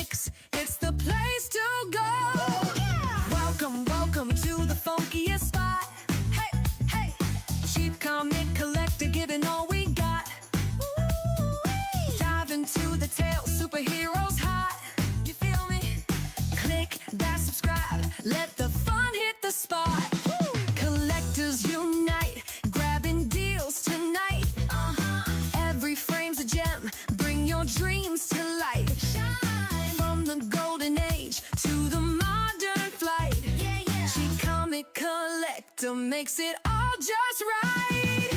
comics, it's the place to go. Welcome, welcome to the funkiest spot. Hey, hey, cheap comic collector, giving all we got. Dive into the tale, superheroes hot. You feel me? Click that subscribe, let the fun hit the spot. Collectors unite, grabbing deals tonight. Every frame's a gem, bring your dreams to life. From the golden age to the modern flight. Cheap comic collector makes it all just right.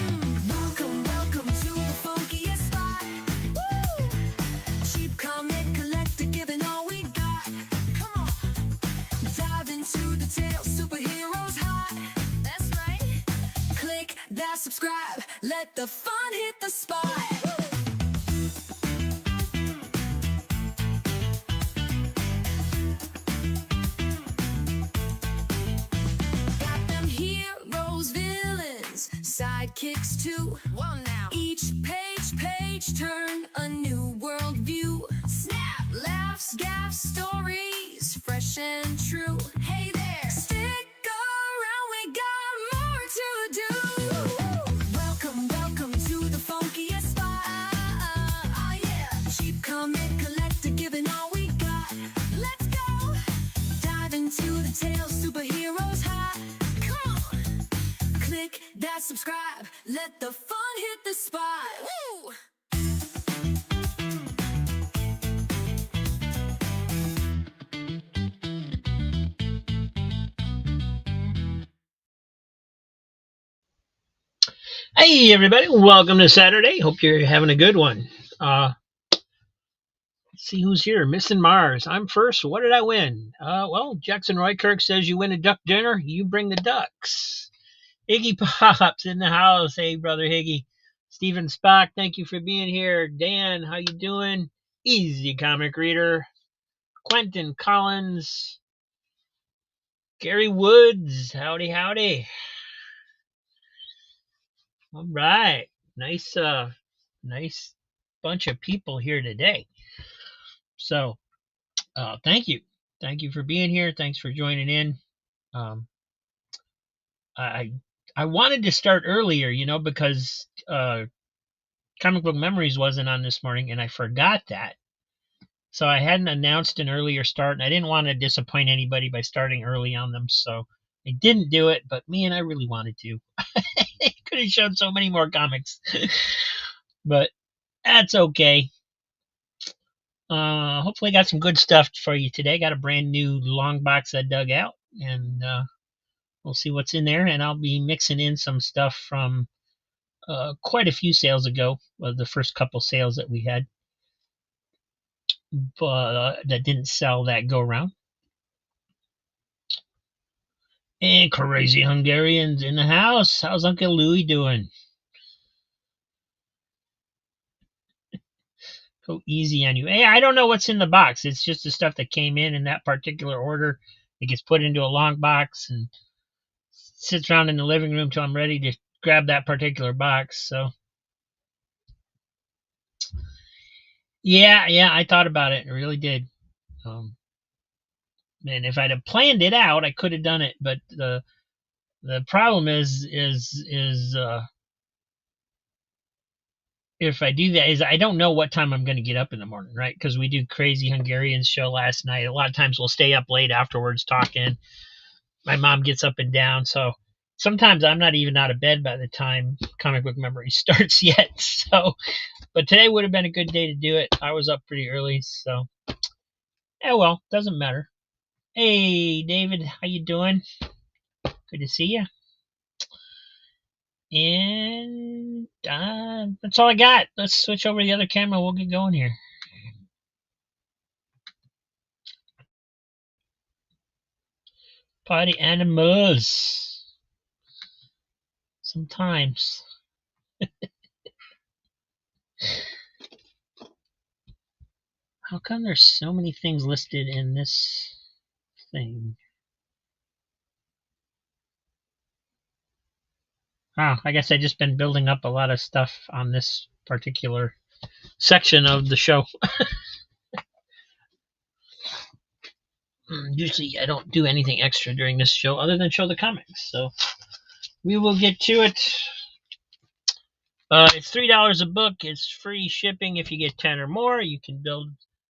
Welcome, welcome to the funkiest spot. Woo! Cheap comic collector, giving all we got. Come on, dive into the tale, superheroes hot. That's right. Click that subscribe, let the fun hit the spot. Got them heroes, villains, sidekicks too. Well now, each page turn a new world view. Snap, laughs, gaffs, stories, fresh and true. Hey there, stick around, we got more to do. Welcome, welcome to the funkiest spot. Yeah, cheap comic collector, giving all we got. Let's go, dive into the tale, superheroes hot. Come on, click that subscribe, let the fun hit the spot. Woo! Hey everybody, welcome to Saturday. Hope you're having a good one. Let's see who's here. Missing Mars. I'm first. What did I win? Well, Jackson Roykirk says you win a duck dinner, you bring the ducks. Iggy Pops in the house. Hey brother Higgy. Stephen Spock, thank you for being here. Dan, how you doing? Easy comic reader. Quentin Collins. Gary Woods. Howdy, howdy. All right. Nice bunch of people here today. So, thank you. Thank you for being here. Thanks for joining in. I wanted to start earlier, because Comic Book Memories wasn't on this morning, and I forgot that. So I hadn't announced an earlier start, and I didn't want to disappoint anybody by starting early on them. So I didn't do it, but man, I really wanted to. They could have shown so many more comics. But that's okay. Hopefully got some good stuff for you today. Got a brand new long box I dug out, and we'll see what's in there. And I'll be mixing in some stuff from quite a few sales ago, the first couple sales that we had, but that didn't sell that go around. And Crazy Hungarians in the house. How's Uncle Louie doing? Go easy on you. Hey, I don't know what's in the box. It's just the stuff that came in that particular order. It gets put into a long box and sits around in the living room till I'm ready to grab that particular box. So, yeah, I thought about it. I really did. And if I'd have planned it out, I could have done it. But the problem is if I do that, is I don't know what time I'm going to get up in the morning, right? Because we do Crazy Hungarians show last night. A lot of times we'll stay up late afterwards talking. My mom gets up and down, so sometimes I'm not even out of bed by the time Comic Book Memory starts yet. So, but today would have been a good day to do it. I was up pretty early, so well, doesn't matter. Hey, David, how you doing? Good to see you. And that's all I got. Let's switch over to the other camera. We'll get going here. Party animals. Sometimes. How come there's so many things listed in this thing? Oh, I guess I've just been building up a lot of stuff on this particular section of the show. Usually I don't do anything extra during this show other than show the comics. So we will get to it. It's $3 a book. It's free shipping if you get 10 or more. You can build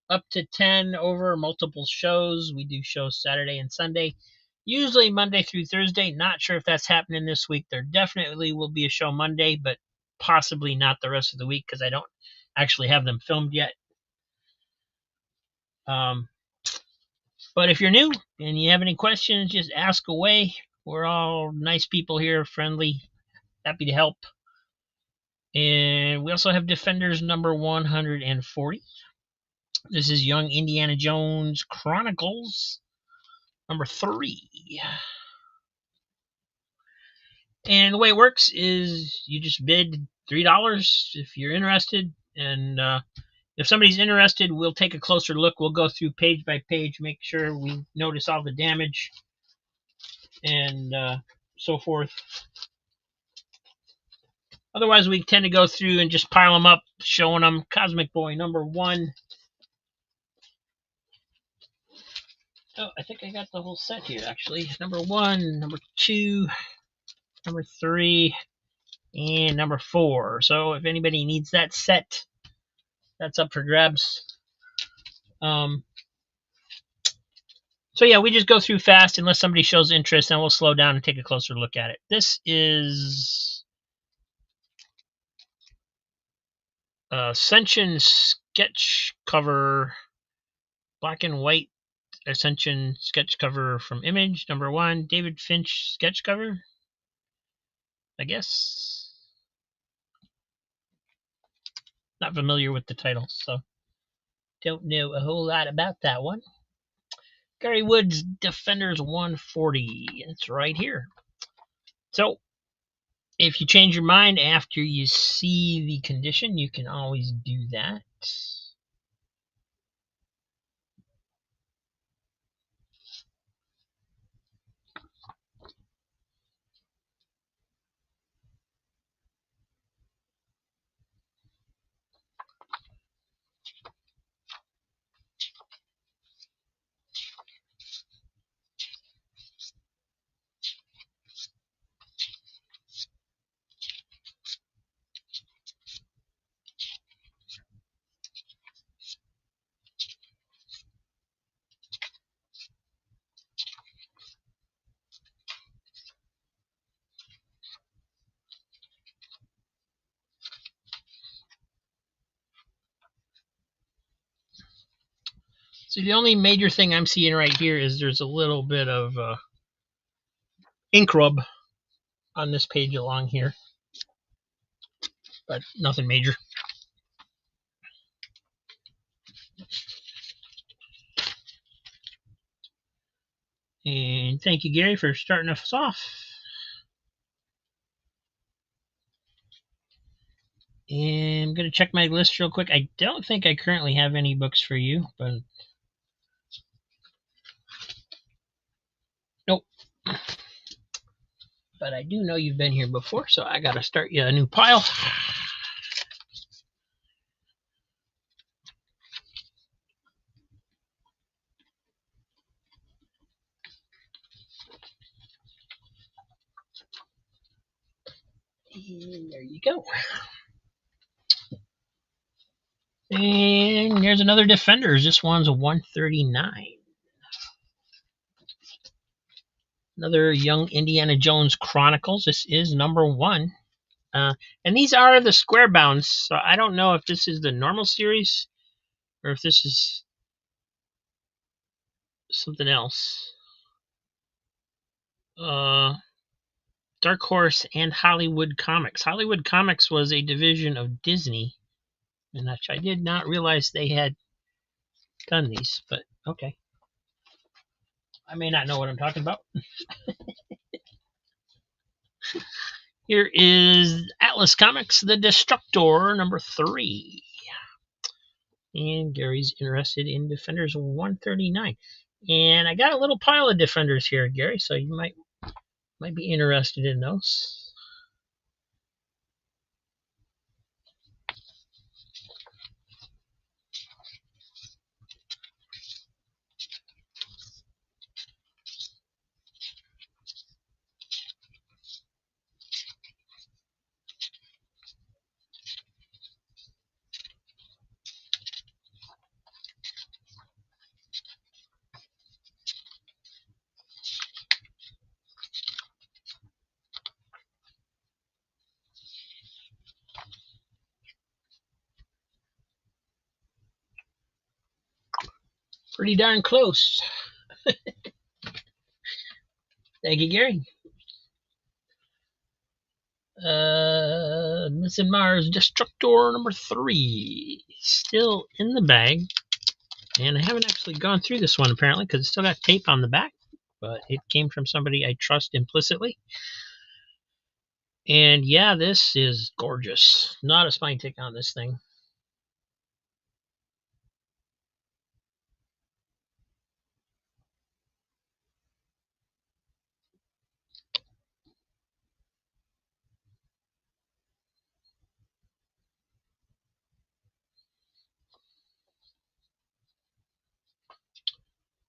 up to 10 over multiple shows. We do shows Saturday and Sunday, usually Monday through Thursday. Not sure if that's happening this week. There definitely will be a show Monday, but possibly not the rest of the week because I don't actually have them filmed yet. But if you're new and you have any questions, just ask away. We're all nice people here, friendly, happy to help. And we also have Defenders number 140. This is Young Indiana Jones Chronicles number 3. And the way it works is you just bid $3 if you're interested. And if somebody's interested, we'll take a closer look. We'll go through page by page, make sure we notice all the damage and so forth. Otherwise, we tend to go through and just pile them up, showing them Cosmic Boy number 1. Oh, I think I got the whole set here, actually. Number 1, number 2, number 3, and number 4. So if anybody needs that set, that's up for grabs. So yeah, we just go through fast unless somebody shows interest, and we'll slow down and take a closer look at it. This is Ascension sketch cover, black and white Ascension sketch cover from Image, number 1. David Finch sketch cover, I guess. Not familiar with the title, so don't know a whole lot about that one. Gary Wood's Defenders 140. It's right here. So if you change your mind after you see the condition, you can always do that. So the only major thing I'm seeing right here is there's a little bit of ink rub on this page along here, but nothing major. And thank you, Gary, for starting us off. And I'm going to check my list real quick. I don't think I currently have any books for you, but nope. But I do know you've been here before, so I got to start you a new pile. And there you go. And there's another Defenders. This one's a 139. Another Young Indiana Jones Chronicles. This is number 1. And these are the square bounds, so I don't know if this is the normal series or if this is something else. Dark Horse and Hollywood Comics. Hollywood Comics was a division of Disney, and I did not realize they had done these, but okay. I may not know what I'm talking about. Here is Atlas Comics, The Destructor, number 3. And Gary's interested in Defenders 139. And I got a little pile of Defenders here, Gary, so you might be interested in those. pretty darn close. Thank you, Gary. Missing Mars Destructor number 3. Still in the bag. And I haven't actually gone through this one apparently because it's still got tape on the back. But it came from somebody I trust implicitly. And yeah, this is gorgeous. Not a spine tick on this thing.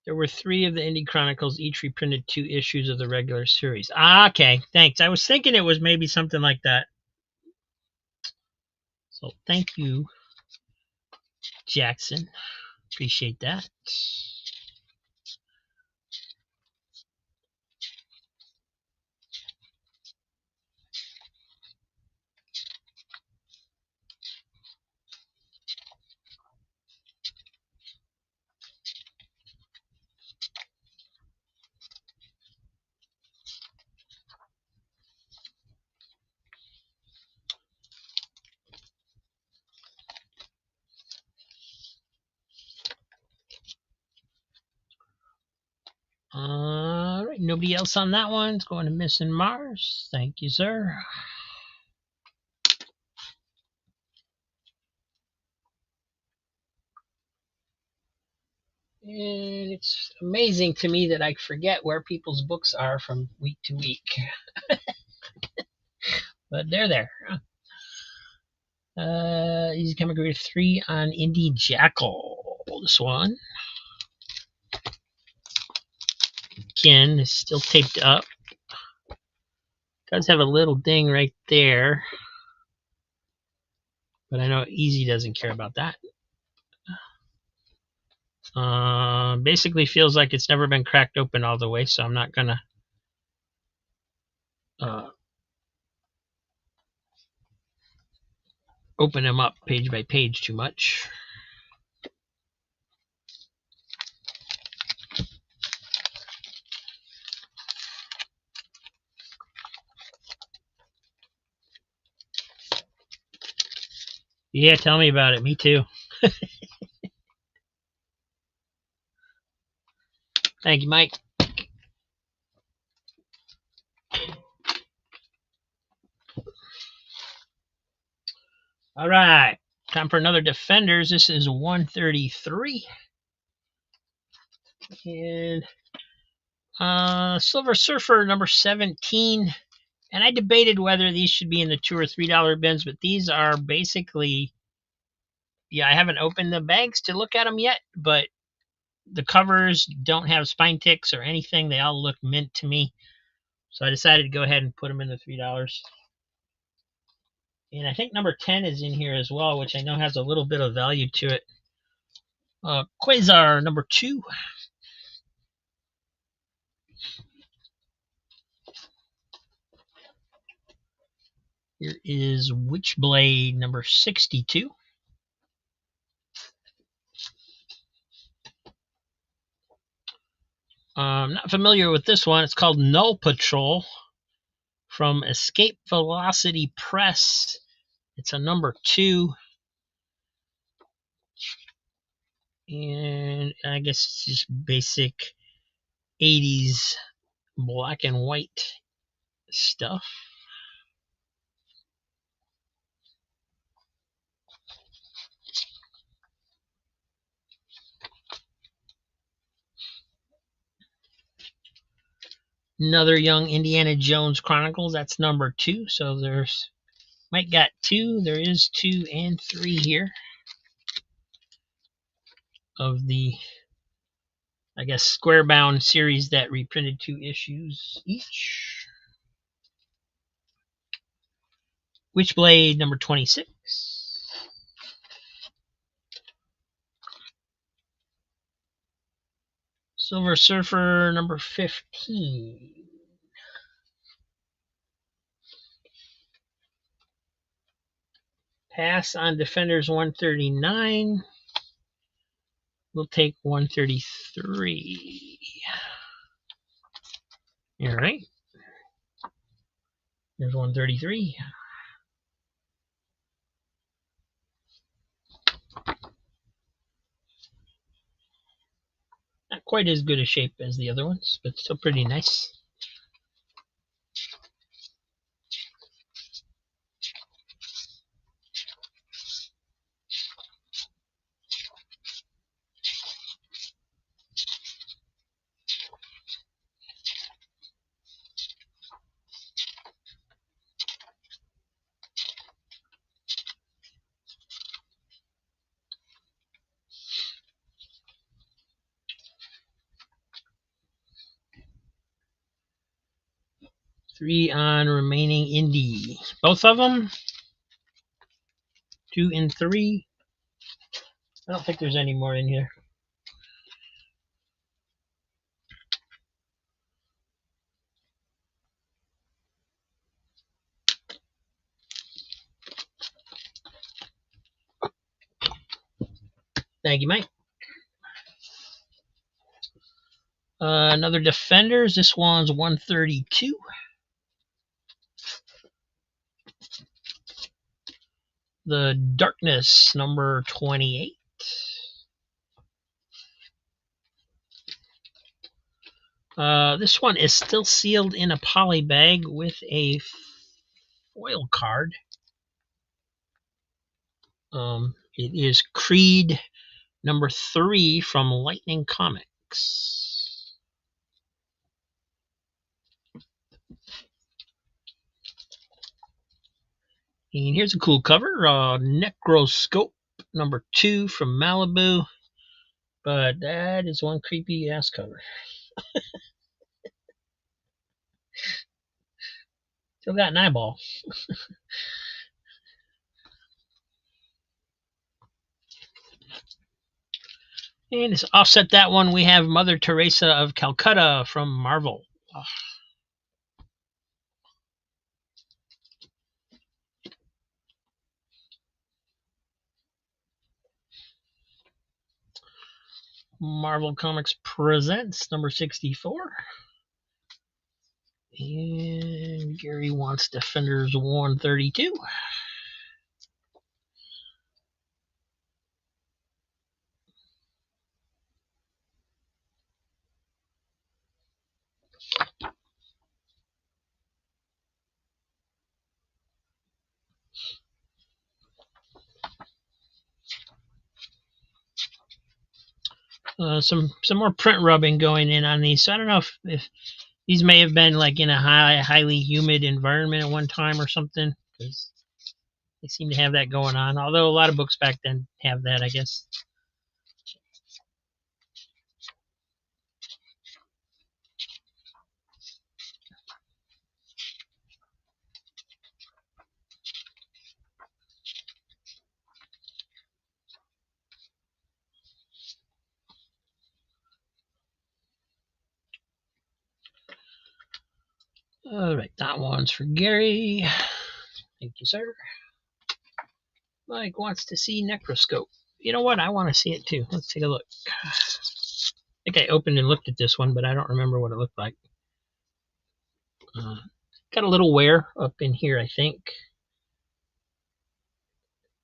There were 3 of the Indie Chronicles, each reprinted 2 issues of the regular series. Okay, thanks. I was thinking it was maybe something like that. So thank you, Jackson. Appreciate that. All right, nobody else on that one. It's going to Missing Mars. Thank you, sir. And it's amazing to me that I forget where people's books are from week to week. But they're there. Easy Comic Grade 3 on Indie Jackal. This one. Again, is still taped up. Does have a little ding right there. But I know Easy doesn't care about that. Basically feels like it's never been cracked open all the way, so I'm not gonna open them up page by page too much. Yeah, tell me about it. Me too. Thank you, Mike. All right, time for another Defenders. This is 133. And Silver Surfer number 17. And I debated whether these should be in the $2 or $3 bins, but these are basically, yeah, I haven't opened the bags to look at them yet, but the covers don't have spine ticks or anything. They all look mint to me. So I decided to go ahead and put them in the $3. And I think number 10 is in here as well, which I know has a little bit of value to it. Quasar number 2. Here is Witchblade number 62. I'm not familiar with this one. It's called Null Patrol from Escape Velocity Press. It's a number 2. And I guess it's just basic 80s black and white stuff. Another Young Indiana Jones Chronicles. That's number 2. So there's Mike got 2. There is 2 and 3 here of the, I guess, square bound series that reprinted 2 issues each. Witchblade number 26. Silver Surfer number 15. Pass on Defenders 139. We'll take 133. All right. There's 133. Not quite as good a shape as the other ones, but still pretty nice. Three on remaining indie. Both of them. 2 and 3. I don't think there's any more in here. Thank you, Mike. Another Defenders. This one's 132. The Darkness, number 28. This one is still sealed in a poly bag with a foil card. It is Creed number 3 from Lightning Comics. And here's a cool cover. Necroscope number 2 from Malibu. But that is one creepy ass cover. Still got an eyeball. And to offset that one, we have Mother Teresa of Calcutta from Marvel. Oh. Marvel Comics Presents number 64. And Gary wants Defenders 132. Some more print rubbing going in on these. So I don't know if these may have been like in a highly humid environment at one time or something, because they seem to have that going on. Although a lot of books back then have that, I guess. All right, that one's for Gary. Thank you, sir. Mike wants to see Necroscope. You know what? I want to see it too. Let's take a look. I think I opened and looked at this one, but I don't remember what it looked like. Got a little wear up in here, I think.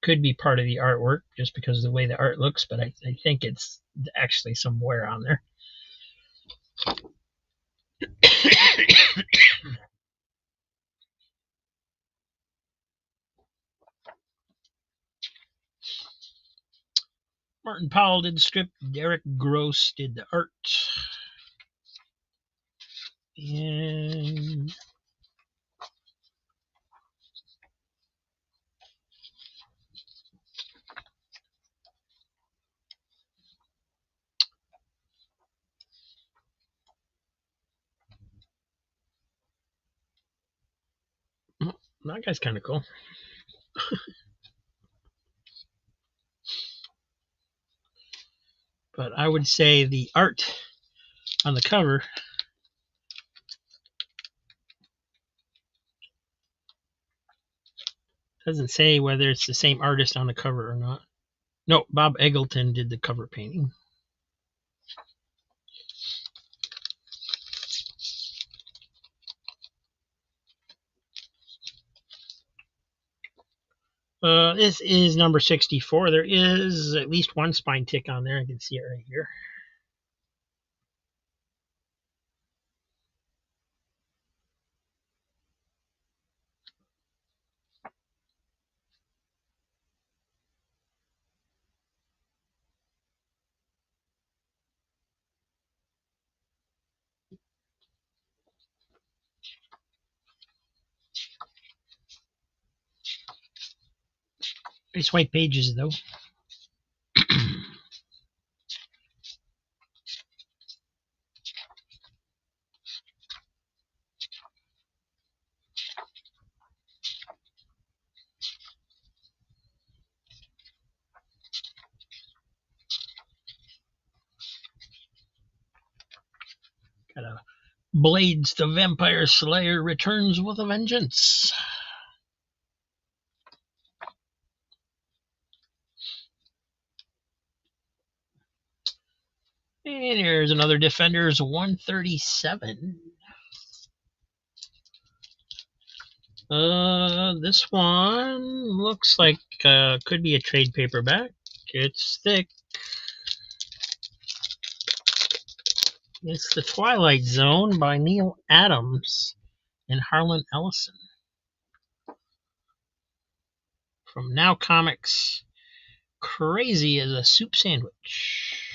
Could be part of the artwork just because of the way the art looks, but I think it's actually some wear on there. Martin Powell did the script. Derek Gross did the art. And that guy's kind of cool. But I would say the art on the cover doesn't say whether it's the same artist on the cover or not. No, Bob Eggleton did the cover painting. This is number 64. There is at least one spine tick on there. I can see it right here. Nice white pages, though. Got a Blades the Vampire Slayer returns with a vengeance. And here's another Defenders 137. This one looks like could be a trade paperback. It's thick. It's The Twilight Zone by Neil Adams and Harlan Ellison from Now Comics. Crazy as a soup sandwich.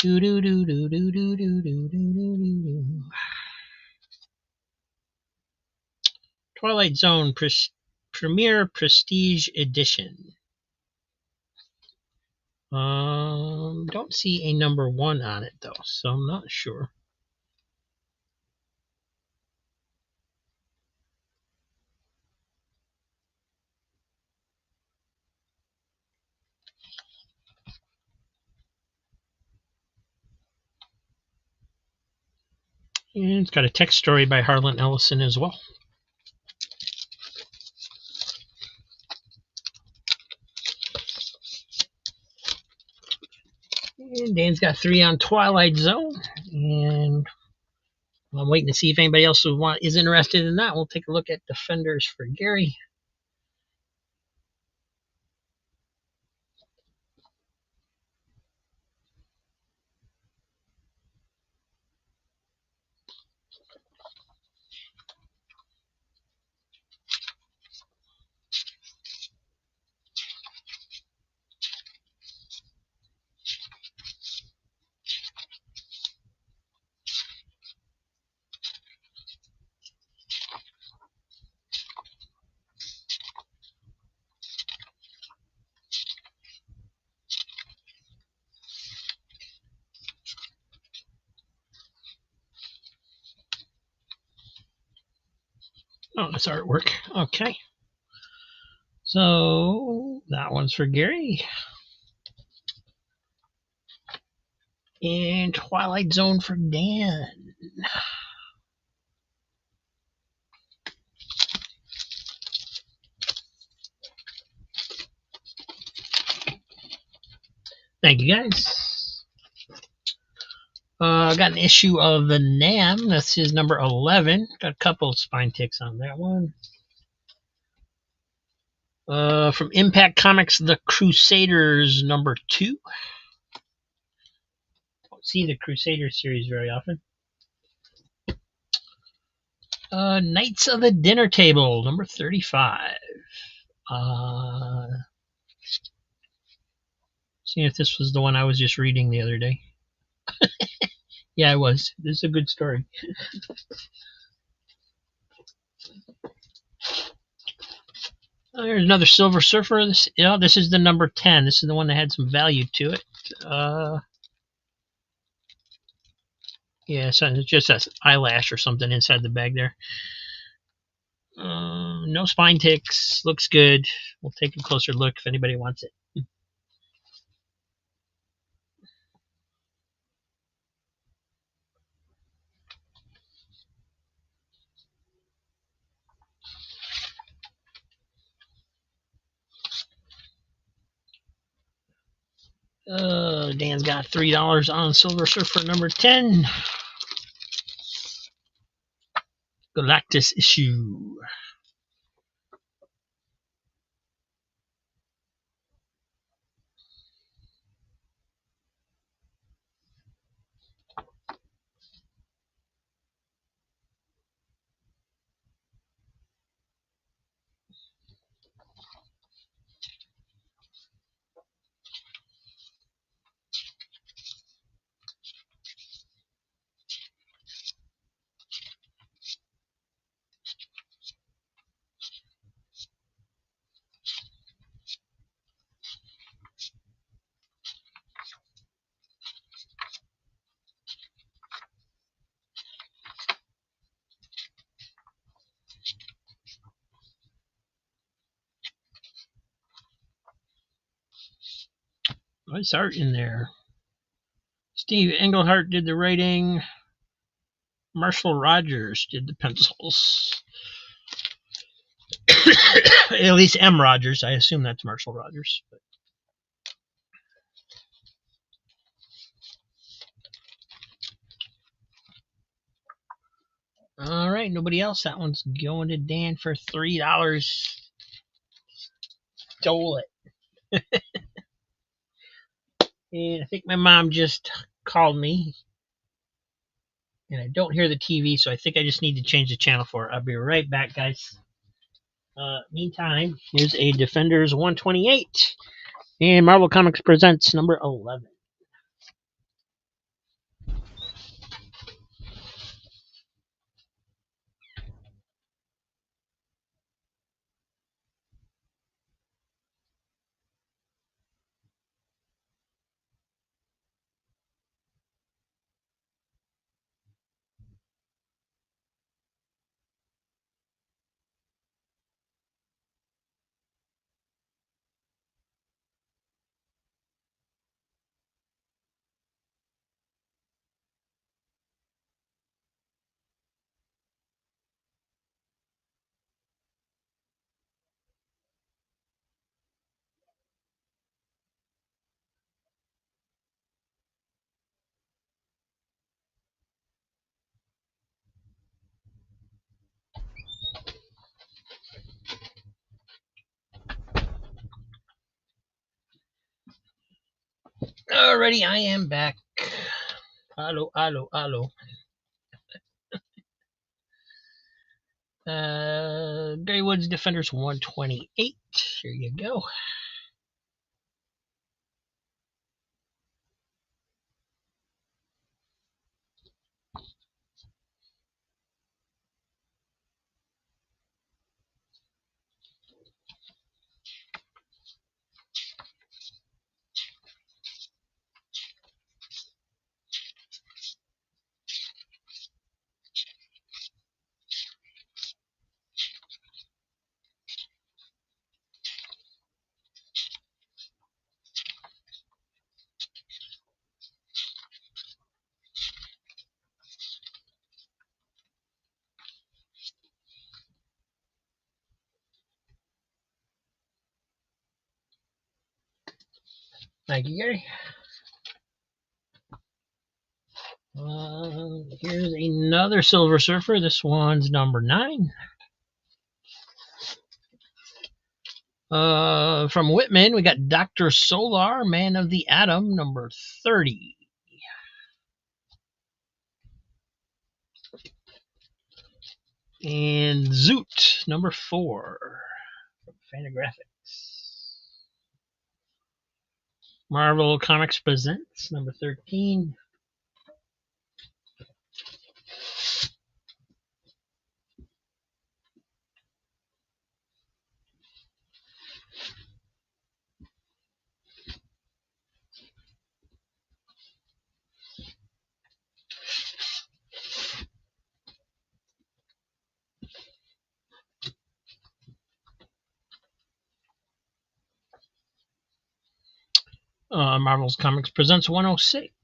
Do do do do do do do do do do. Twilight Zone Premier Prestige Edition. Don't see a number 1 on it though, so I'm not sure. And it's got a text story by Harlan Ellison as well. And Dan's got 3 on Twilight Zone, and I'm waiting to see if anybody else is interested in that. We'll take a look at Defenders for Gary. Oh, that's artwork. Okay. So that one's for Gary. And Twilight Zone for Dan. Thank you guys. Got an issue of the NAM. This is number 11. Got a couple of spine ticks on that one. From Impact Comics, The Crusaders number 2. Don't see the Crusaders series very often. Knights of the Dinner Table number 35. See if this was the one I was just reading the other day. Yeah, I was. This is a good story. There's another Silver Surfer. This is the number 10. This is the one that had some value to it. Yeah, so it's just an eyelash or something inside the bag there. No spine ticks. Looks good. We'll take a closer look if anybody wants it. Dan's got $3 on Silver Surfer number 10. Galactus issue. Nice art in there. Steve Englehart did the writing. Marshall Rogers did the pencils. At least M. Rogers. I assume that's Marshall Rogers. All right, nobody else. That one's going to Dan for $3. Stole it. And I think my mom just called me. And I don't hear the TV, so I think I just need to change the channel for it. I'll be right back, guys. Meantime, here's a Defenders 128. And Marvel Comics presents number 11. Alrighty, I am back. Hello, hello, hello. Gary Woods Defenders 128. Here you go. Thank you, Gary. Here's another Silver Surfer. This one's number 9. From Whitman, we got Dr. Solar, Man of the Atom, number 30. And Zoot, number 4. From Fantagraphics. Marvel Comics presents number 13. Marvel's Comics presents 106.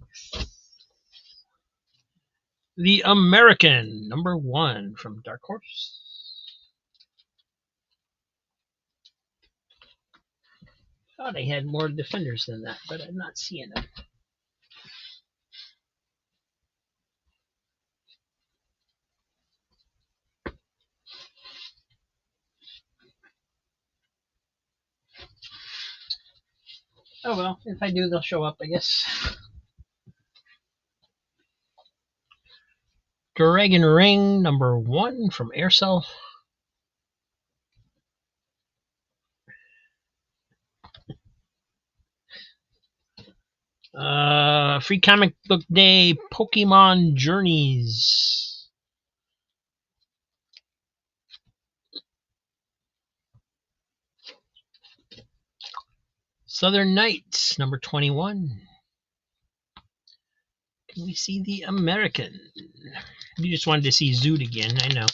The American, number 1 from Dark Horse. Thought I had more Defenders than that, but I'm not seeing them. Oh well, if I do, they'll show up, I guess. Dragon Ring, number 1 from Aircell. Free Comic Book Day, Pokemon Journeys. Southern Nights, number 21. Can we see the American? You just wanted to see Zoot again, I know.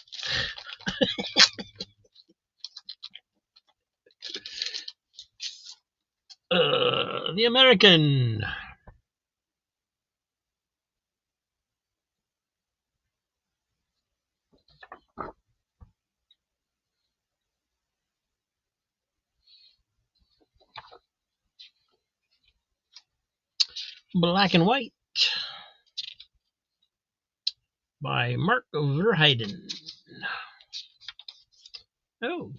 The American. Black and White by Mark Verheiden. Oh,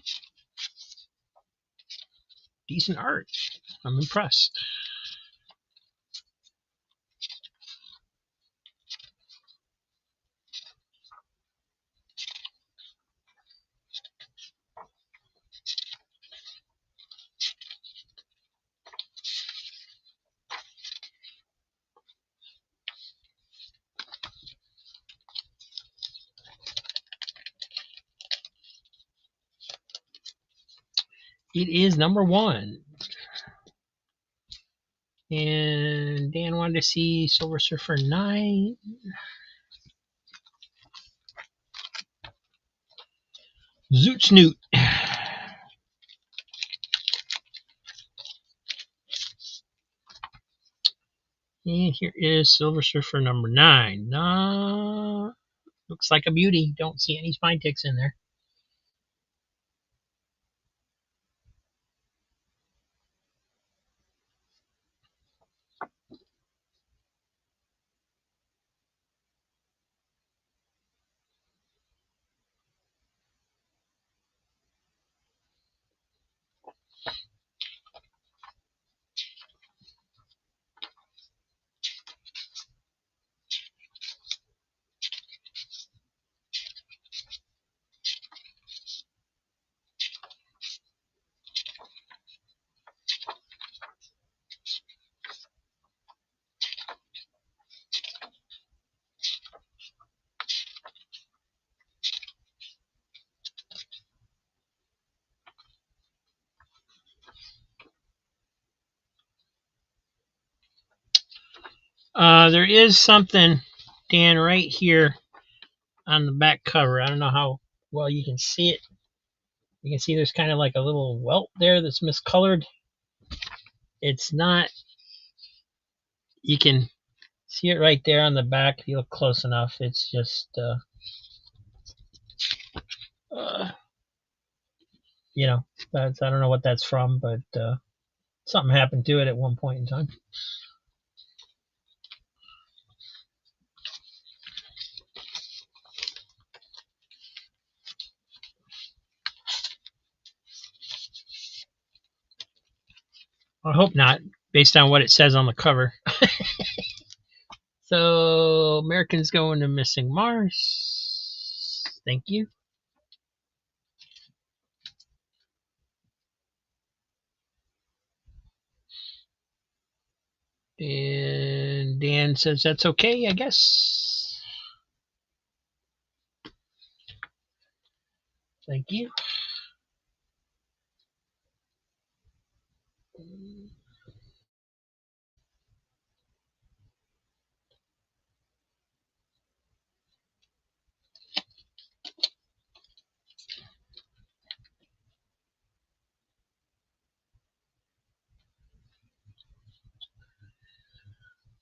decent art. I'm impressed. It is number 1. And Dan wanted to see Silver Surfer 9. Zoot Snoot. And here is Silver Surfer number 9. Looks like a beauty. Don't see any spine ticks in there. There is something, Dan, right here on the back cover. I don't know how well you can see it. You can see there's kind of like a little welt there that's miscolored. It's not, you can see it right there on the back if you look close enough. It's just, you know, I don't know what that's from, but something happened to it at one point in time. I hope not, based on what it says on the cover. So, Americans going to Missing Mars. Thank you. And Dan says that's okay, I guess. Thank you.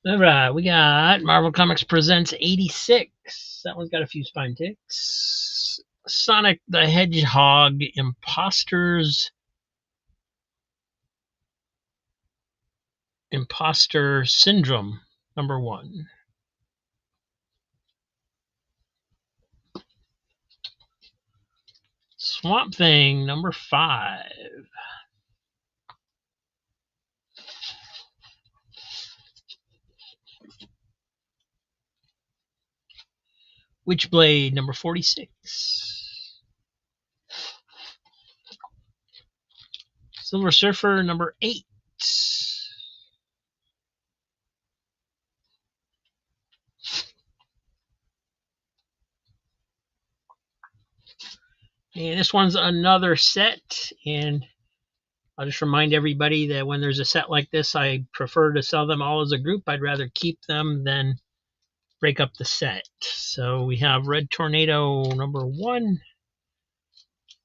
All right, we got Marvel Comics Presents 86. That one's got a few spine ticks. Sonic the Hedgehog Imposter Syndrome, number 1. Swamp Thing, number 5. Witchblade, number 46. Silver Surfer, number 8. And this one's another set, and I'll just remind everybody that when there's a set like this, I prefer to sell them all as a group. I'd rather keep them than break up the set. So we have Red Tornado number 1,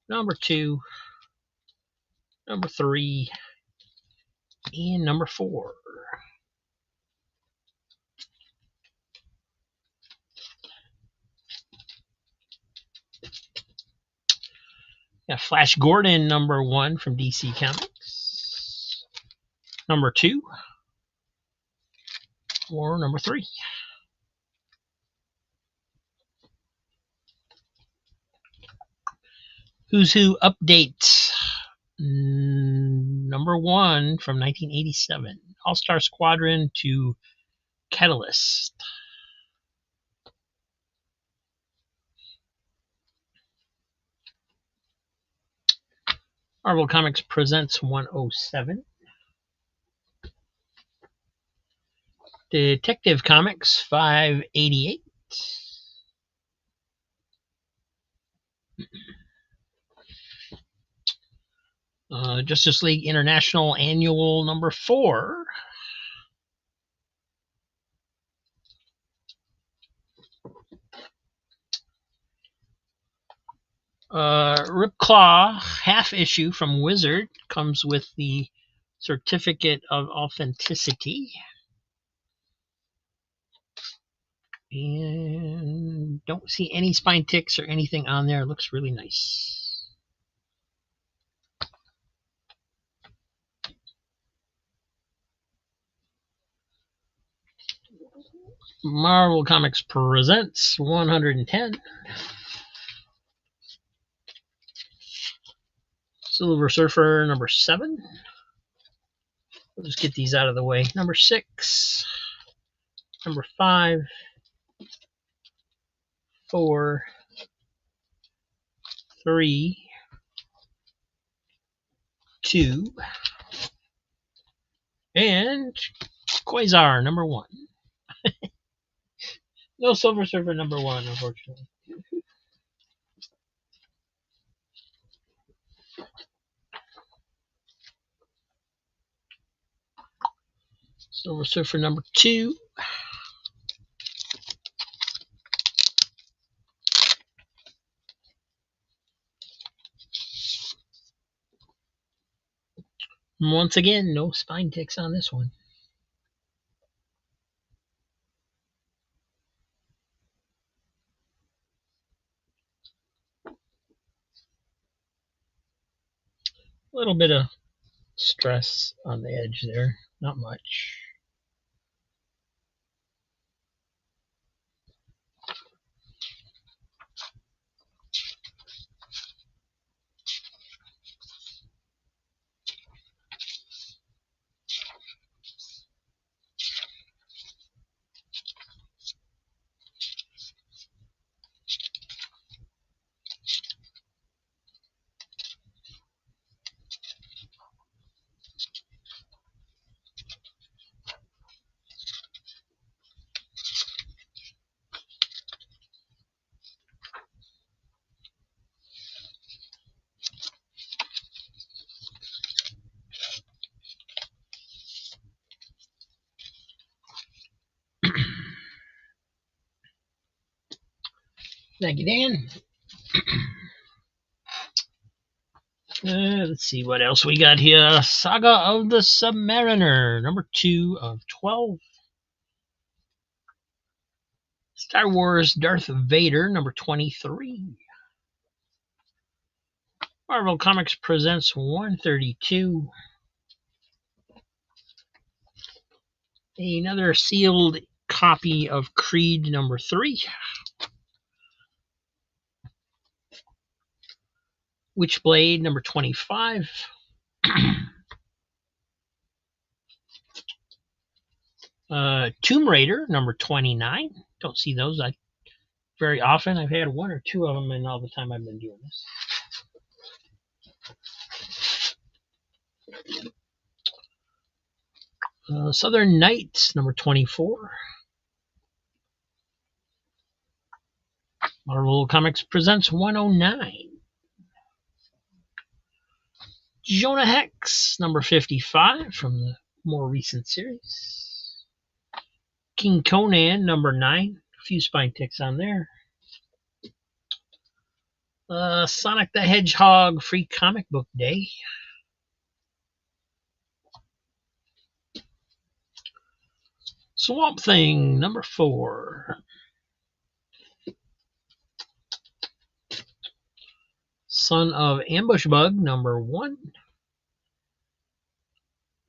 number 2, number 3, And number 4. Got Flash Gordon, number 1 from DC Comics. Number 2. Or number 3. Who's Who update. Number 1 from 1987. All-Star Squadron to Catalyst. Marvel Comics presents 107. Detective Comics 588. Justice League International Annual number 4. Ripclaw half issue from Wizard comes with the certificate of authenticity. And don't see any spine ticks or anything on there. It looks really nice. Marvel Comics presents 110. Silver Surfer number 7. We'll just get these out of the way. Number 6. Number 5. 4. 3. 2. And Quasar number 1. No Silver Surfer number 1, unfortunately. Silver Surfer number 2. Once again, no spine ticks on this one. A little bit of stress on the edge there, not much. Thank you, Dan. Let's see what else we got here. Saga of the Submariner, number 2 of 12. Star Wars Darth Vader, number 23. Marvel Comics presents 132. Another sealed copy of Creed number 3. Witchblade number 25. Tomb Raider number 29. Don't see those very often. I've had 1 or 2 of them in all the time I've been doing this. Southern Nights number 24. Marvel Comics presents 109. Jonah Hex number 55 from the more recent series. King Conan number 9. A few spine ticks on there. Sonic the Hedgehog free comic book day. Swamp Thing, number 4. Son of Ambush Bug, number 1.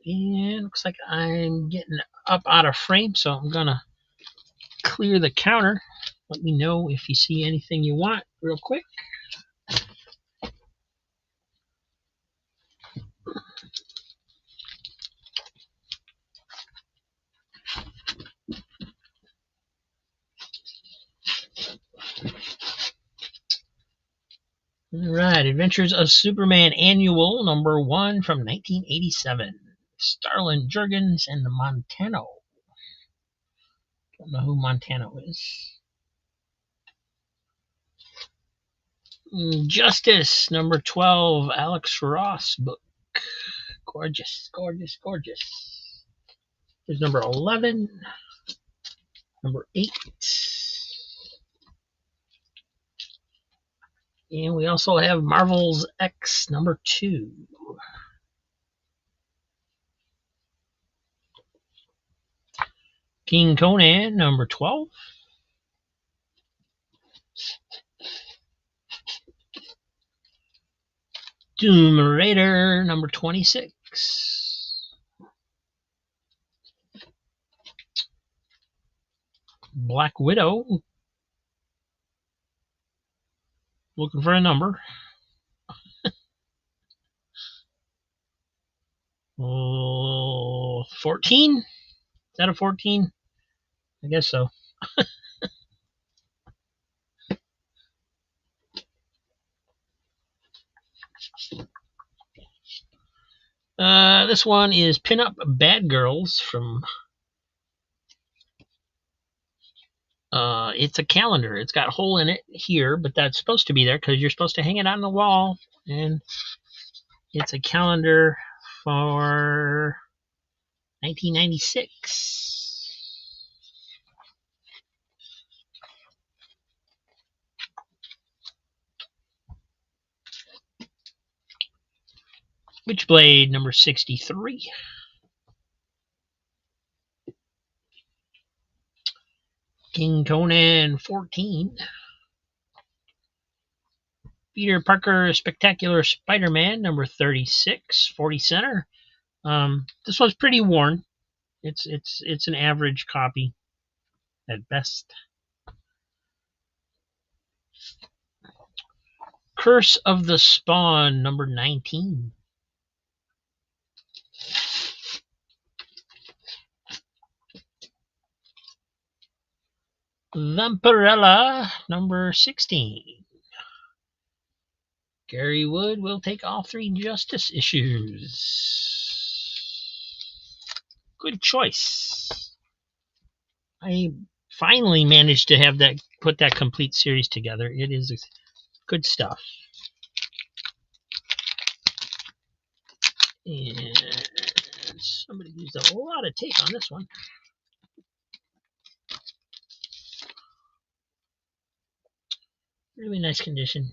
And looks like I'm getting up out of frame, so I'm going to clear the counter. Let me know if you see anything you want real quick. All right, Adventures of Superman Annual, number 1 from 1987. Starlin Jurgens and the Montano. Don't know who Montano is. Justice, number 12, Alex Ross book. Gorgeous, gorgeous, gorgeous. There's number 11, number 8. And we also have Marvel's X, number 2. King Conan, number 12. Tomb Raider, number 26. Black Widow. Looking for a number. 14? Is that a 14? I guess so. This one is Pinup Bad Girls from... it's a calendar. It's got a hole in it here, but that's supposed to be there because you're supposed to hang it on the wall. And it's a calendar for 1996. Witchblade, number 63. King Conan, 14. Peter Parker Spectacular Spider-Man, number 36, 40 center. This one's pretty worn. It's an average copy at best. Curse of the Spawn, number 19. Vampirella, number 16. Gary Wood will take all 3 Justice issues. Good choice. I finally managed to have that, put that complete series together. It is good stuff. And somebody used a lot of tape on this one. Really nice condition.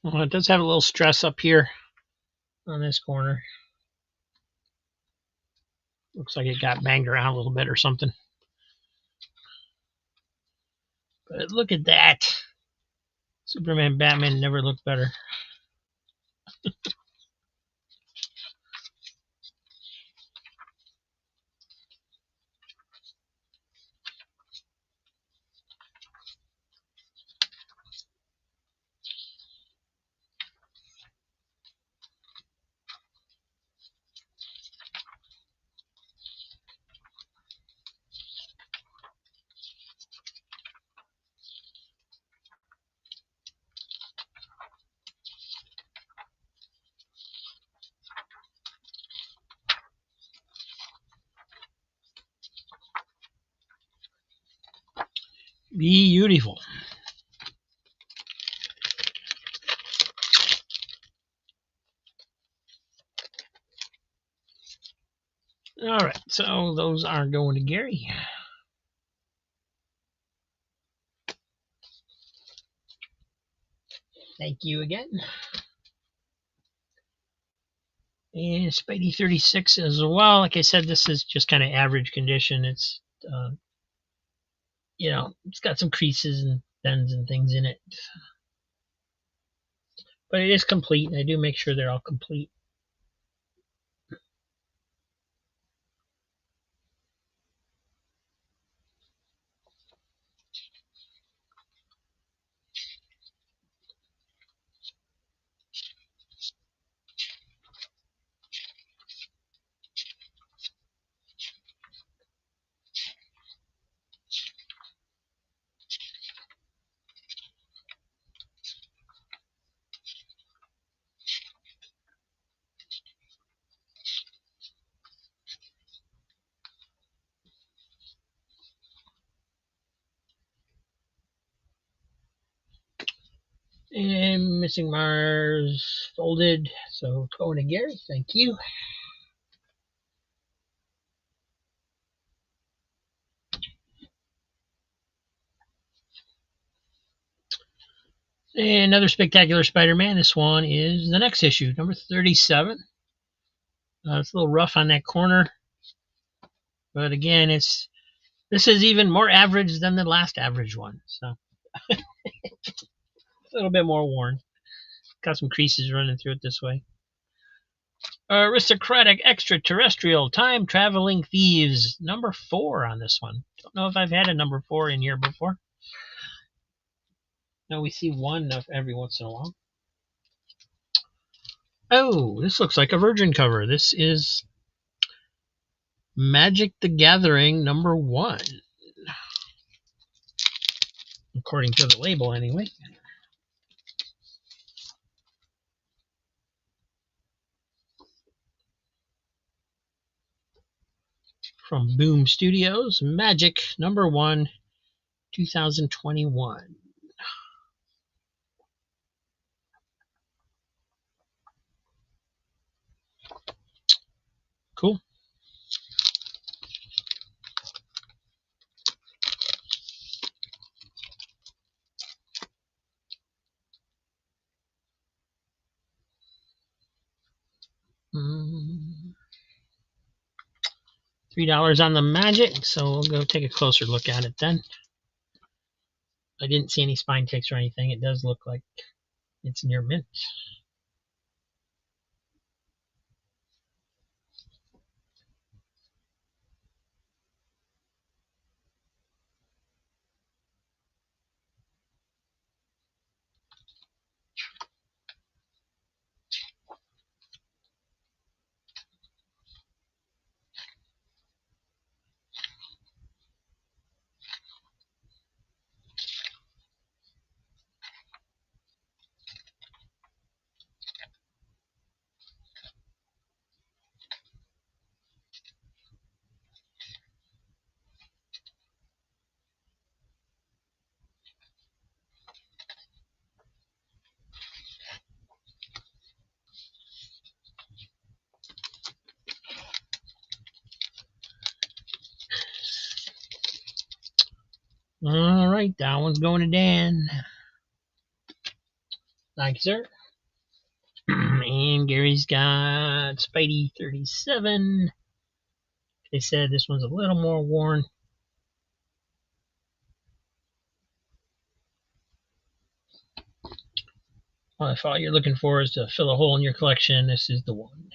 Well, it does have a little stress up here on this corner. Looks like it got banged around a little bit or something. But look at that. Superman, Batman never looked better. Beautiful. All right, so those are going to Gary. Thank you again. And Spidey 36 as well. Like I said, this is just kind of average condition. It's, it's got some creases and bends and things in it. But it is complete. I do make sure they're all complete. And Missing Mars folded. So going to Gary. Thank you. And another Spectacular Spider-Man. This one is the next issue, number 37. It's a little rough on that corner. But again, this is even more average than the last average one. So it's a little bit more worn. Got some creases running through it this way. Aristocratic Extraterrestrial Time Traveling Thieves, number 4 on this one. Don't know if I've had a number 4 in here before. No, we see one every once in a while. Oh, this looks like a Virgin cover. This is Magic the Gathering number 1. According to the label, anyway. From Boom Studios, Magic number 1, 2021. Cool. $3 on the Magic, so we'll go take a closer look at it then. I didn't see any spine ticks or anything. It does look like it's near mint. All right, that one's going to Dan. Thank you, sir. And Gary's got Spidey 37. They said this one's a little more worn. Well, if all you're looking for is to fill a hole in your collection, this is the one.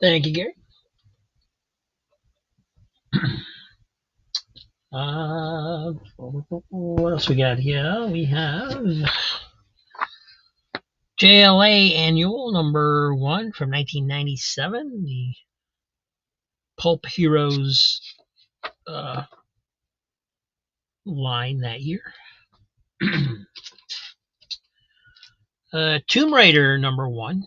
Thank you, Gary. What else we got here? We have JLA Annual number 1 from 1997, the Pulp Heroes line that year. Tomb Raider #1.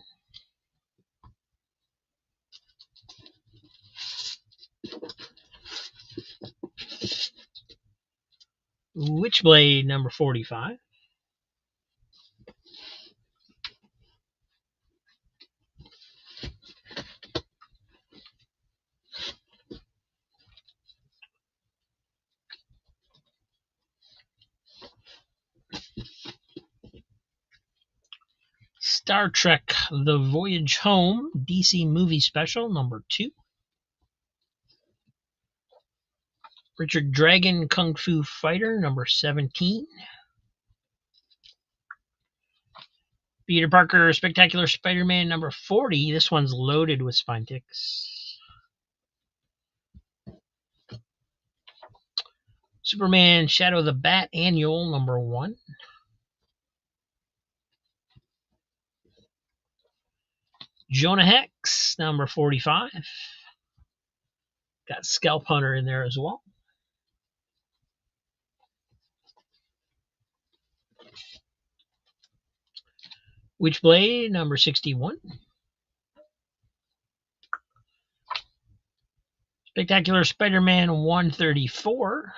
Witchblade #45. Star Trek The Voyage Home DC Movie Special #2. Richard Dragon Kung Fu Fighter #17. Peter Parker Spectacular Spider-Man #40. This one's loaded with spine ticks. Superman Shadow the Bat Annual #1. Jonah Hex #45. Got Scalp Hunter in there as well. Witchblade #61. Spectacular Spider-Man 134.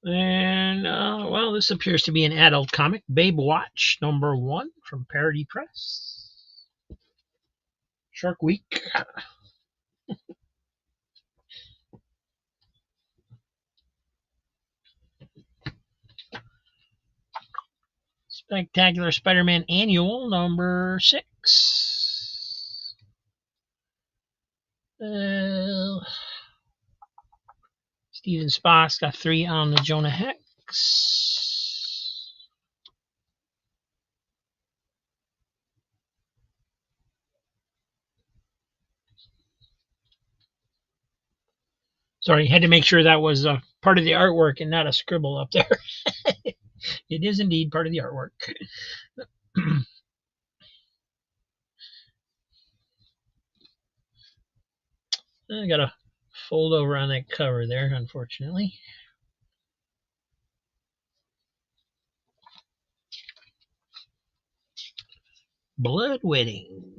And, well, this appears to be an adult comic. Babe Watch #1 from Parody Press. Shark Week. Spectacular Spider-Man Annual #6. Steven Spock's got 3 on the Jonah Hex. Sorry, had to make sure that was part of the artwork and not a scribble up there. It is indeed part of the artwork. I got a fold over on that cover there, unfortunately. Blood Wedding.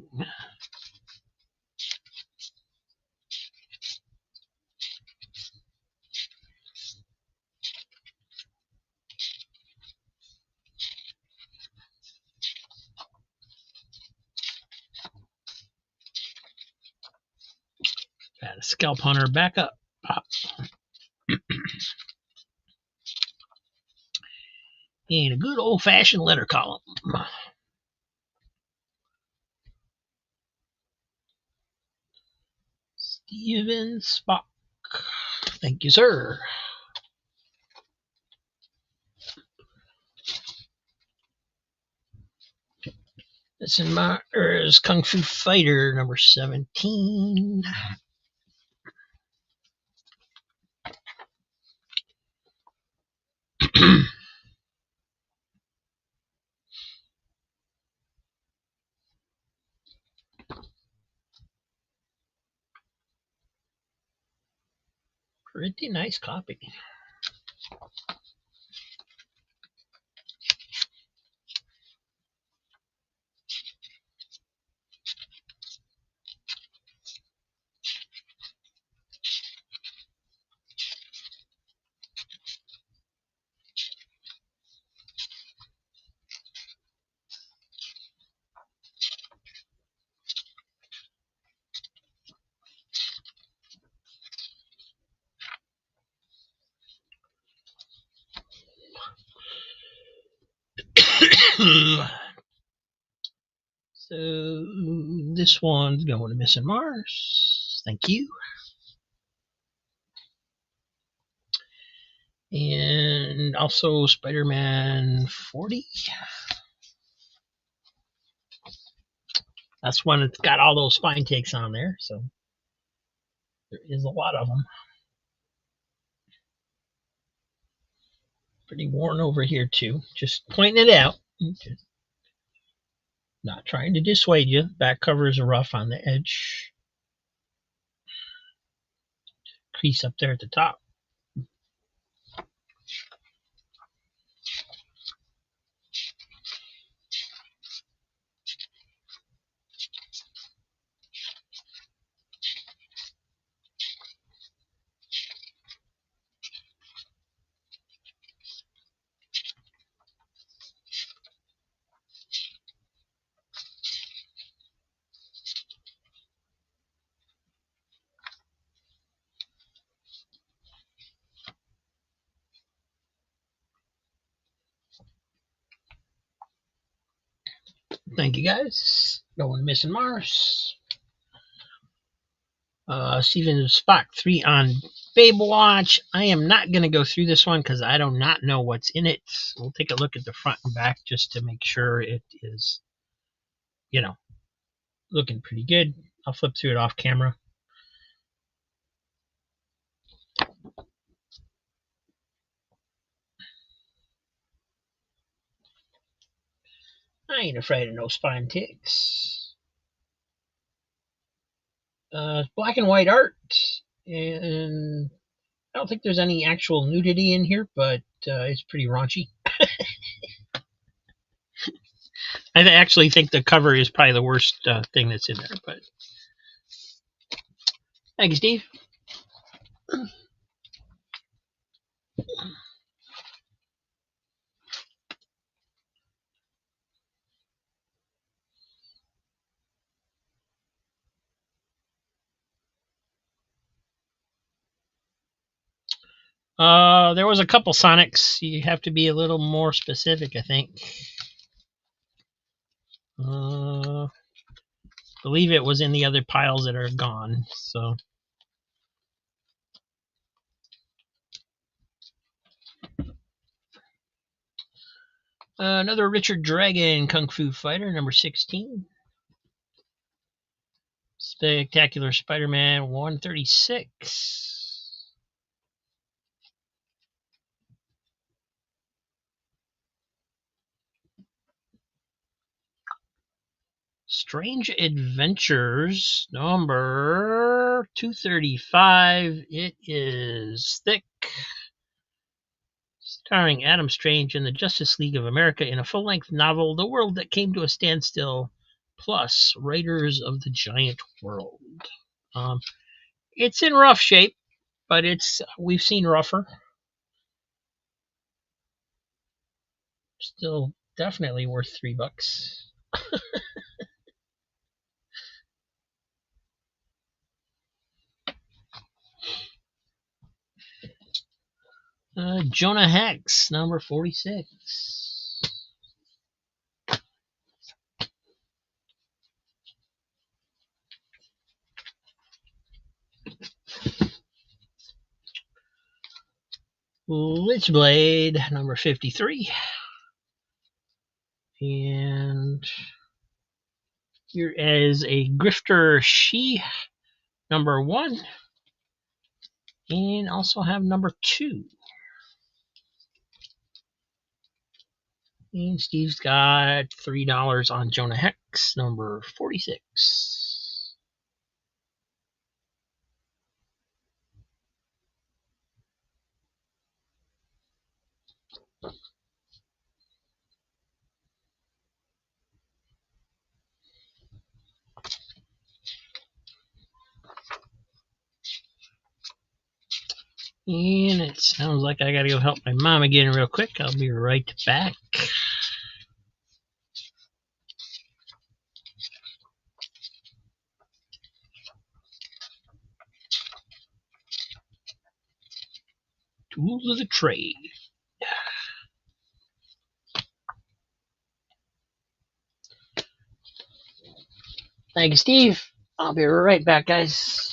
Got a Scalp Hunter back up. And a good old-fashioned letter column. Steven Spock. Thank you, sir. This is Myers Kung Fu Fighter #17. Pretty nice copy. So this one's going to Missing Mars. Thank you. And also Spider-Man 40. That's one that's got all those spine takes on there, so there is a lot of them. Pretty worn over here too. Just pointing it out. Just not trying to dissuade you. Back covers are rough on the edge. piece up there at the top. Thank you guys. No one missing Mars. Steven Spock 3 on Babe Watch. I am not going to go through this one because I do not know what's in it. We'll take a look at the front and back just to make sure it is, looking pretty good. I'll flip through it off camera. I ain't afraid of no spine ticks. Black and white art, and I don't think there's any actual nudity in here, but it's pretty raunchy. I actually think the cover is probably the worst thing that's in there. But thank you, Steve. There was a couple Sonics. You have to be a little more specific, I think. Believe it was in the other piles that are gone. So another Richard Dragon Kung Fu Fighter number 16. Spectacular Spider-Man 136. Strange Adventures number 235. It is thick. Starring Adam Strange and the Justice League of America in a full-length novel, The World That Came to a Standstill, plus Raiders of the Giant World. It's in rough shape, but we've seen rougher. Still definitely worth $3. Jonah Hex, number 46. Witchblade, number 53. And here is a Grifter She, number 1. And also have number 2. And Steve's got $3 on Jonah Hex, number 46. And it sounds like I gotta go help my mom again real quick. I'll be right back. Tools of the trade. Thank you, Steve. I'll be right back, guys.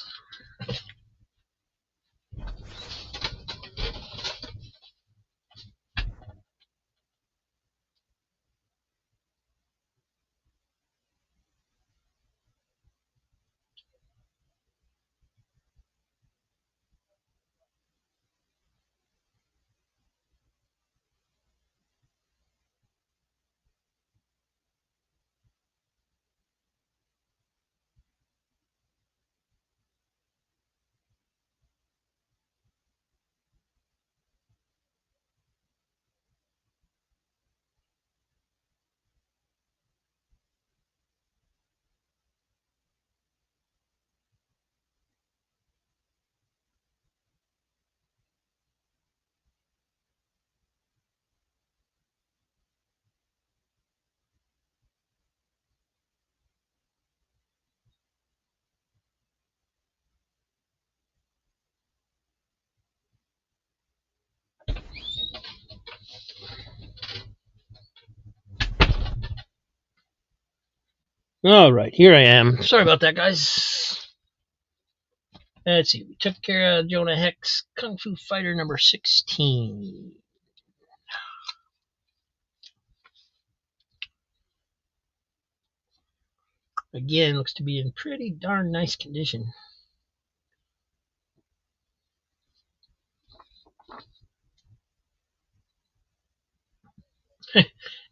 All right, here I am. Sorry about that, guys. Let's see. We took care of Jonah Hex, Kung Fu Fighter number 16. Again, looks to be in pretty darn nice condition.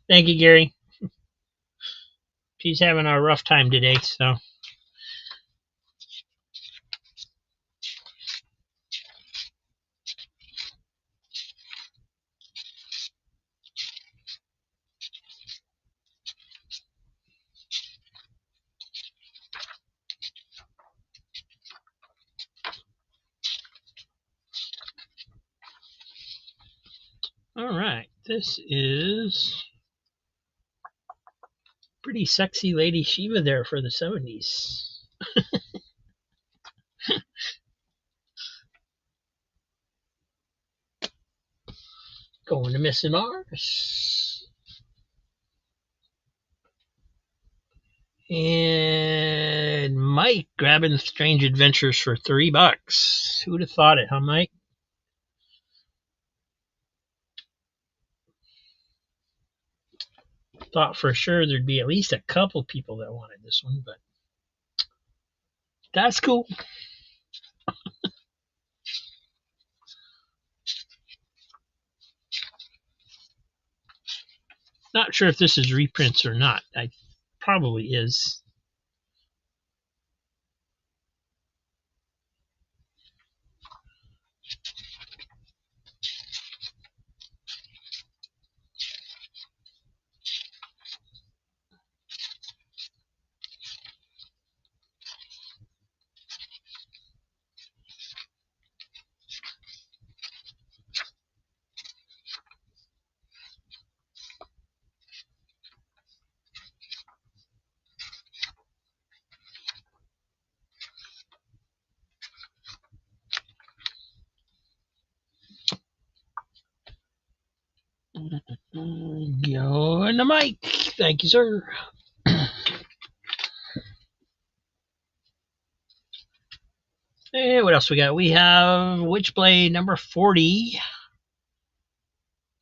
Thank you, Gary. She's having a rough time today, so. All right, this is pretty sexy Lady Shiva there for the 70s. Going to Missing Mars. And Mike grabbing Strange Adventures for $3. Who'd have thought it, huh, Mike? Thought for sure there'd be at least a couple people that wanted this one, but that's cool. Not sure if this is reprints or not. I probably is. Go in the mic. Thank you, sir. Hey, what else we got? We have Witchblade number 40.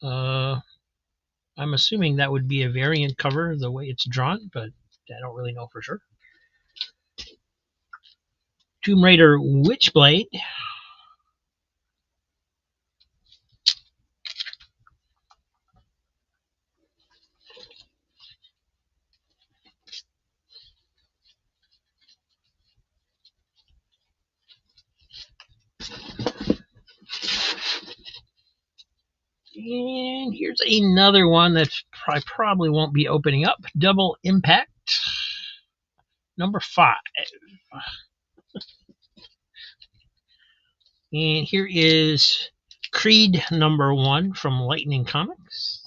I'm assuming that would be a variant cover the way it's drawn, but I don't really know for sure. Tomb Raider Witchblade. And here's another one that I probably won't be opening up. Double Impact number 5. And here is Creed number 1 from Lightning Comics.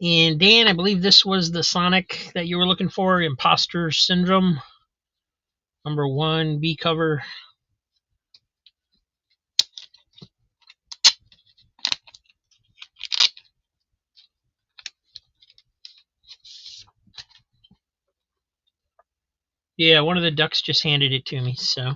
And Dan, I believe this was the Sonic that you were looking for, Imposter Syndrome number 1 B cover. Yeah, one of the ducks just handed it to me, so.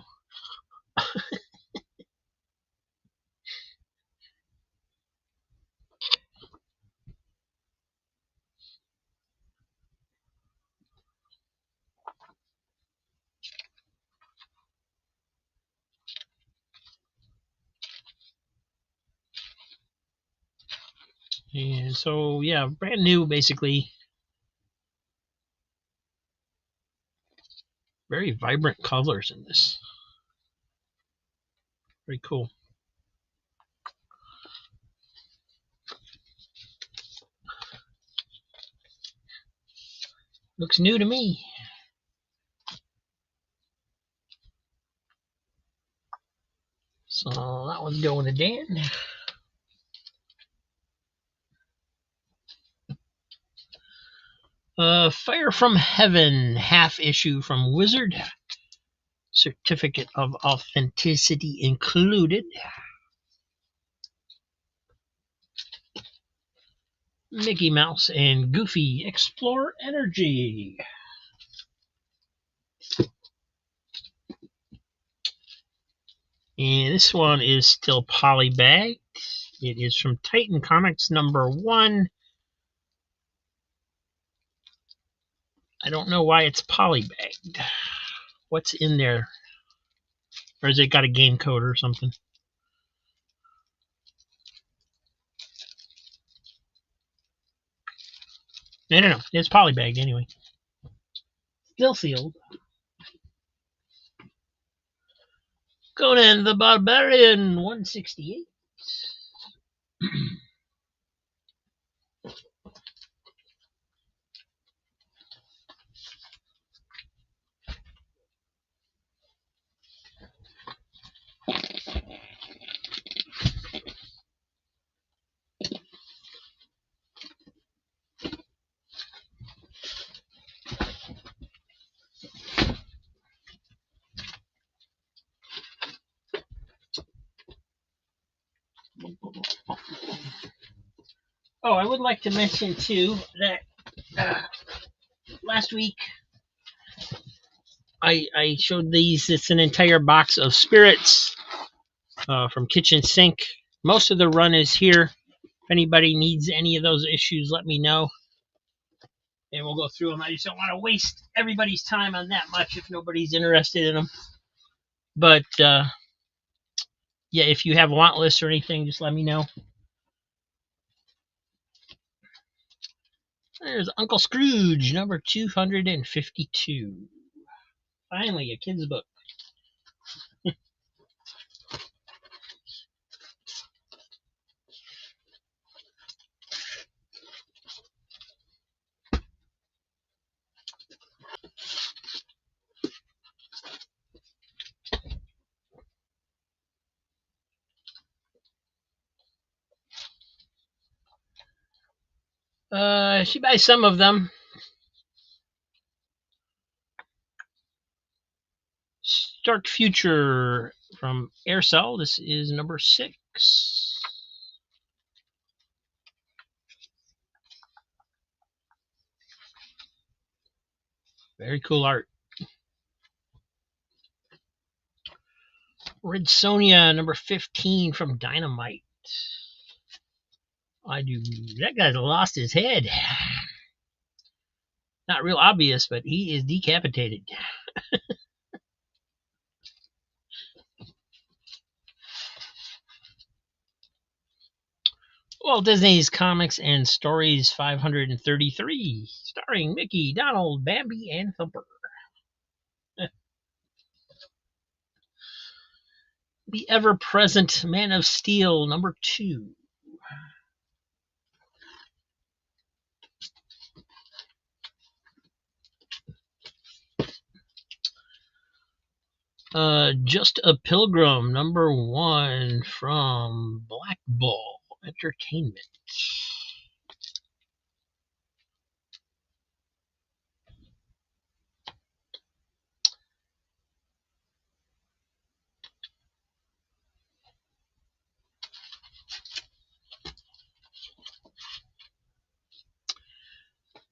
And so, yeah, brand new, basically. Very vibrant colors in this. Very cool. Looks new to me. So that one's going to Dan. Fire from Heaven, half issue from Wizard. Certificate of authenticity included. Mickey Mouse and Goofy explore energy. And this one is still polybagged. It is from Titan Comics #1. I don't know why it's polybagged. What's in there? Or has it got a game code or something? I don't know. It's polybagged anyway. Still sealed. Conan the Barbarian 168. Oh, I would like to mention too that last week I showed these. It's an entire box of spirits from Kitchen Sink. Most of the run is here. If anybody needs any of those issues, let me know, and we'll go through them. I just don't want to waste everybody's time on that much if nobody's interested in them. But yeah, if you have a want list or anything, just let me know. There's Uncle Scrooge, number 252. Finally, a kid's book. She buys some of them. Stark Future from Aircell. This is number 6. Very cool art. Red Sonja, number 15 from Dynamite. That guy's lost his head. Not real obvious, but he is decapitated. Walt Disney's Comics and Stories 533, starring Mickey, Donald, Bambi, and Thumper. The ever-present Man of Steel, number 2. Just a Pilgrim, number 1 from Black Bull Entertainment.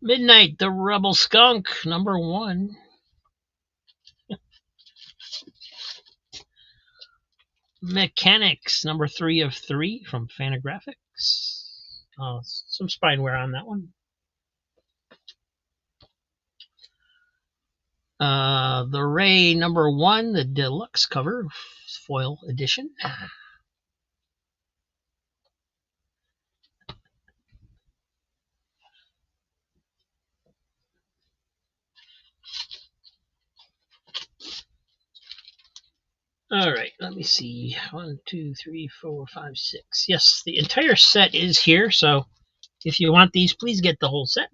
Midnight, the Rebel Skunk, number 1. Mechanics, number 3 of 3 from Fantagraphics. Some spine wear on that one. The Ray, number 1, the deluxe cover, foil edition. All right, let me see. 1, 2, 3, 4, 5, 6. Yes, the entire set is here, so if you want these, please get the whole set.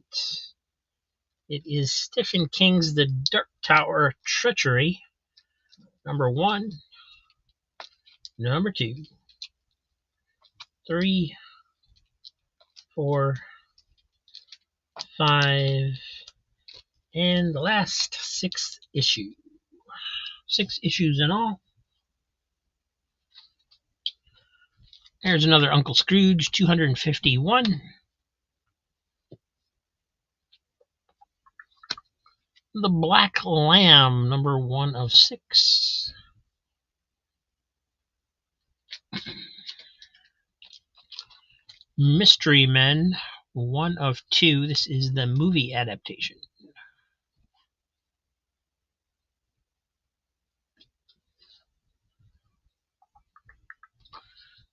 It is Stephen King's The Dark Tower Treachery, number 1, number 2, 3, 4, 5, and the last 6 issue. 6 issues in all. There's another Uncle Scrooge, 251. The Black Lamb, number 1 of 6. Mystery Men, 1 of 2. This is the movie adaptation.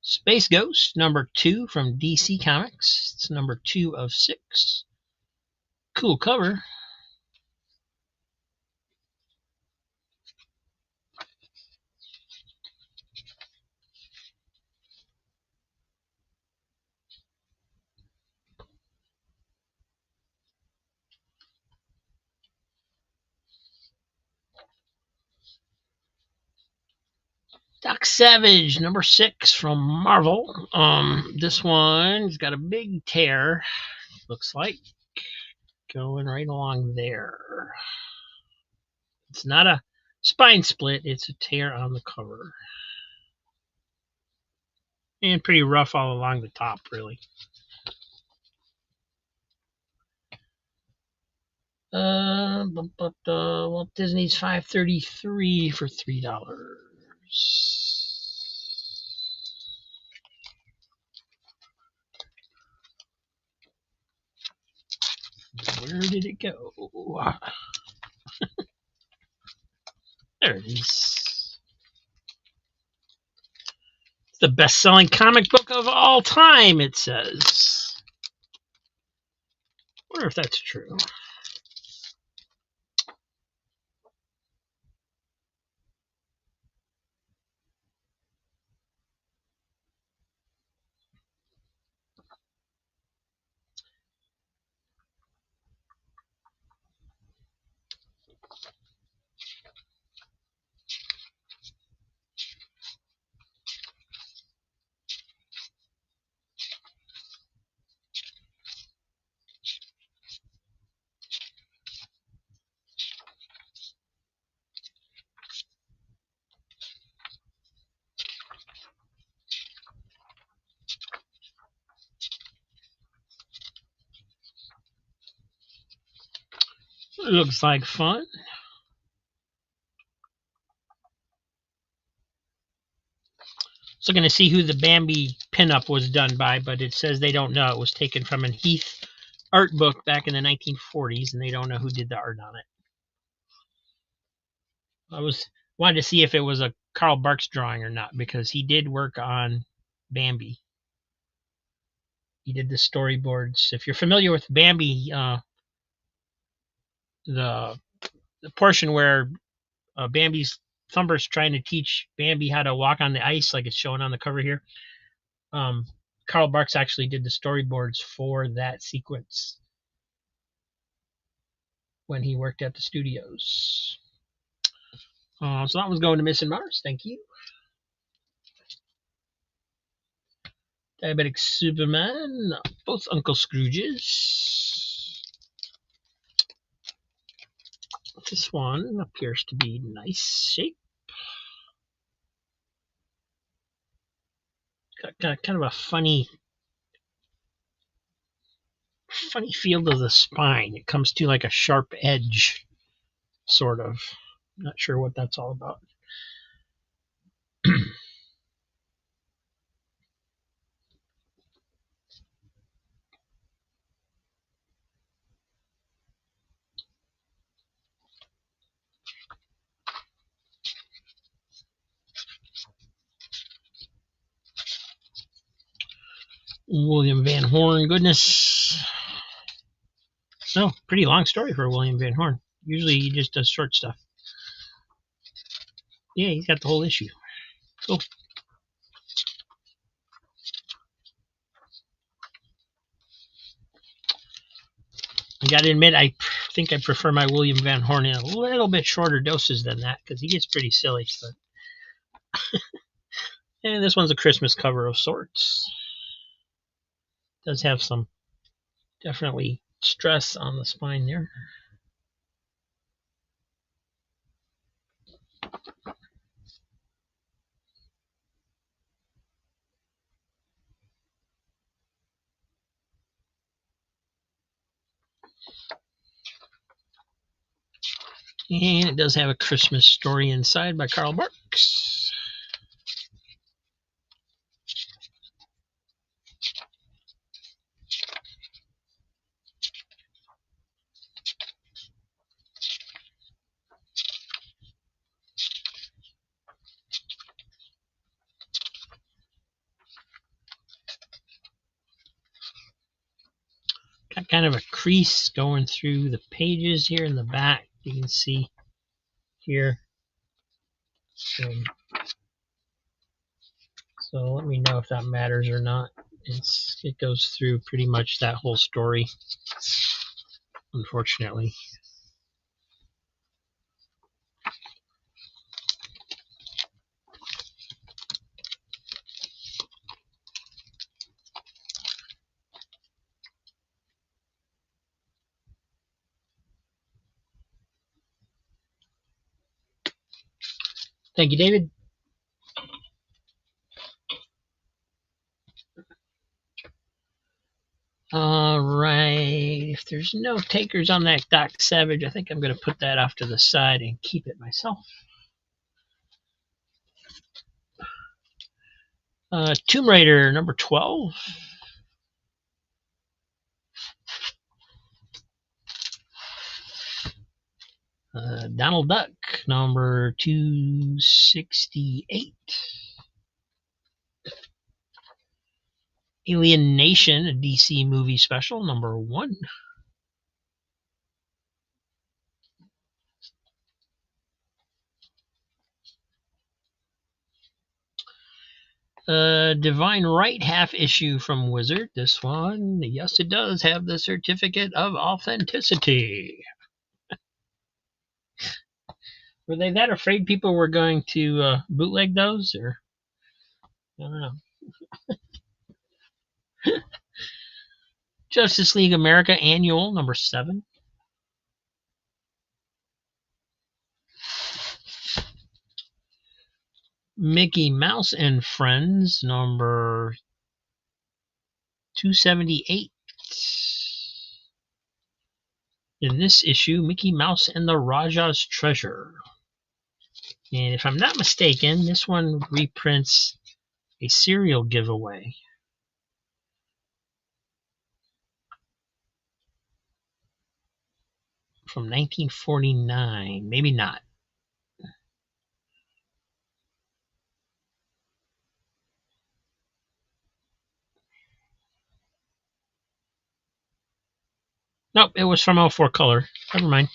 Space Ghost, number 2 from DC Comics. It's number 2 of 6. Cool cover. Doc Savage, number 6 from Marvel. This one's got a big tear, looks like, going right along there. It's not a spine split, it's a tear on the cover. And pretty rough all along the top, really. Walt Disney's $5.33 for $3. Where did it go? There it is. It's the best-selling comic book of all time, it says. Wonder if that's true. It looks like fun. So going to see who the Bambi pinup was done by, but it says they don't know. It was taken from an Heath art book back in the 1940s, and they don't know who did the art on it. I wanted to see if it was a Carl Barks drawing or not, because he did work on Bambi. He did the storyboards. If you're familiar with Bambi, the portion where Bambi's Thumper's trying to teach Bambi how to walk on the ice, like it's showing on the cover here. Carl Barks actually did the storyboards for that sequence when he worked at the studios. So that was going to Miss and Mars. Thank you. Diabetic Superman, both Uncle Scrooges. This one appears to be nice shape. Got kind of a funny feel to the spine. It comes to like a sharp edge, sort of. Not sure what that's all about. William Van Horn, goodness. No, pretty long story for William Van Horn. Usually he just does short stuff. Yeah, he's got the whole issue. Cool. I gotta admit, I think I prefer my William Van Horn in a little bit shorter doses than that, because he gets pretty silly. But and this one's a Christmas cover of sorts. Does have some definitely stress on the spine there. And it does have a Christmas story inside by Carl Barks. Got kind of a crease going through the pages here in the back. You can see here. So let me know if that matters or not. It goes through pretty much that whole story, unfortunately. Thank you, David. All right. If there's no takers on that Doc Savage, I think I'm going to put that off to the side and keep it myself. Tomb Raider number 12. Donald Duck number 268. Alien Nation, a DC movie special, number 1. Divine Right half issue from Wizard. This one, yes, it does have the certificate of authenticity. Were they that afraid people were going to bootleg those, or I don't know. Justice League America Annual number 7. Mickey Mouse and Friends number 278. In this issue, Mickey Mouse and the Raja's Treasure. And if I'm not mistaken, this one reprints a cereal giveaway. From 1949. Maybe not. Nope, it was from 04 color. Never mind.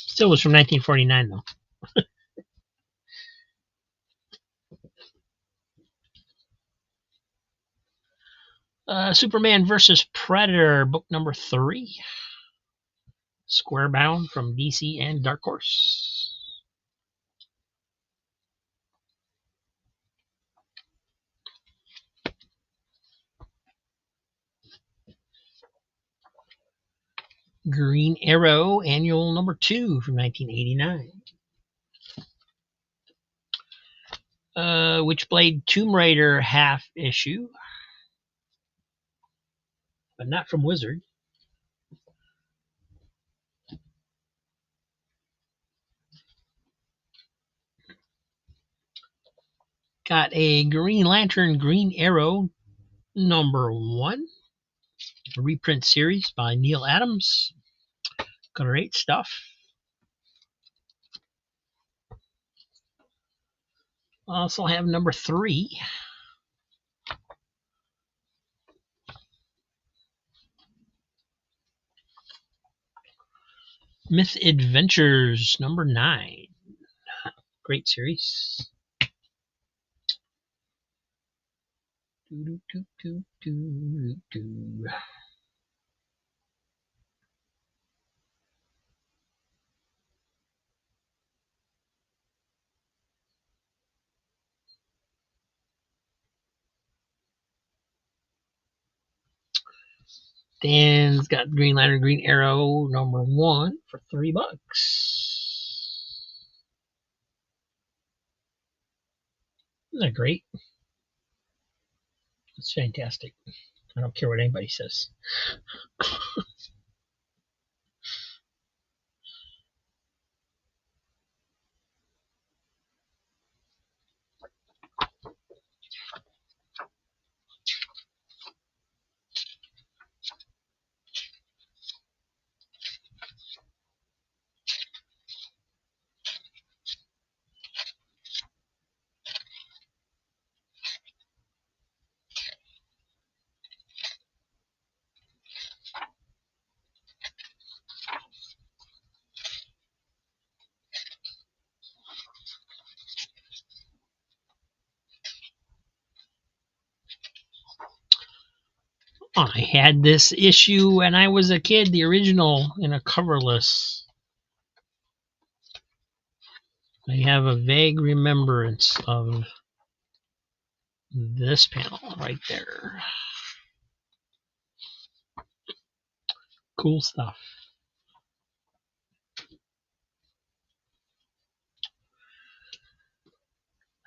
Still was from 1949, though. Superman vs. Predator, book number 3. Square bound from DC and Dark Horse. Green Arrow, annual number 2 from 1989. Witchblade Tomb Raider half issue, but not from Wizard. Got a Green Lantern Green Arrow number 1, a reprint series by Neil Adams. Great stuff. Also have number 3. Myth Adventures number 9. Great series. Dan's got Green Lantern Green Arrow number 1 for $3. Isn't that great? It's fantastic. I don't care what anybody says. I had this issue when I was a kid, the original, in a coverless. I have a vague remembrance of this panel right there. Cool stuff.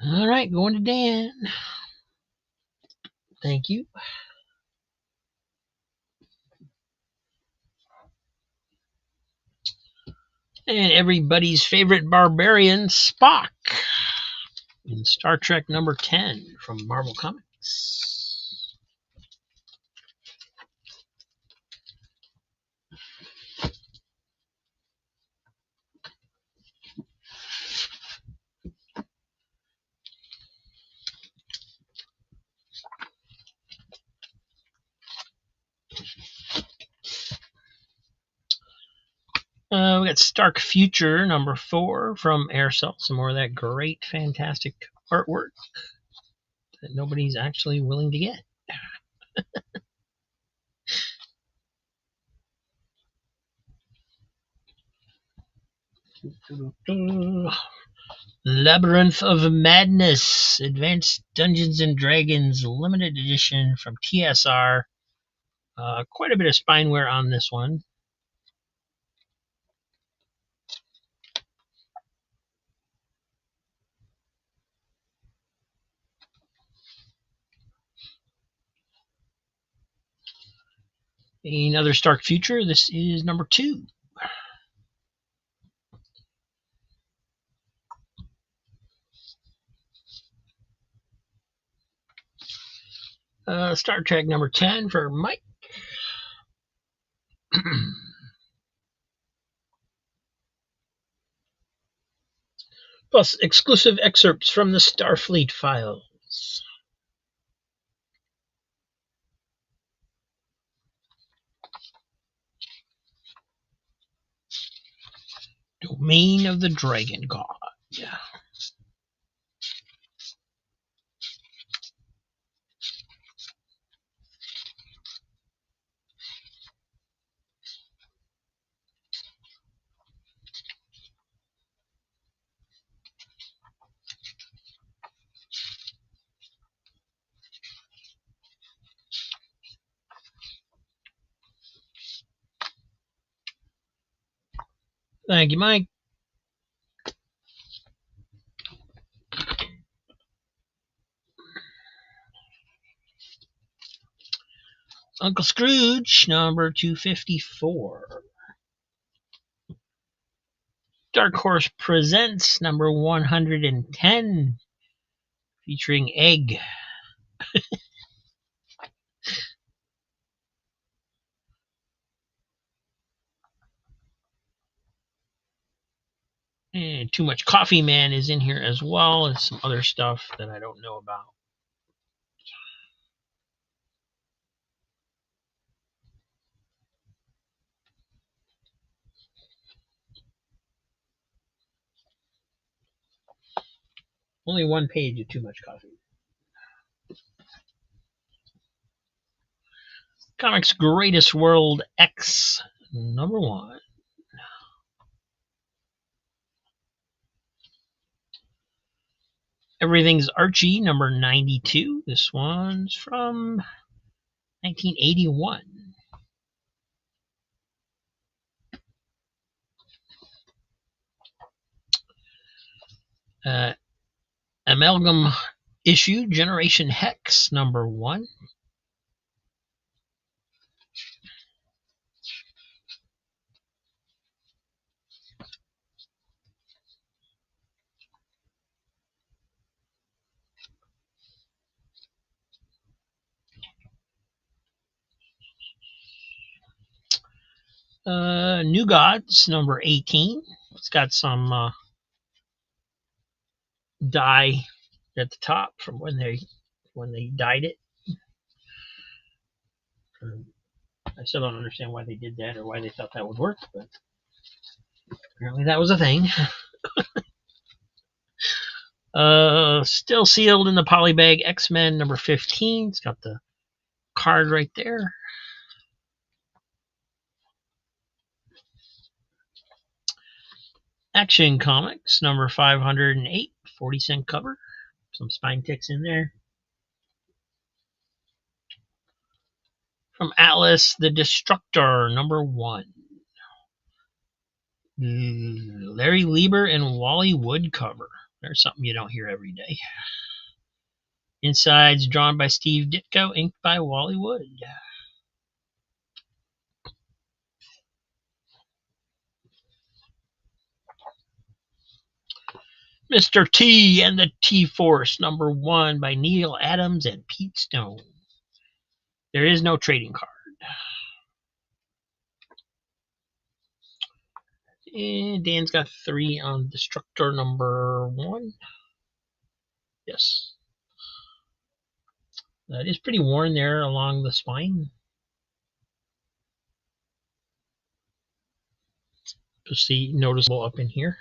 All right, going to Dan. Thank you. And everybody's favorite barbarian, Spock, in Star Trek number 10 from Marvel Comics. We got Stark Future number 4 from Aircell. Some more of that great, fantastic artwork that nobody's actually willing to get. Labyrinth of Madness, Advanced Dungeons and Dragons limited edition from TSR. Quite a bit of spine wear on this one. Another Stark Future. This is number 2. Star Trek number 10 for Mike. Plus exclusive excerpts from the Starfleet files. Domain of the Dragon God. Yeah. Thank you, Mike. Uncle Scrooge, number 254. Dark Horse Presents, number 110, featuring Egg. And Too Much Coffee Man is in here as well as some other stuff that I don't know about. Only one page of Too Much Coffee. Comics Greatest World X, number 1. Everything's Archie, number 92. This one's from 1981. Amalgam issue, Generation Hex, number 1. New Gods, number 18. It's got some dye at the top from when they dyed it. I still don't understand why they did that or why they thought that would work, but apparently that was a thing. Still sealed in the polybag, X-Men number 15. It's got the card right there. Action Comics, number 508, 40-cent cover. Some spine ticks in there. From Atlas, The Destructor, number 1. Larry Lieber and Wally Wood cover. There's something you don't hear every day. Inside's drawn by Steve Ditko, inked by Wally Wood. Mr. T and the T-Force, number 1 by Neil Adams and Pete Stone. There is no trading card. And Dan's got 3 on Destructor number 1. Yes. It is pretty worn there along the spine. Just see noticeable up in here.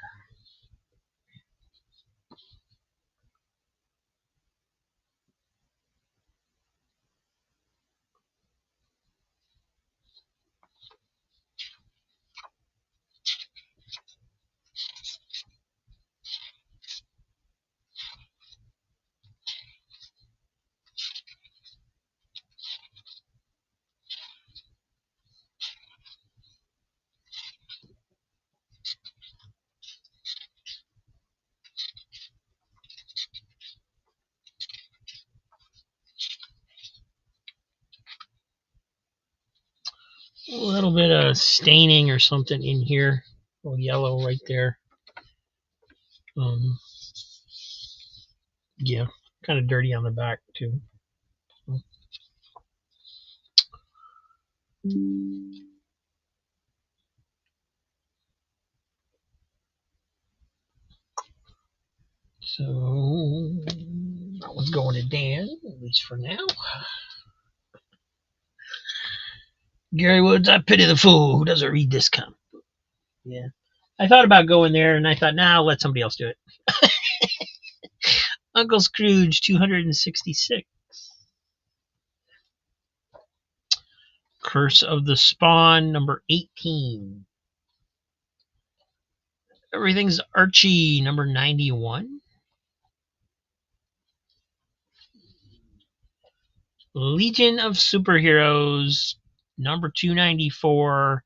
A little bit of staining or something in here. A little yellow right there. Yeah, kind of dirty on the back too. So that one's going to Dan, at least for now. Gary Woods, I pity the fool who doesn't read this comic. Yeah. I thought about going there, and I thought, nah, I'll let somebody else do it. Uncle Scrooge, 266. Curse of the Spawn, number 18. Everything's Archie, number 91. Legion of Superheroes, number 294.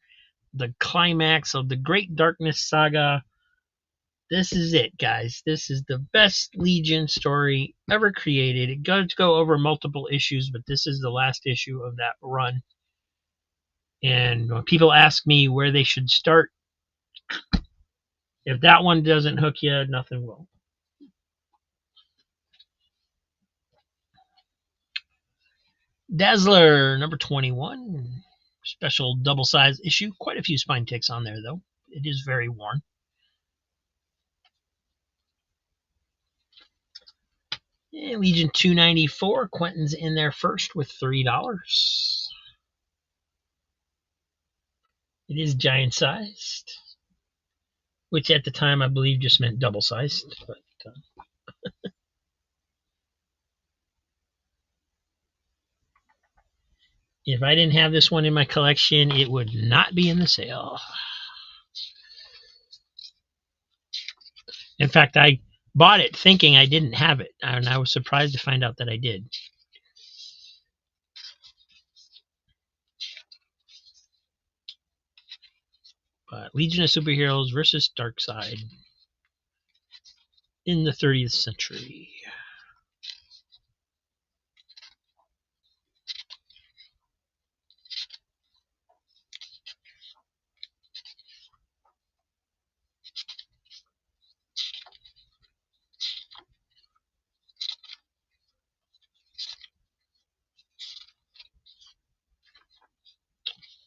The climax of the Great Darkness Saga. This is it, guys. This is the best Legion story ever created. It does go over multiple issues, but this is the last issue of that run. And when people ask me where they should start, if that one doesn't hook you, nothing will. Dazzler, number 21. Special double-size issue. Quite a few spine ticks on there, though. It is very worn. And Legion 294. Quentin's in there first with $3. It is giant-sized, which at the time I believe just meant double-sized. But if I didn't have this one in my collection, it would not be in the sale. In fact, I bought it thinking I didn't have it, and I was surprised to find out that I did. But Legion of Superheroes versus Darkseid in the 30th century.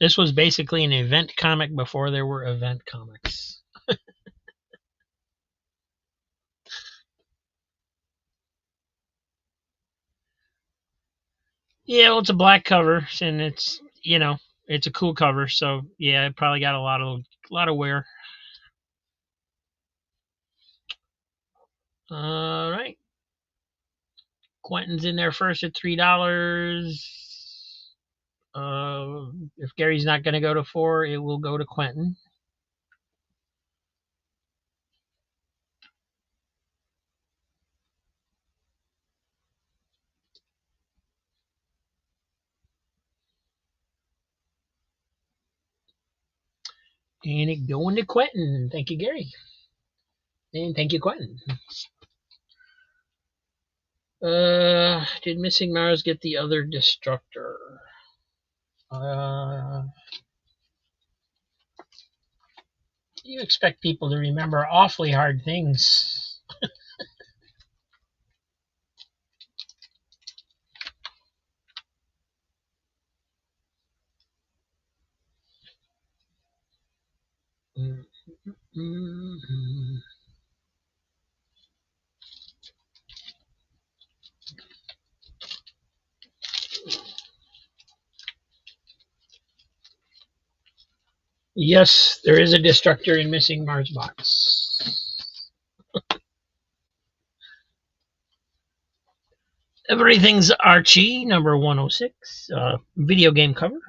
This was basically an event comic before there were event comics. Yeah, well, it's a black cover, and it's, it's a cool cover. So yeah, it probably got a lot of wear. All right, Quentin's in there first at $3. If Gary's not going to go to 4, it will go to Quentin. And it going to Quentin. Thank you, Gary. And thank you, Quentin. Did Missing Mars get the other destructor? You expect people to remember awfully hard things. Mm-hmm. Yes, there is a destructor in Missing Mars box. Everything's Archie, number 106. Video game cover.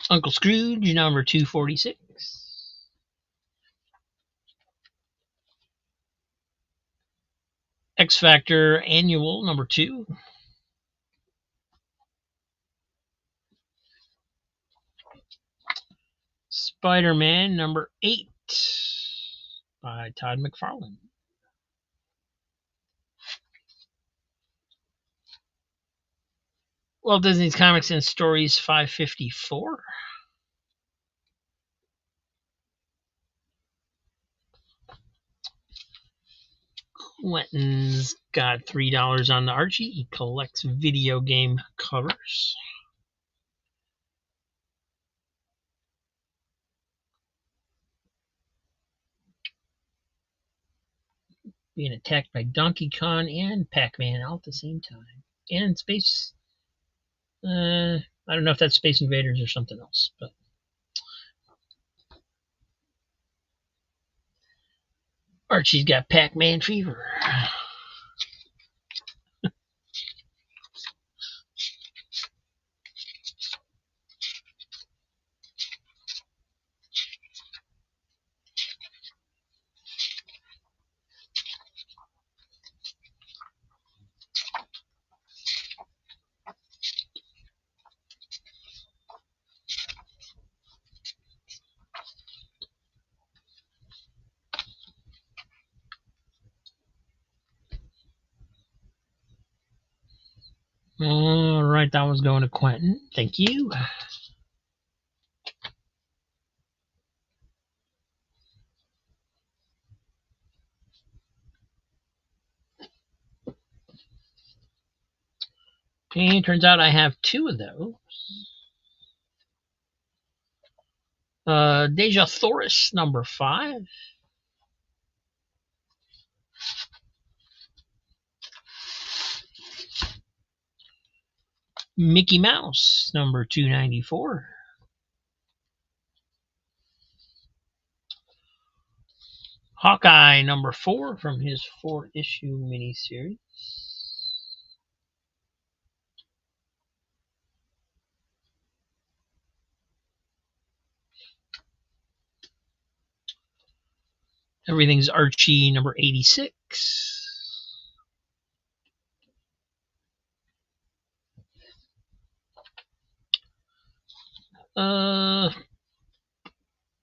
Uncle Scrooge, number 246. X Factor Annual, number 2. Spider-Man, number 8 by Todd McFarlane. Walt Disney's Comics and Stories 554. Quentin's got $3 on the Archie. He collects video game covers. Being attacked by Donkey Kong and Pac-Man all at the same time. And Space... I don't know if that's Space Invaders or something else, but... Archie's got Pac-Man fever. All right, that was going to Quentin. Thank you. Okay, turns out I have 2 of those. Deja Thoris, number 5. Mickey Mouse, number 294. Hawkeye, number 4 from his 4-issue miniseries. Everything's Archie, number 86.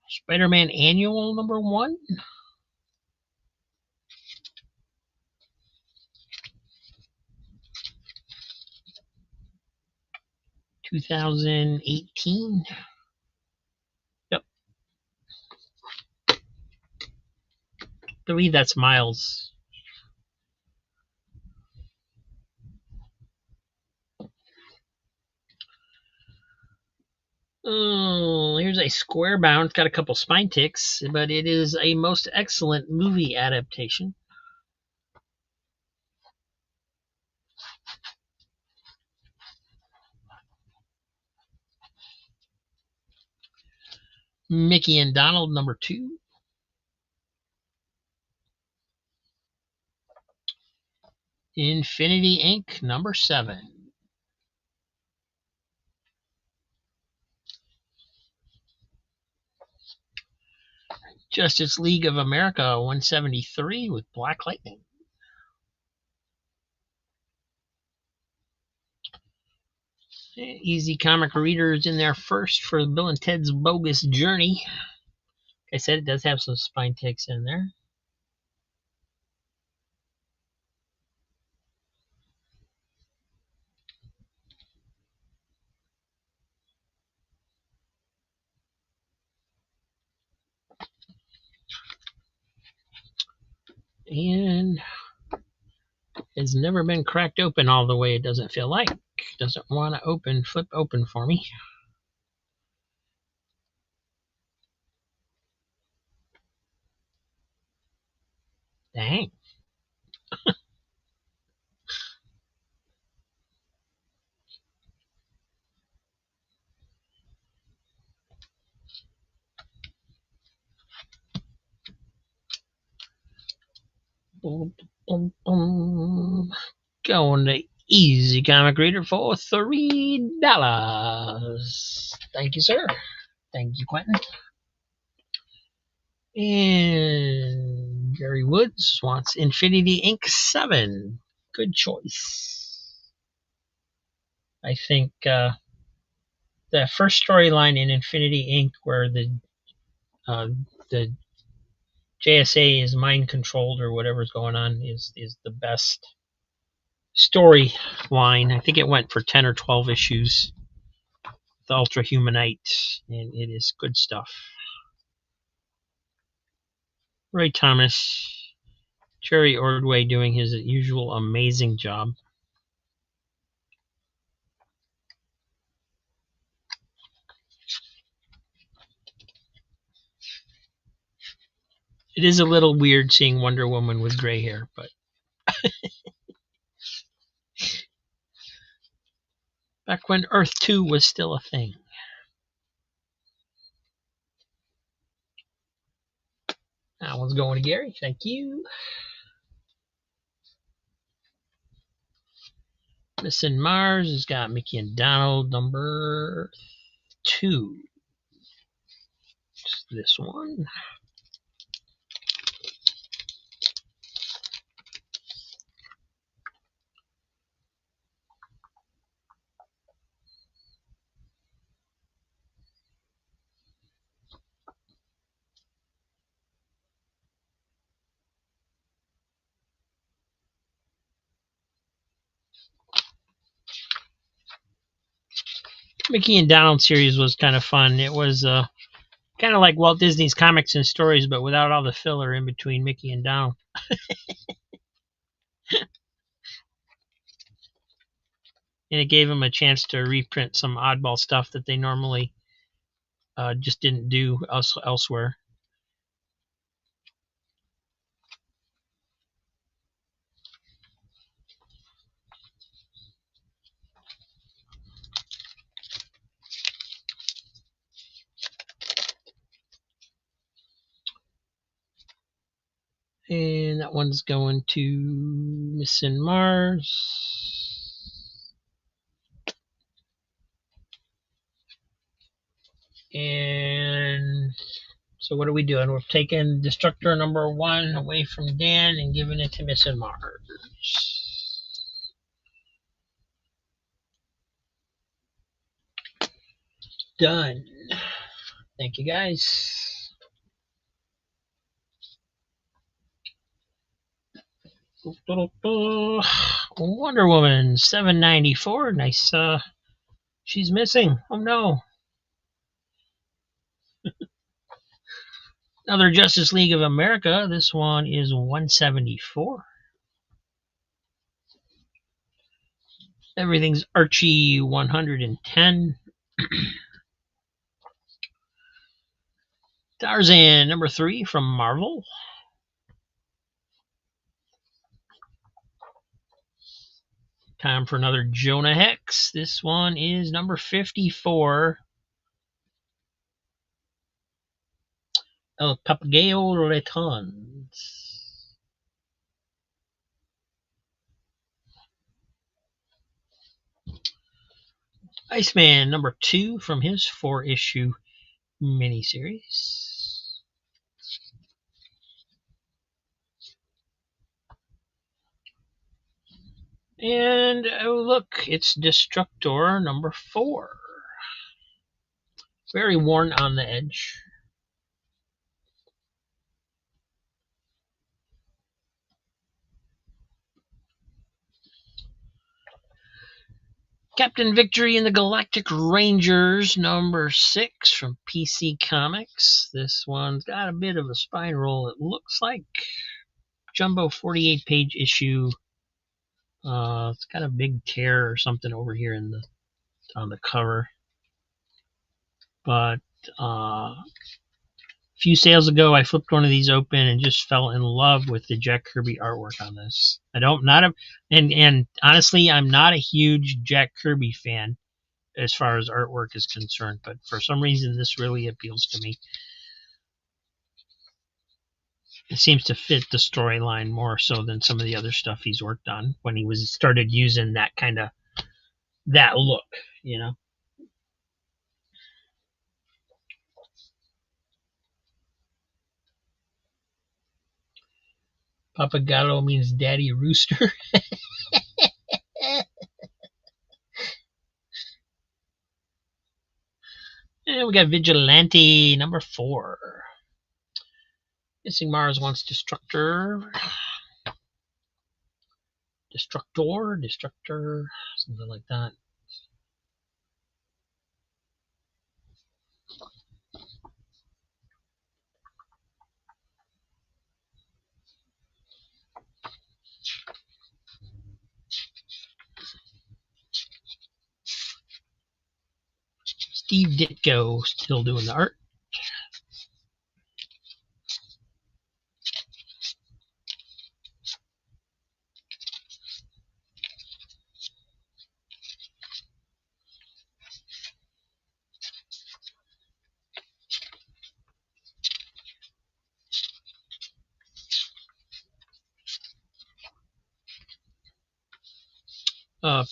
Spider-Man Annual, number 1. (2018). Yep. I believe that's Miles. Oh, here's a square bound. It's got a couple spine ticks, but it is a most excellent movie adaptation. Mickey and Donald, number 2. Infinity Inc., number 7. Justice League of America 173 with Black Lightning. Easy comic readers in there first for Bill and Ted's Bogus Journey. Like I said, it does have some spine ticks in there. And has never been cracked open all the way, it doesn't feel like. Doesn't want to flip open for me. Dang. Boom, boom, boom. Going to Easy Comic Reader for $3. Thank you, sir. Thank you, Quentin. And Gary Woods wants Infinity Inc. 7. Good choice. I think the first storyline in Infinity Inc. where the JSA is mind controlled or whatever's going on is the best storyline. I think it went for 10 or 12 issues. The Ultra Humanite, and it is good stuff. Ray Thomas, Jerry Ordway doing his usual amazing job. It is a little weird seeing Wonder Woman with gray hair, but back when Earth 2 was still a thing. That one's going to Gary. Thank you. Missing Mars has got Mickey and Donald number 2. It's this one. Mickey and Donald series was kind of fun. It was kind of like Walt Disney's Comics and Stories, but without all the filler in between Mickey and Donald. And it gave them a chance to reprint some oddball stuff that they normally just didn't do elsewhere. And that one's going to Missing Mars. And so what are we doing? We're taking Destructor number 1 away from Dan and giving it to Missing Mars. Done. Thank you, guys. Wonder Woman 794. Nice. She's missing. Oh no. Another Justice League of America. This one is 174. Everything's Archie 110. Tarzan number 3 from Marvel. Time for another Jonah Hex. This one is number 54. El Papagayo Returns. Iceman number 2 from his 4-issue miniseries. And oh, look, it's Destructor number 4. Very worn on the edge. Captain Victory and the Galactic Rangers number 6 from PC Comics. This one's got a bit of a spine roll, it looks like. Jumbo 48-page issue. It's got a big tear or something over here on the cover. But a few sales ago, I flipped one of these open and just fell in love with the Jack Kirby artwork on this. And honestly, I'm not a huge Jack Kirby fan as far as artwork is concerned, but for some reason, this really appeals to me. It seems to fit the storyline more so than some of the other stuff he's worked on when he started using that look, you know. Pappagallo means daddy rooster. And we got Vigilante number 4. Missing Mars wants Destructor, something like that. Steve Ditko still doing the art.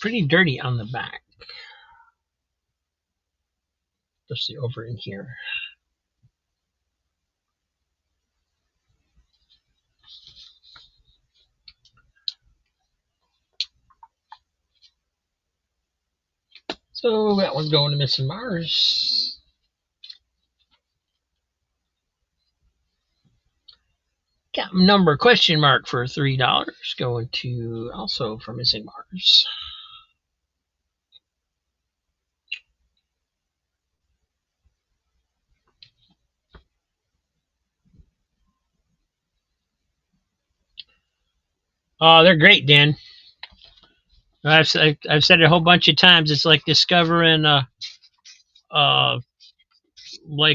Pretty dirty on the back, especially over in here. So that one's going to Missing Mars. Cap number question mark for $3 going to also for Missing Mars. Oh, they're great, Dan. I've said it a whole bunch of times. It's like discovering like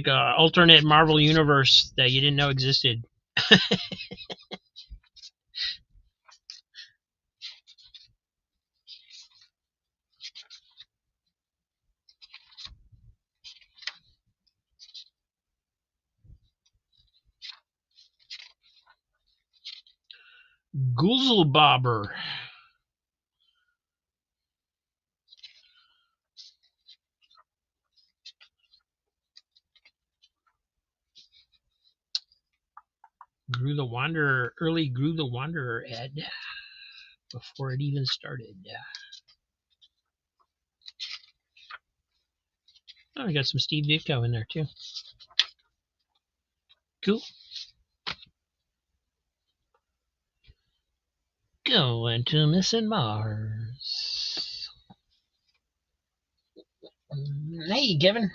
a alternate Marvel universe that you didn't know existed. Goozlebobber. Early Grew the Wanderer ad before it even started. Oh, we got some Steve Ditko in there too. Cool. Going to Missing Mars. Hey, Kevin.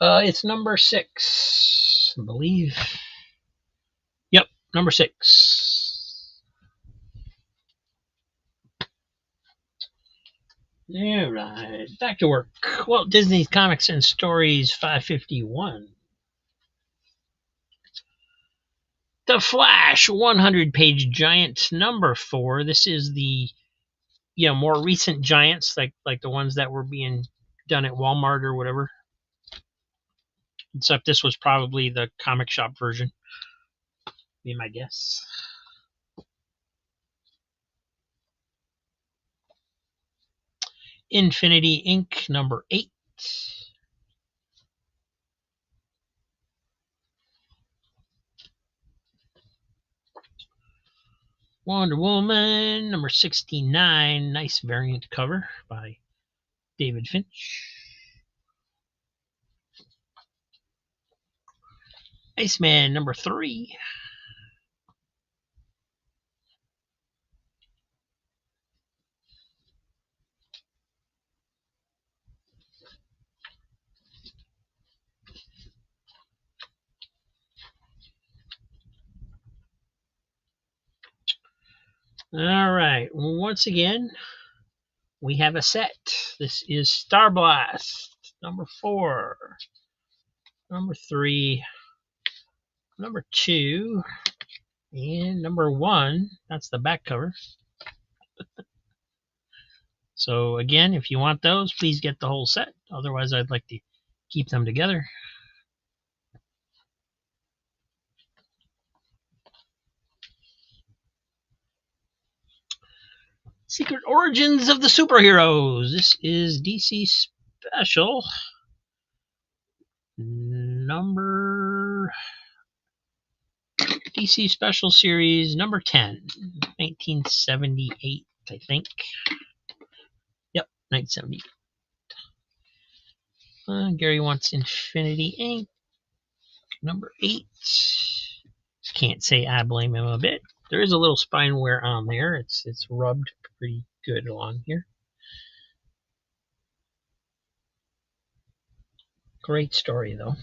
It's number 6, I believe. Yep, number 6. All right, back to work. Walt Disney Comics and Stories 551. The Flash 100-page giant number 4. This is the more recent giants, like the ones that were being done at Walmart or whatever. Except this was probably the comic shop version. Be my guess. Infinity Inc. number 8. Wonder Woman number 69. Nice variant cover by David Finch. Iceman number 3. All right. Once again, we have a set. This is Star Blast number 4, number 3, number 2, and number 1. That's the back cover. So again, if you want those, please get the whole set. Otherwise, I'd like to keep them together. Secret Origins of the Superheroes. This is DC Special number DC Special Series number 10, 1978, I think. Yep, 1978. Gary wants Infinity Inc. number 8. Can't say I blame him a bit. There is a little spine wear on there. It's rubbed pretty good along here. Great story, though.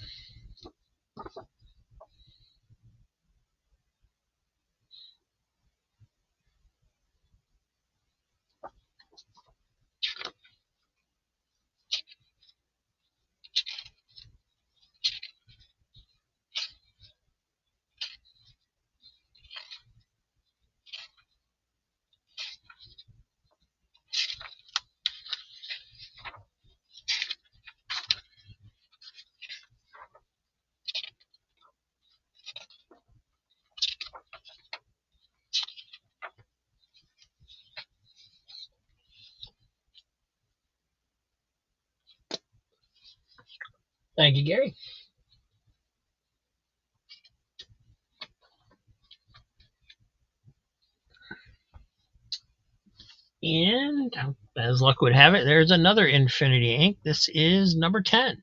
Thank you, Gary. And as luck would have it, there's another Infinity Inc. This is number 10.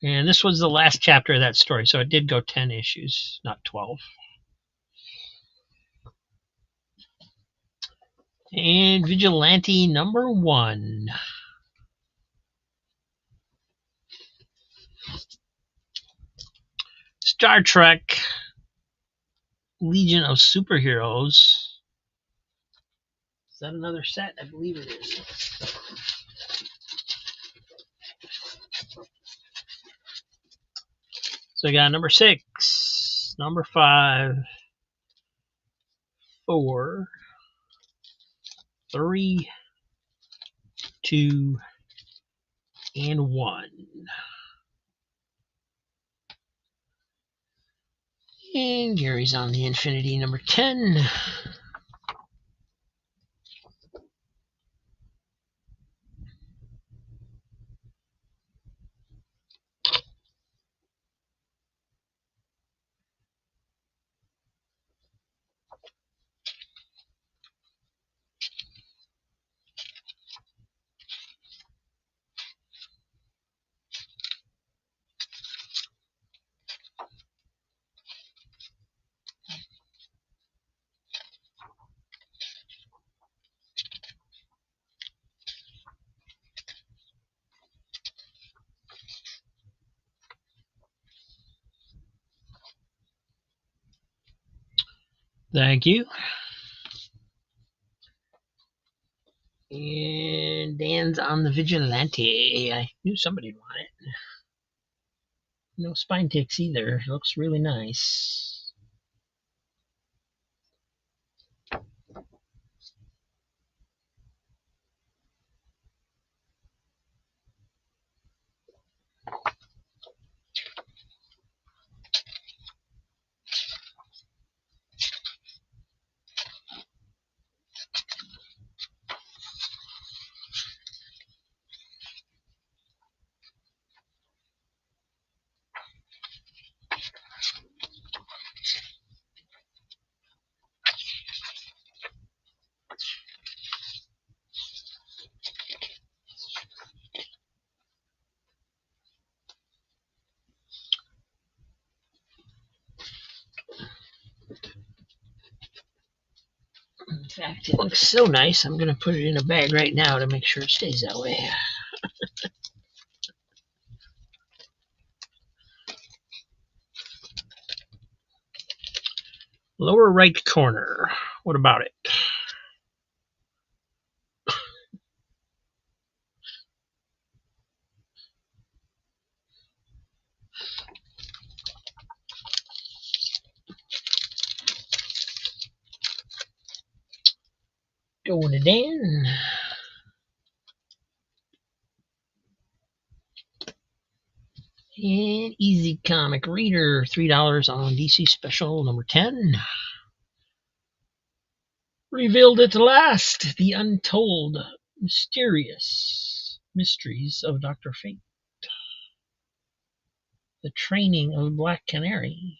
And this was the last chapter of that story, so it did go 10 issues, not 12. And Vigilante number 1. Star Trek Legion of Superheroes. Is that another set? I believe it is. So I got number 6, number 5, 4, 3, 2, and 1. And Gary's on the Infinity number 10. Thank you. And Dan's on the Vigilante. I knew somebody'd want it. No spine ticks either. It looks really nice. fact, it looks so nice, I'm going to put it in a bag right now to make sure it stays that way. Lower right corner. What about it? Going to Dan. And Easy Comic Reader, $3 on DC Special number 10. Revealed at last, the untold, mysterious mysteries of Dr. Fate. The training of Black Canary.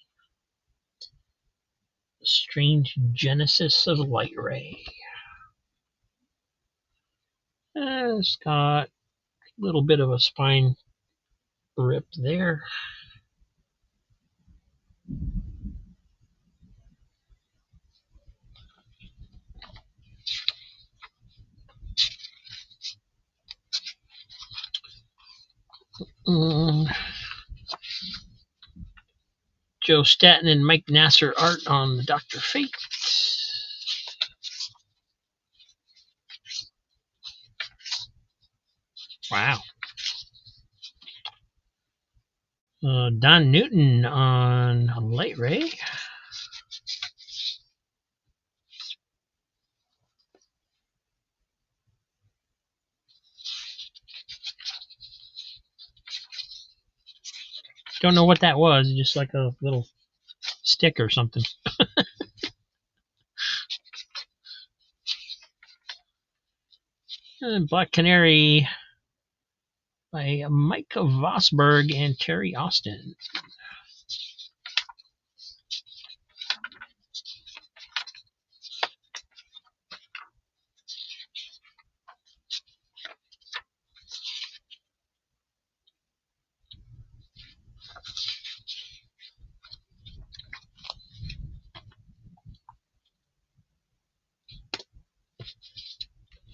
The strange genesis of Light Ray. It's got a little bit of a spine rip there. Joe Staton and Mike Nasser art on the Dr. Fate. Wow. Don Newton on Light Ray. Don't know what that was, just like a little stick or something. Black Canary by Mike Vosberg and Terry Austin.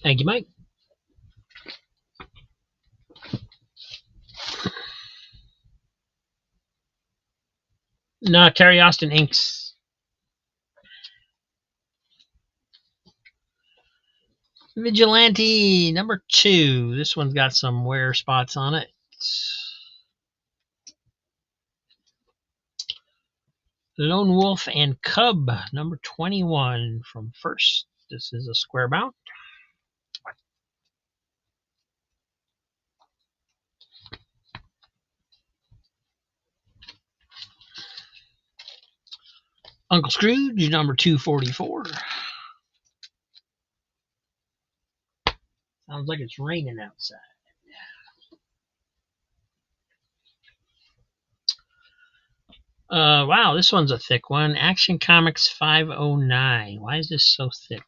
Thank you, Mike. No, Terry Austin inks. Vigilante number 2. This one's got some wear spots on it. Lone Wolf and Cub number 21 from First. This is a square bound. Uncle Scrooge number 244. Sounds like it's raining outside. Wow, this one's a thick one. Action Comics 509. Why is this so thick?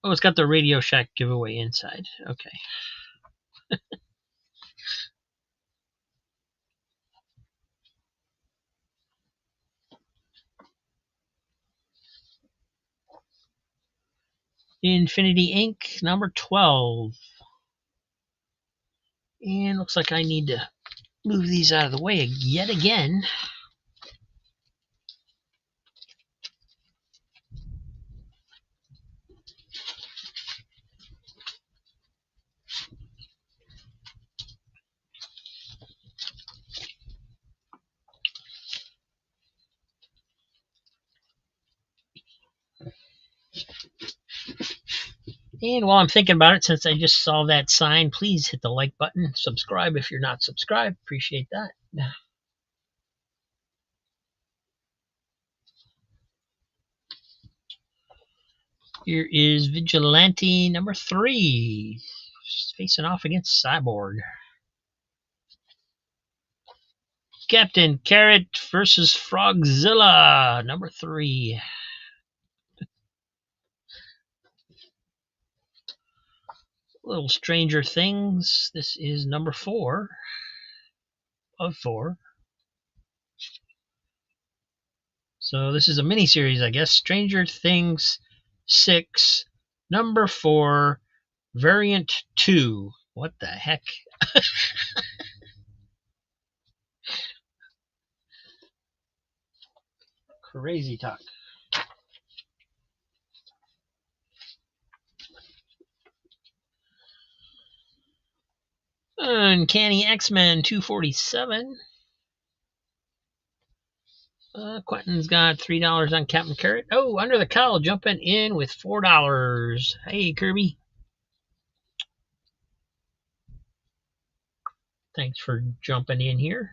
Oh, it's got the Radio Shack giveaway inside. Okay. Infinity Inc. number 12. And looks like I need to move these out of the way yet again. And while I'm thinking about it, since I just saw that sign, please hit the like button. Subscribe if you're not subscribed. Appreciate that. Here is Vigilante number 3. Facing off against Cyborg. Captain Carrot versus Frogzilla number 3. Little Stranger Things. This is number 4 of 4. So this is a mini series, I guess. Stranger Things 6, number 4, variant 2. What the heck? Crazy talk. Uncanny X-Men 247. Quentin's got $3 on Captain Carrot. Oh, Under the Cowl jumping in with $4. Hey, Kirby. Thanks for jumping in here.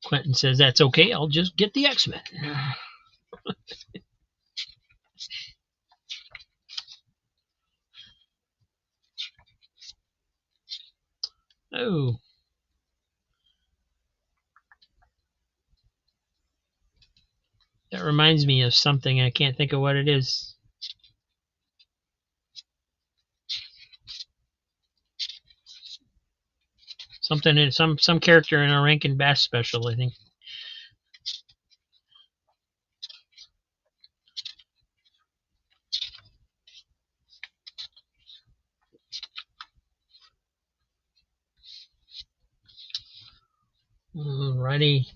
Quentin says that's okay. I'll just get the X-Men. Oh. That reminds me of something. I can't think of what it is. Something in some character in a Rankin Bass special, I think. Alrighty.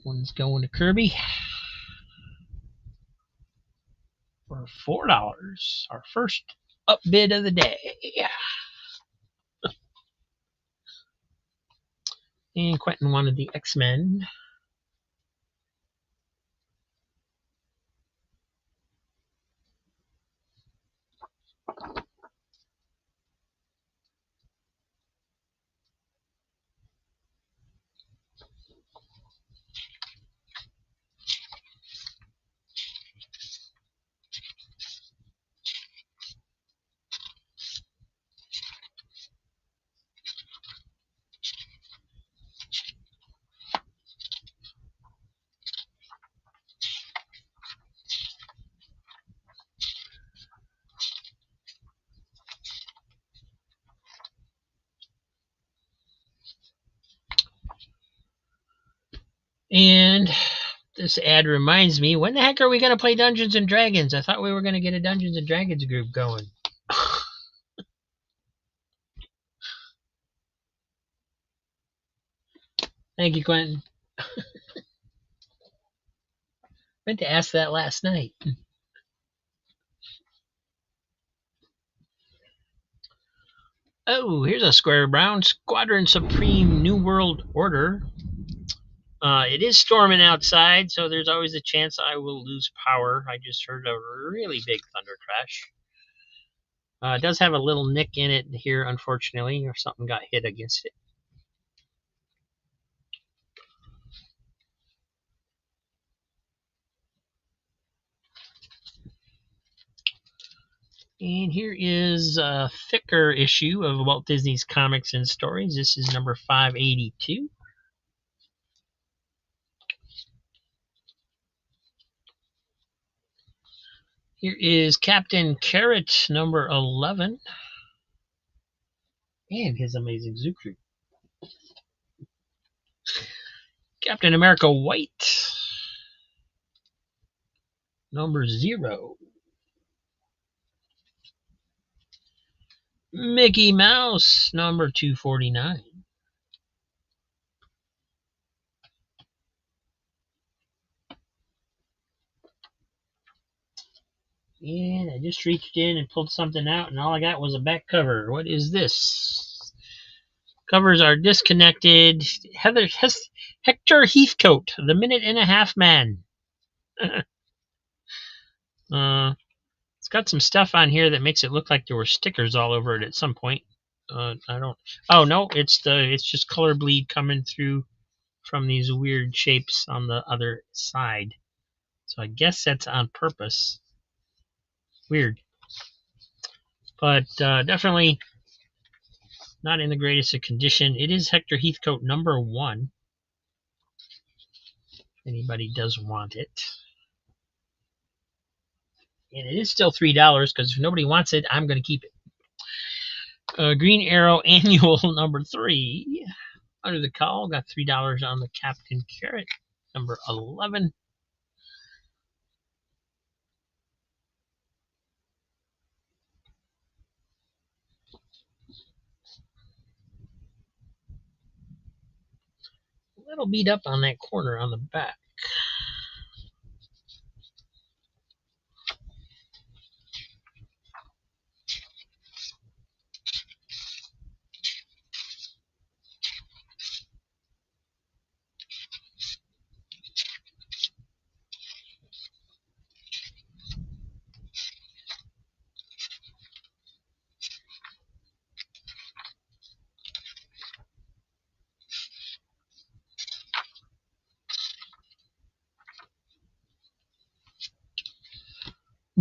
One's going to Kirby for $4. Our first up bid of the day. And Quentin wanted the X-Men. And this ad reminds me, when the heck are we going to play Dungeons and Dragons? I thought we were going to get a Dungeons and Dragons group going. Thank you, Quentin. I meant to ask that last night. Oh, here's a Square Brown Squadron Supreme New World Order. It is storming outside, so there's always a chance I will lose power. I just heard a really big thunder crash. It does have a little nick in it here, unfortunately, or something got hit against it. And here is a thicker issue of Walt Disney's Comics and Stories. This is number 582. Here is Captain Carrot, number 11. And his amazing zoo crew. Captain America White, number 0. Mickey Mouse, number 249. And I just reached in and pulled something out, and all I got was a back cover. What is this? Covers are disconnected. Hector Heathcote, the Minute and a Half Man. It's got some stuff on here that makes it look like there were stickers all over it at some point. I don't. Oh no, it's just color bleed coming through from these weird shapes on the other side. So I guess that's on purpose. Weird, but definitely not in the greatest of condition. It is Hector Heathcote number 1. Anybody does want it. And it is still $3 because if nobody wants it, I'm going to keep it. Green Arrow Annual number 3. Under the Call, got $3 on the Captain Carrot number 11. A little beat up on that corner on the back.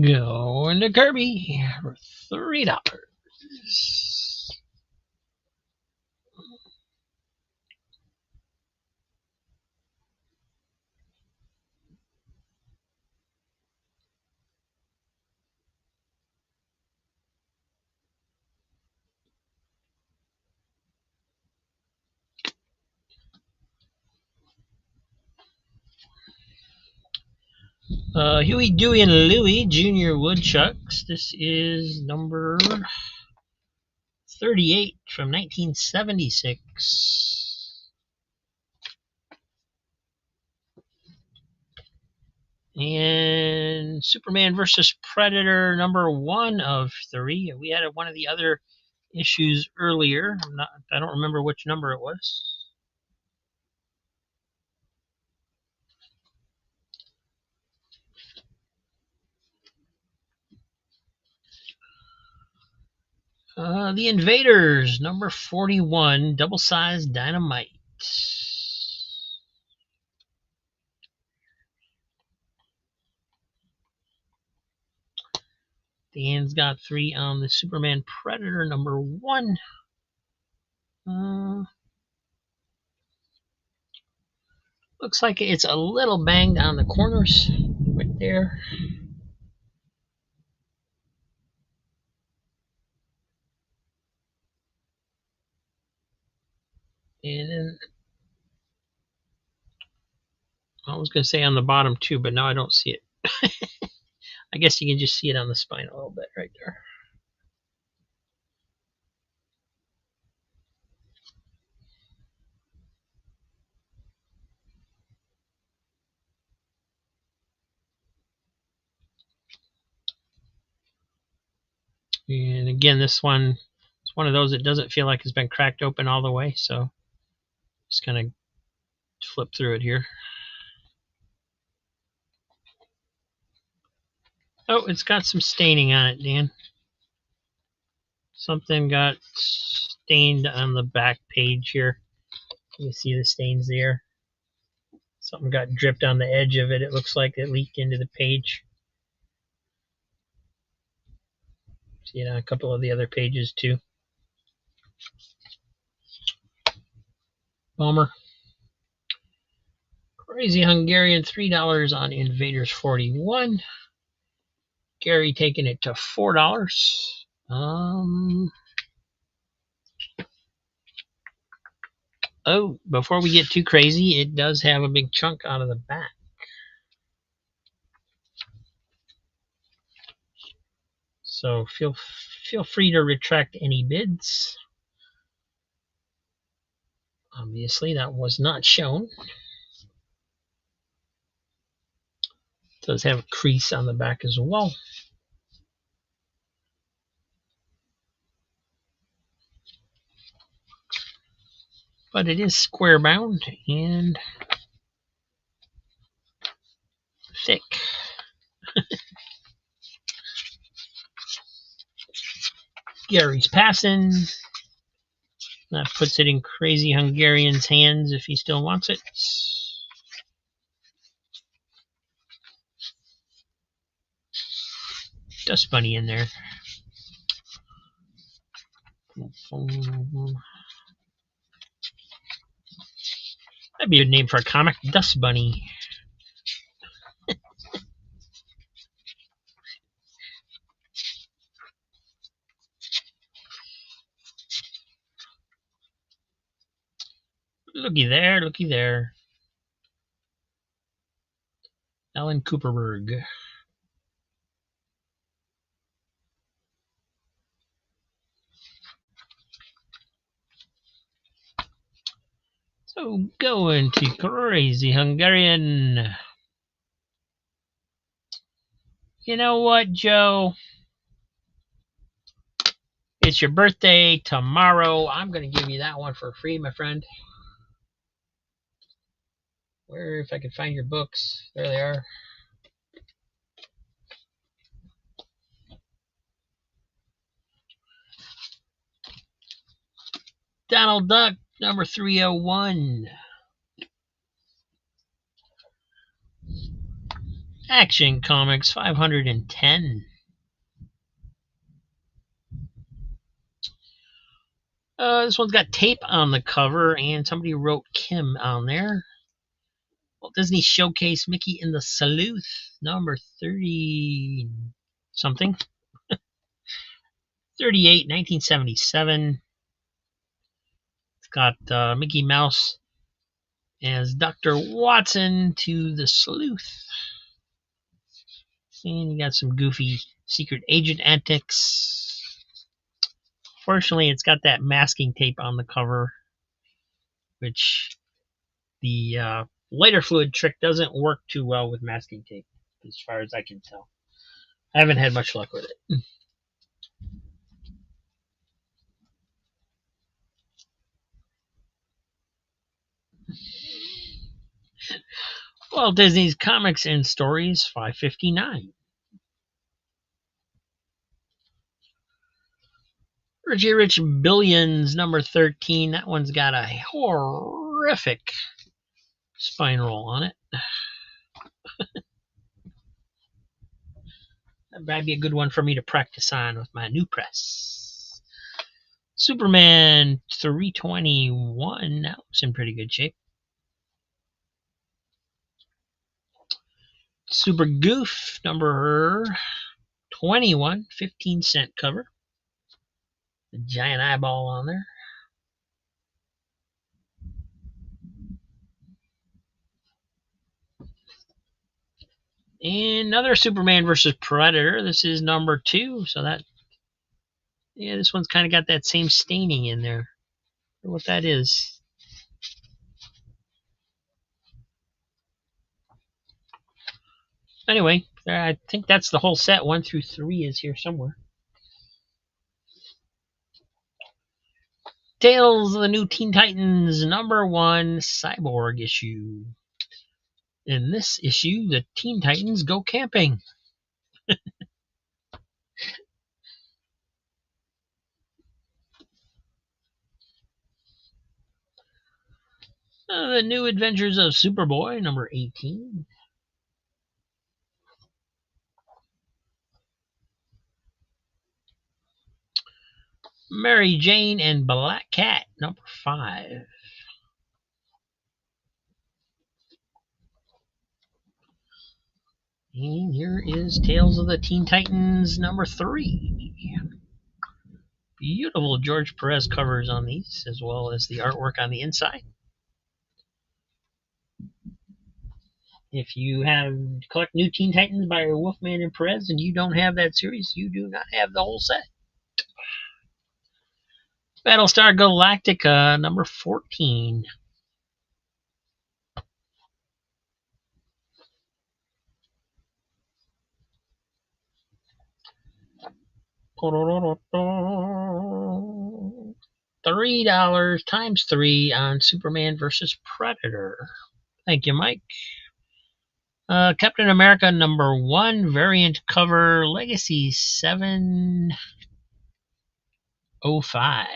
Going to Kirby for $3. Huey, Dewey, and Louie Junior Woodchucks. This is number 38 from 1976. And Superman versus Predator number 1 of 3. We had one of the other issues earlier. I don't remember which number it was. The Invaders, number 41, double-sized dynamite. Dan's got 3 on the Superman Predator, number 1. Looks like it's a little banged on the corners right there. And then I was going to say on the bottom too, but now I don't see it. I guess you can just see it on the spine a little bit right there. And again, this one is one of those that doesn't feel like it's been cracked open all the way, so just kind of flip through it here. Oh, it's got some staining on it, Dan. Something got stained on the back page here. You see the stains there. Something got dripped on the edge of it. It looks like it leaked into the page. See it on a couple of the other pages too. Bummer. Crazy Hungarian, $3 on Invaders 41. Gary taking it to $4. Oh, before we get too crazy, it does have a big chunk out of the back. So feel free to retract any bids. Obviously, that was not shown. It does have a crease on the back as well. But it is square bound and thick. Gary's passing. That puts it in Crazy Hungarian's hands if he still wants it. Dust Bunny in there. That'd be a name for a comic, Dust Bunny. Looky there, looky there. Alan Cooperberg. So going to Crazy Hungarian. You know what, Joe? It's your birthday tomorrow. I'm going to give you that one for free, my friend. Where, if I can find your books. There they are. Donald Duck, number 301. Action Comics, 510. This one's got tape on the cover, and somebody wrote Kim on there. Walt Disney Showcase Mickey and the Sleuth, number 30 something. 38, 1977. It's got Mickey Mouse as Dr. Watson to the Sleuth. And you got some goofy secret agent antics. Fortunately, it's got that masking tape on the cover, which the lighter fluid trick doesn't work too well with masking tape, as far as I can tell. I haven't had much luck with it. Walt Disney's Comics and Stories, 559. Richie Rich Billions, number 13. That one's got a horrific spine roll on it. That might be a good one for me to practice on with my new press. Superman 321. That looks in pretty good shape. Super Goof, number 21. 15-cent cover. The giant eyeball on there. Another Superman versus Predator. This is number 2. So that, yeah, this one's kind of got that same staining in there. I wonder what that is. Anyway, I think that's the whole set. 1 through 3 is here somewhere. Tales of the New Teen Titans, number 1, Cyborg issue. In this issue, the Teen Titans go camping. The New Adventures of Superboy, number 18. Mary Jane and Black Cat, number 5. And here is Tales of the Teen Titans, number 3. Beautiful George Perez covers on these, as well as the artwork on the inside. If you have collect New Teen Titans by Wolfman and Perez and you don't have that series, you do not have the whole set. Battlestar Galactica, number 14. $3 times 3 on Superman versus Predator. Thank you, Mike. Captain America number 1 variant cover, Legacy 705.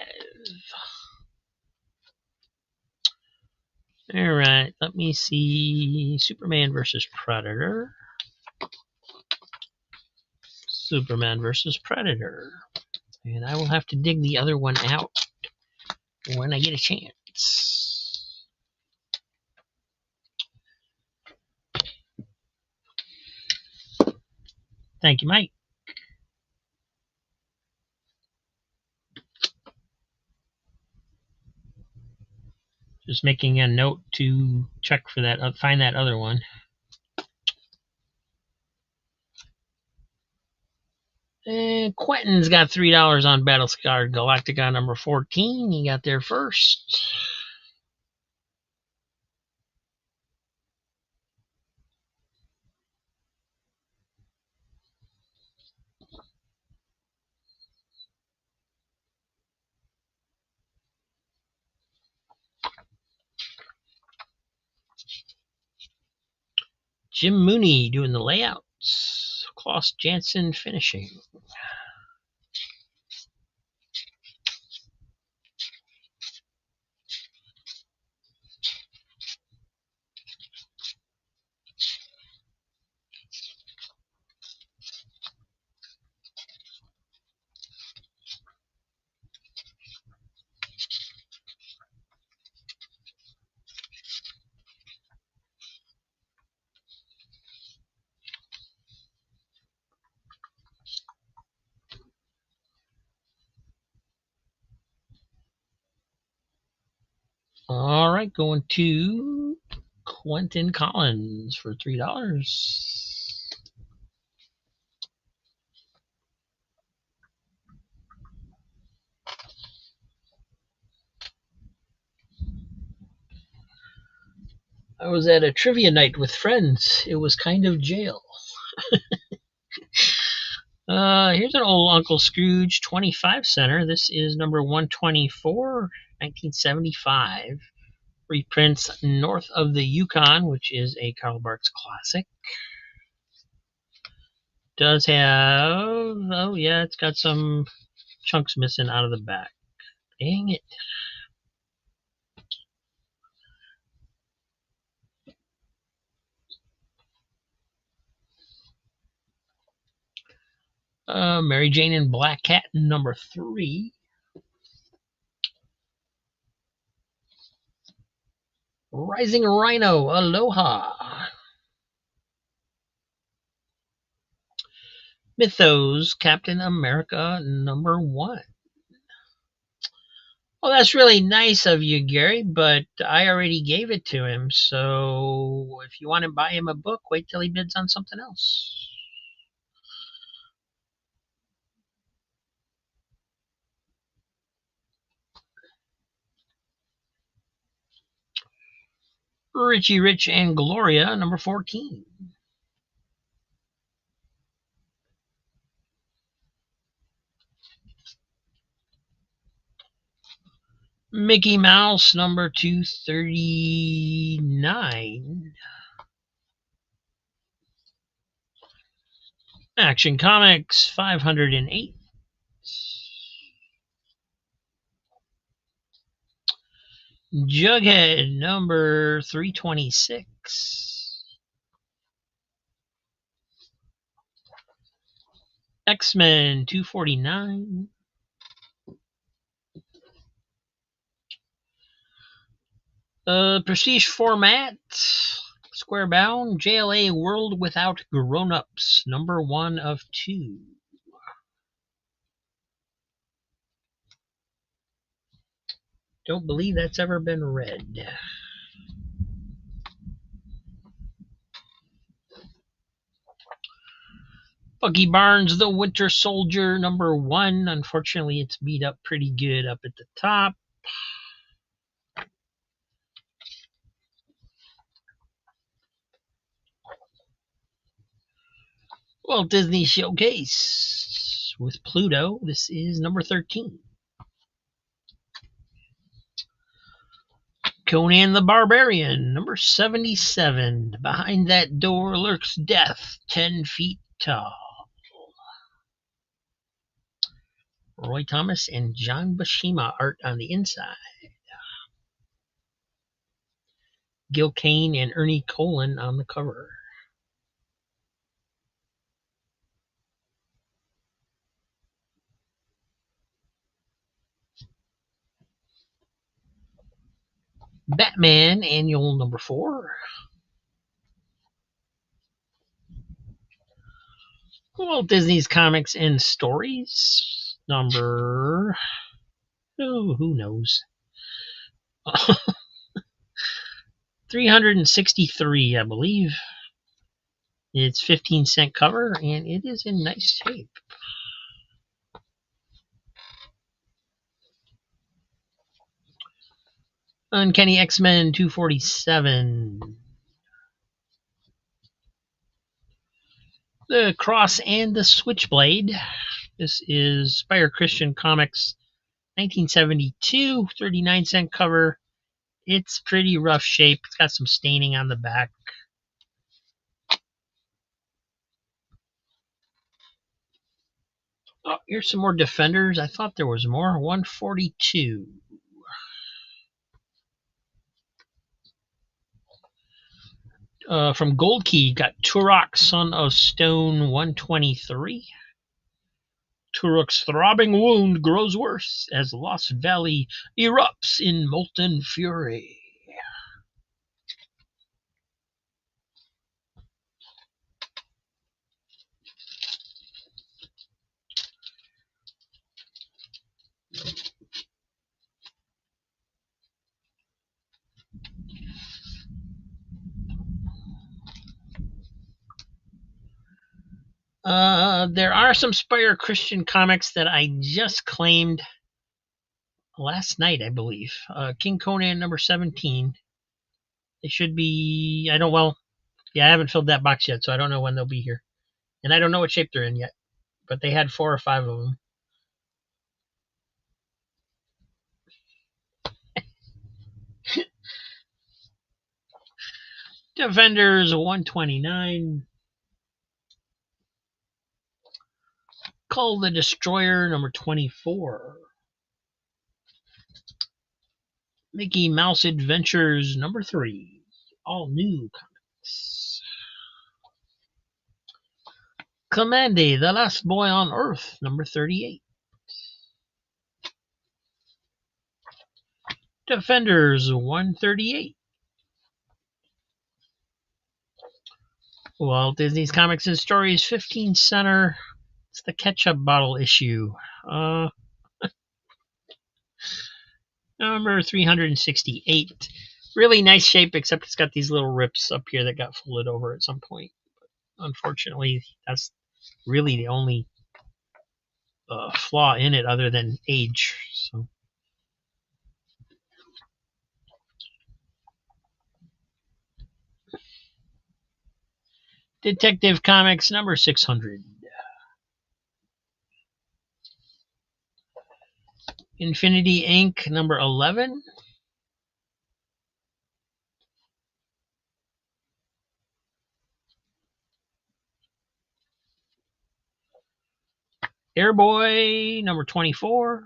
All right, let me see. Superman versus Predator. Superman versus Predator. And I will have to dig the other one out when I get a chance. Thank you, Mike. Just making a note to check for that, find that other one. And Quentin's got $3 on Battlestar Galactica number 14. He got there first. Jim Mooney doing the layouts. Klaus Janson finishing. All right, going to Quentin Collins for $3. I was at a trivia night with friends. It was kind of jail. Here's an old Uncle Scrooge 25 center. This is number 124, 1975. Reprints North of the Yukon, which is a Karl Barks classic. Does have, oh yeah, it's got some chunks missing out of the back. Dang it. Mary Jane and Black Cat number 3. Rising Rhino, Aloha. Mythos, Captain America number 1. Well, that's really nice of you, Gary, but I already gave it to him. So if you want to buy him a book, wait till he bids on something else. Richie Rich and Gloria, number 14. Mickey Mouse, number 239. Action Comics, 508. Jughead, number 326. X-Men, 249. Prestige format, square bound, JLA World Without Grown-Ups, number 1 of 2. Don't believe that's ever been read. Bucky Barnes, The Winter Soldier, number 1. Unfortunately, it's beat up pretty good up at the top. Walt Disney Showcase with Pluto. This is number 13. Conan the Barbarian, number 77. Behind that door lurks death, 10 feet tall. Roy Thomas and John Buscema art on the inside. Gil Kane and Ernie Colin on the cover. Batman Annual number 4. Walt Disney's Comics and Stories number... Oh, who knows? $363, I believe. It's 15-cent cover, and it is in nice shape. Uncanny X-Men 247. The Cross and the Switchblade. This is Spire Christian Comics 1972, 39-cent cover. It's pretty rough shape. It's got some staining on the back. Oh, here's some more Defenders. I thought there was more. 142. From Gold Key, got Turok, Son of Stone 123. Turok's throbbing wound grows worse as Lost Valley erupts in molten fury. There are some Spire Christian comics that I just claimed last night, I believe. King Conan number 17. They should be. I haven't filled that box yet, so I don't know when they'll be here. And I don't know what shape they're in yet, but they had 4 or 5 of them. Defenders 129. Call the Destroyer number 24. Mickey Mouse Adventures number 3. All new comics. Commandy, the Last Boy on Earth number 38. Defenders 138. Walt Disney's Comics and Stories 15 center. It's the ketchup bottle issue. Number 368. Really nice shape, except it's got these little rips up here that got folded over at some point. But unfortunately, that's really the only flaw in it other than age. So. Detective Comics number 600. Infinity Inc. number 11. Airboy number 24.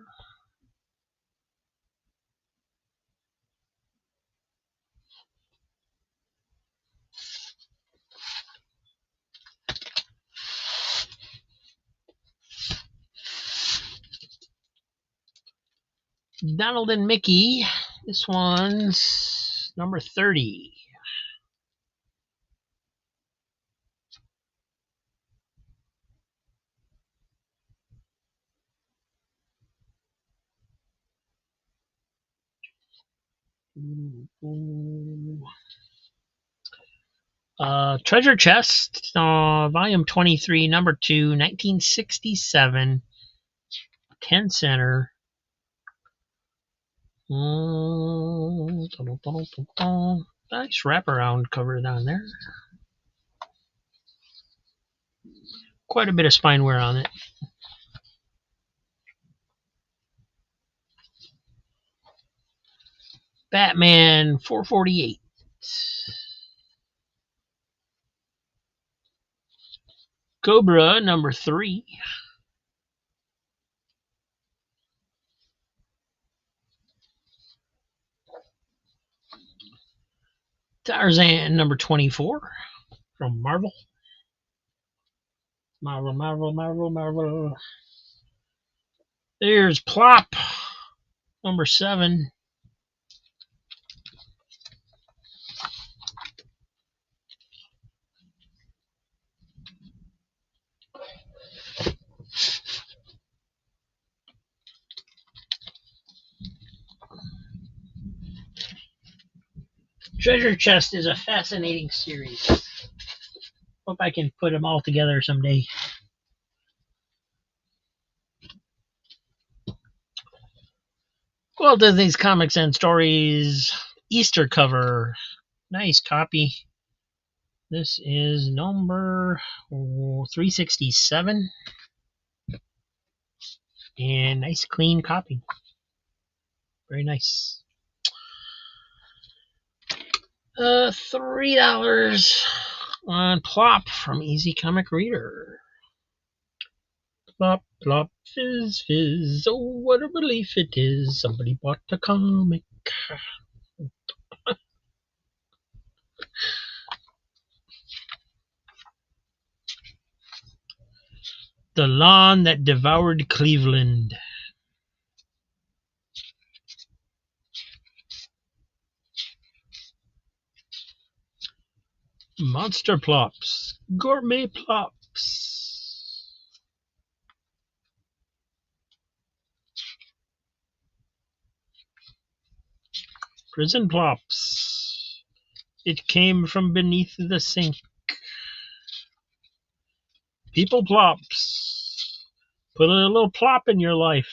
Donald and Mickey. This one's number 30. Treasure Chest, volume 23, number 2, 1967. 10 center. Nice wraparound cover down there. Quite a bit of spine wear on it. Batman 448. Cobra number 3. Tarzan number 24 from Marvel. Marvel. There's Plop number 7. Treasure Chest is a fascinating series. Hope I can put them all together someday. Walt Disney's Comics and Stories Easter cover. Nice copy. This is number 367. And nice clean copy. Very nice. $3 on Plop from Easy Comic Reader. Plop, plop, fizz, fizz. Oh, what a relief it is. Somebody bought a comic. The Lawn That Devoured Cleveland. Monster Plops. Gourmet Plops. Prison Plops. It came from beneath the sink. People Plops. Put a little plop in your life.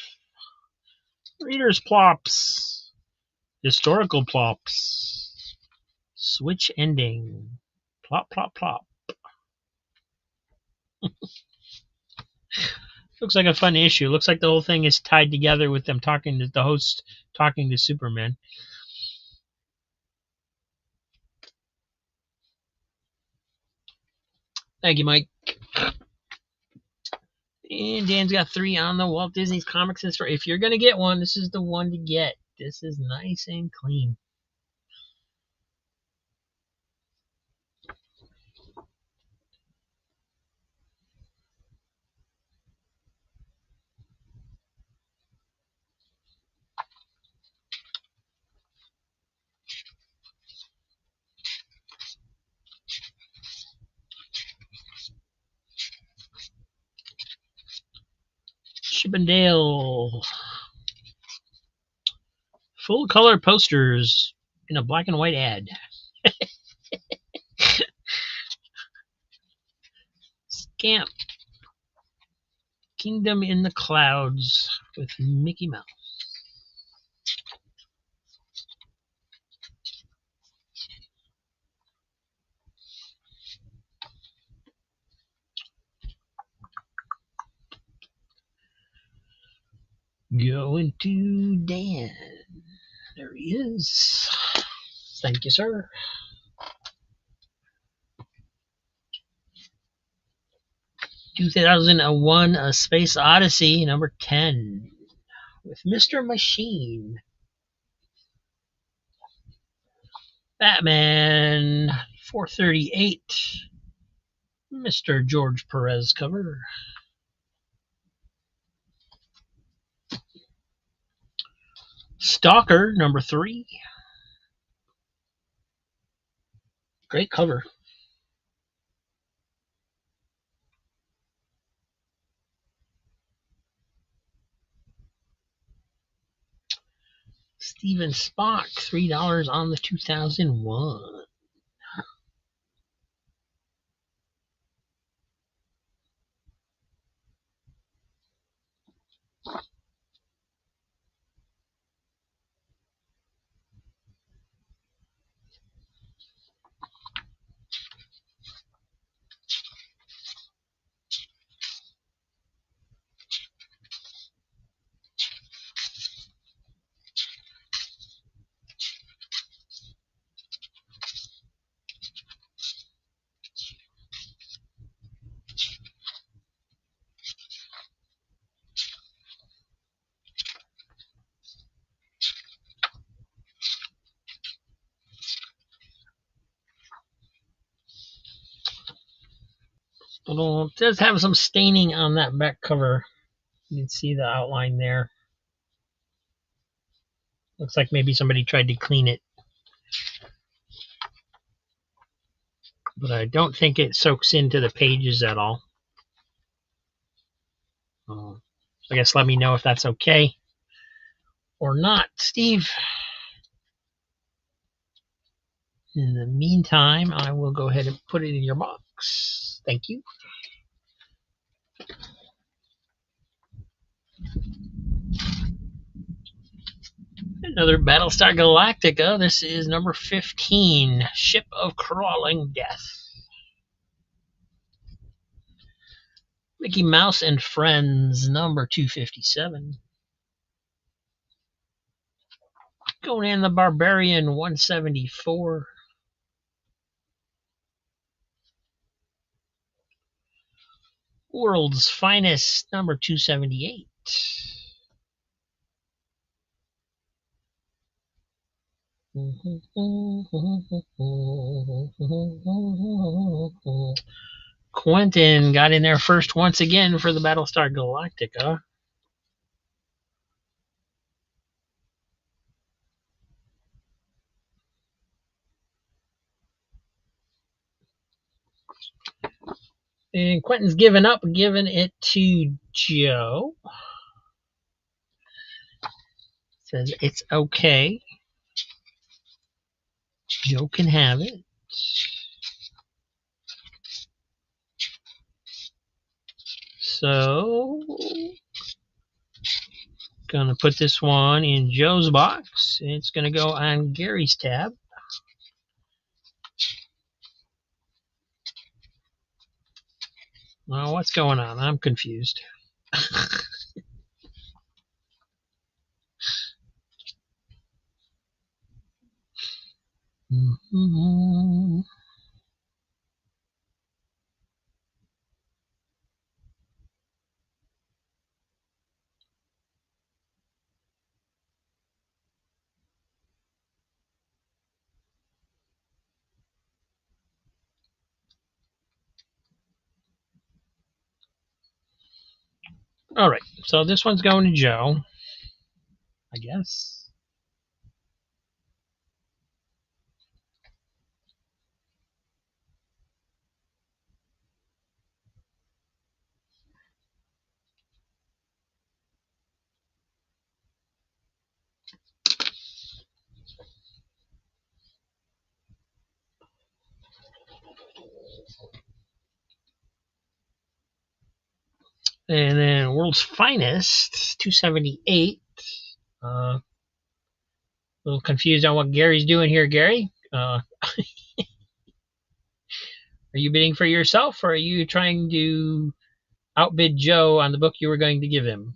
Readers Plops. Historical Plops. Switch ending. Plop, plop, plop. Looks like a fun issue. Looks like the whole thing is tied together with them talking to the host, talking to Superman. Thank you, Mike. And Dan's got 3 on the Walt Disney's Comics and Story. If you're going to get one, this is the one to get. This is nice and clean. Chippendale. Full color posters in a black and white ad. Scamp. Kingdom in the Clouds with Mickey Mouse. Going to Dan. There he is. Thank you, sir. "2001: A Space Odyssey", number 10, with Mr. Machine. Batman 438, Mr. George Perez cover. Stalker number 3. Great cover. Steven Spock, $3 on the 2001. It does have some staining on that back cover. You can see the outline there. Looks like maybe somebody tried to clean it. But I don't think it soaks into the pages at all. I guess let me know if that's okay or not. Steve. In the meantime, I will go ahead and put it in your box. Thank you. Another Battlestar Galactica. This is number 15, Ship of Crawling Death. Mickey Mouse and Friends, number 257. Conan the Barbarian, 174. World's Finest, number 278. Quentin got in there first once again for the Battlestar Galactica. And Quentin's given up, giving it to Joe. Says it's okay. Joe can have it. So, gonna put this one in Joe's box. It's gonna go on Gary's tab. Well, what's going on? I'm confused. All right, so this one's going to Joe, I guess. And then World's Finest, 278. A little confused on what Gary's doing here, Gary. Are you bidding for yourself, or are you trying to outbid Joe on the book you were going to give him?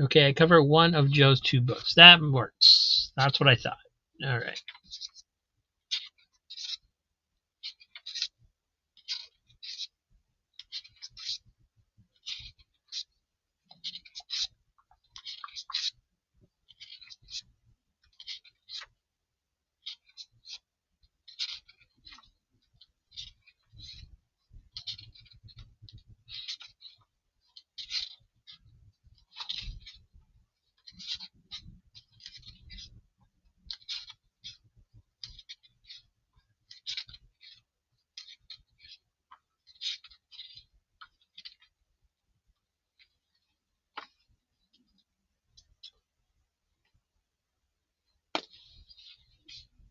Okay, I cover one of Joe's two books. That works. That's what I thought. All right.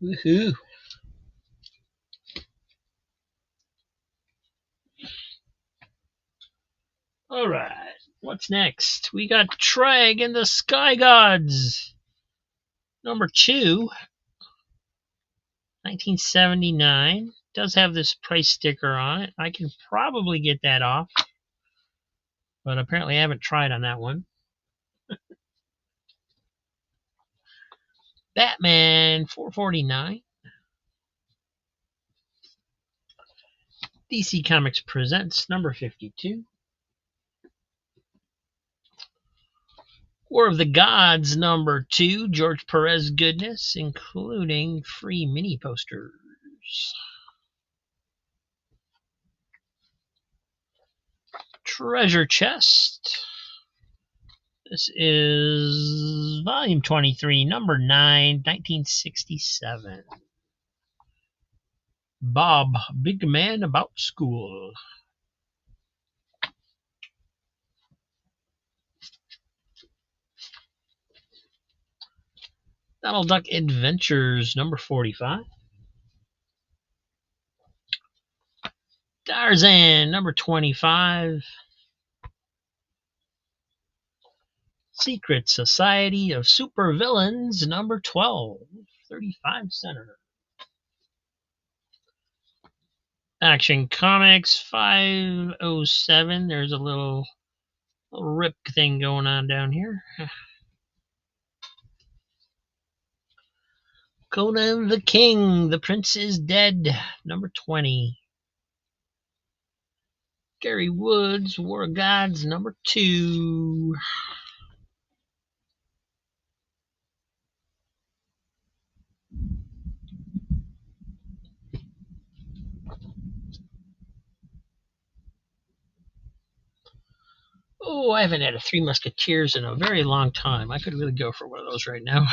Woohoo. All right. What's next? We got Treg and the Sky Gods. Number 2, 1979. Does have this price sticker on it. I can probably get that off, but apparently I haven't tried on that one. Batman, 449. DC Comics presents number 52. War of the Gods, number 2, George Perez goodness, including free mini posters. Treasure Chest. This is volume 23, number 9, 1967. Bob, big man about school. Donald Duck Adventures, number 45. Tarzan, number 25. Secret Society of Supervillains, number 12. 35 center. Action Comics 507. There's a little rip thing going on down here. Conan the King, the Prince is Dead, number 20. Gary Woods, War of Gods, number 2. Oh, I haven't had a Three Musketeers in a very long time. I could really go for one of those right now.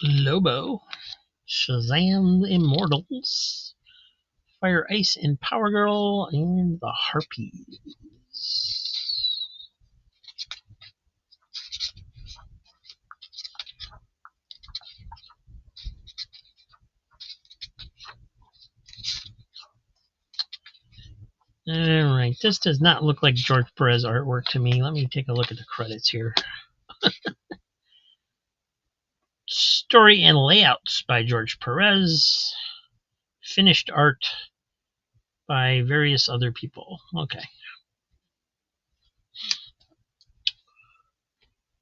Lobo, Shazam Immortals, Fire Ice and Power Girl, and the Harpies. All right, this does not look like George Perez artwork to me. Let me take a look at the credits here. Story and layouts by George Perez. Finished art by various other people. Okay.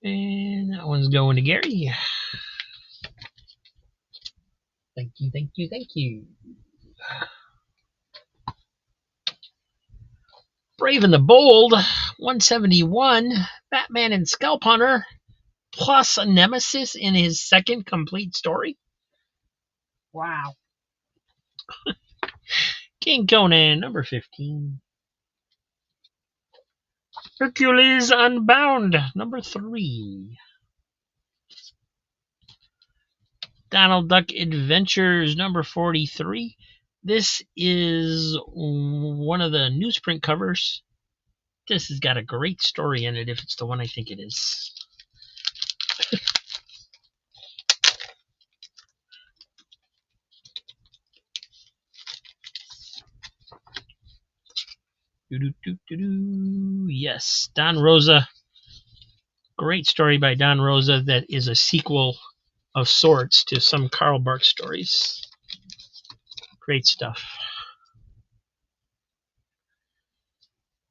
And that one's going to Gary. Thank you, thank you, thank you. Brave and the Bold, 171. Batman and Scalp Hunter, plus a nemesis in his second complete story. Wow. King Conan, number 15. Hercules Unbound, number 3. Donald Duck Adventures, number 43. This is one of the newsprint covers. This has got a great story in it if it's the one I think it is. Yes, Don Rosa. Great story by Don Rosa that is a sequel of sorts to some Karl Barks stories. Great stuff.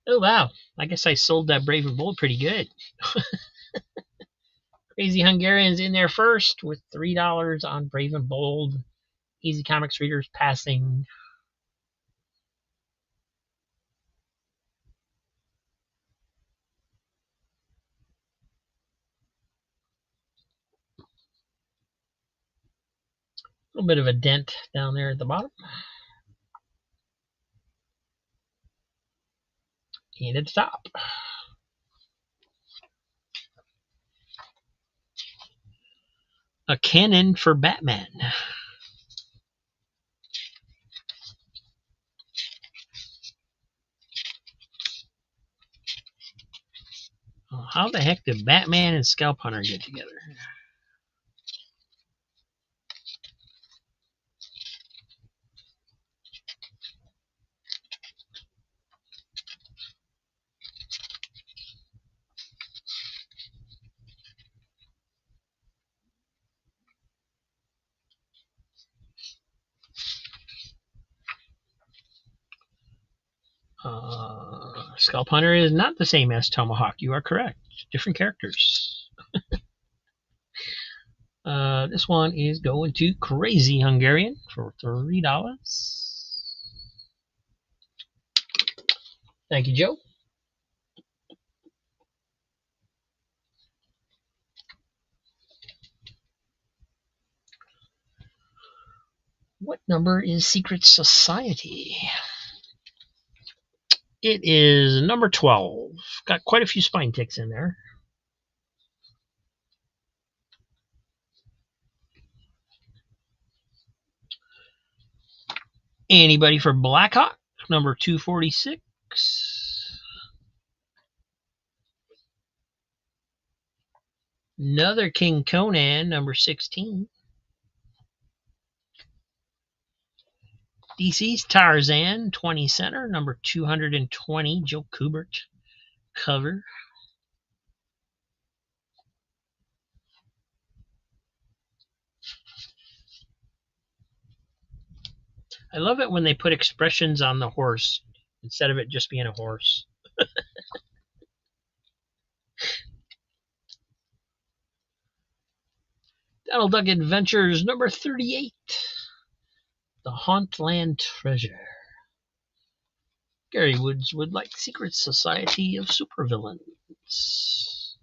Oh, wow. I guess I sold that Brave and Bold pretty good. Crazy Hungarian's in there first with $3 on Brave and Bold. Easy Comics readers passing. A little bit of a dent down there at the bottom. And at the top. A cannon for Batman. Oh, how the heck did Batman and Scalp Hunter get together? Scalp Hunter is not the same as Tomahawk. You are correct. Different characters. This one is going to Crazy Hungarian for $3. Thank you, Joe. What number is Secret Society? It is number 12. Got quite a few spine ticks in there. Anybody for Blackhawk? Number 246. Another King Conan, number 16. DC's Tarzan, 20 center, number 220, Joe Kubert cover. I love it when they put expressions on the horse instead of it just being a horse. Donald Duck Adventures, number 38. The Hauntland Treasure. Gary Woods would like Secret Society of Supervillains.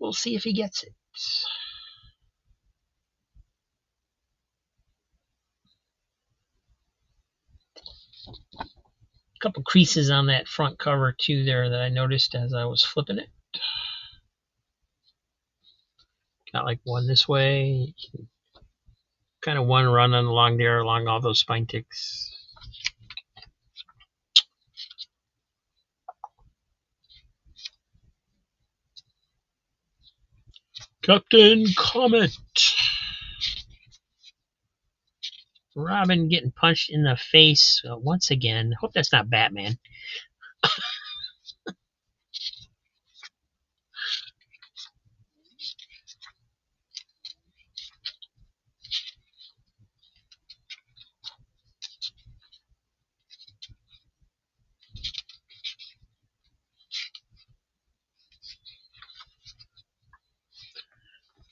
We'll see if he gets it. A couple creases on that front cover too there that I noticed as I was flipping it. Got like one this way, kind of one running along there along all those spine ticks. Captain Comet. Robin getting punched in the face once again. Hope that's not Batman.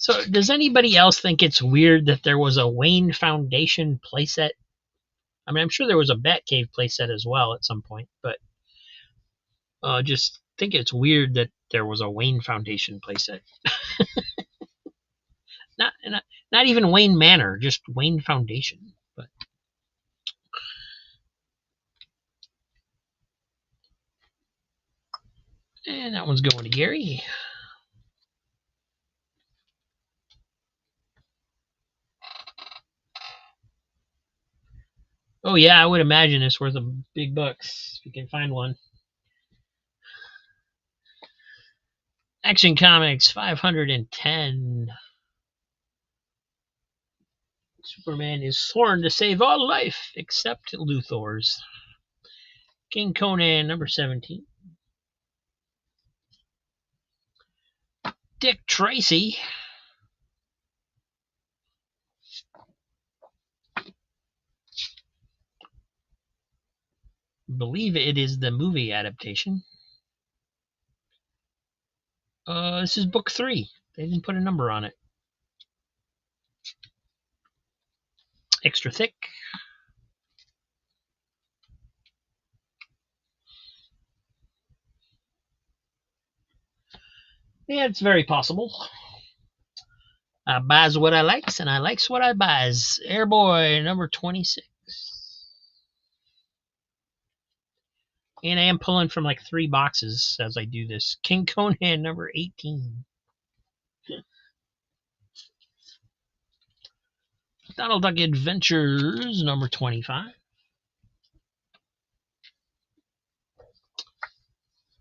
So, does anybody else think it's weird that there was a Wayne Foundation playset? I mean, I'm sure there was a Batcave playset as well at some point, but just think it's weird that there was a Wayne Foundation playset. not even Wayne Manor, just Wayne Foundation. But and that one's going to Gary. Oh yeah, I would imagine it's worth a big bucks if you can find one. Action Comics 510. Superman is sworn to save all life except Luthor's. King Conan number 17. Dick Tracy. Believe it is the movie adaptation. This is book 3. They didn't put a number on it. Extra thick. Yeah, it's very possible. I buys what I likes, and I likes what I buys. Airboy number 26. And I am pulling from like 3 boxes as I do this. King Conan number 18. Donald Duck Adventures number 25.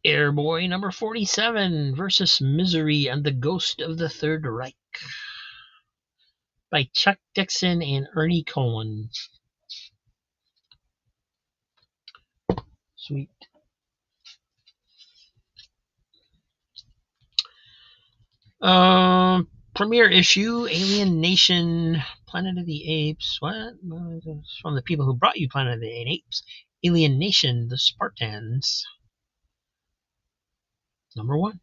Airboy number 47 versus Misery and the Ghost of the Third Reich by Chuck Dixon and Ernie Cohen. Sweet. Premiere issue, Alien Nation, Planet of the Apes. What? From the people who brought you Planet of the Apes. Alien Nation, the Spartans. Number 1.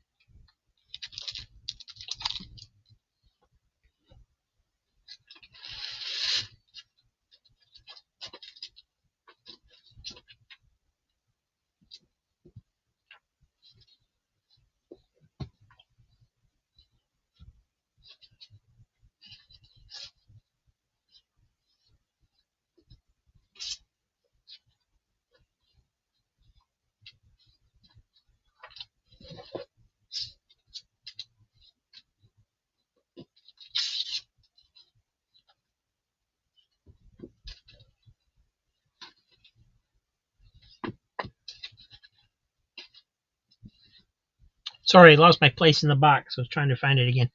Sorry, I lost my place in the box. I was trying to find it again.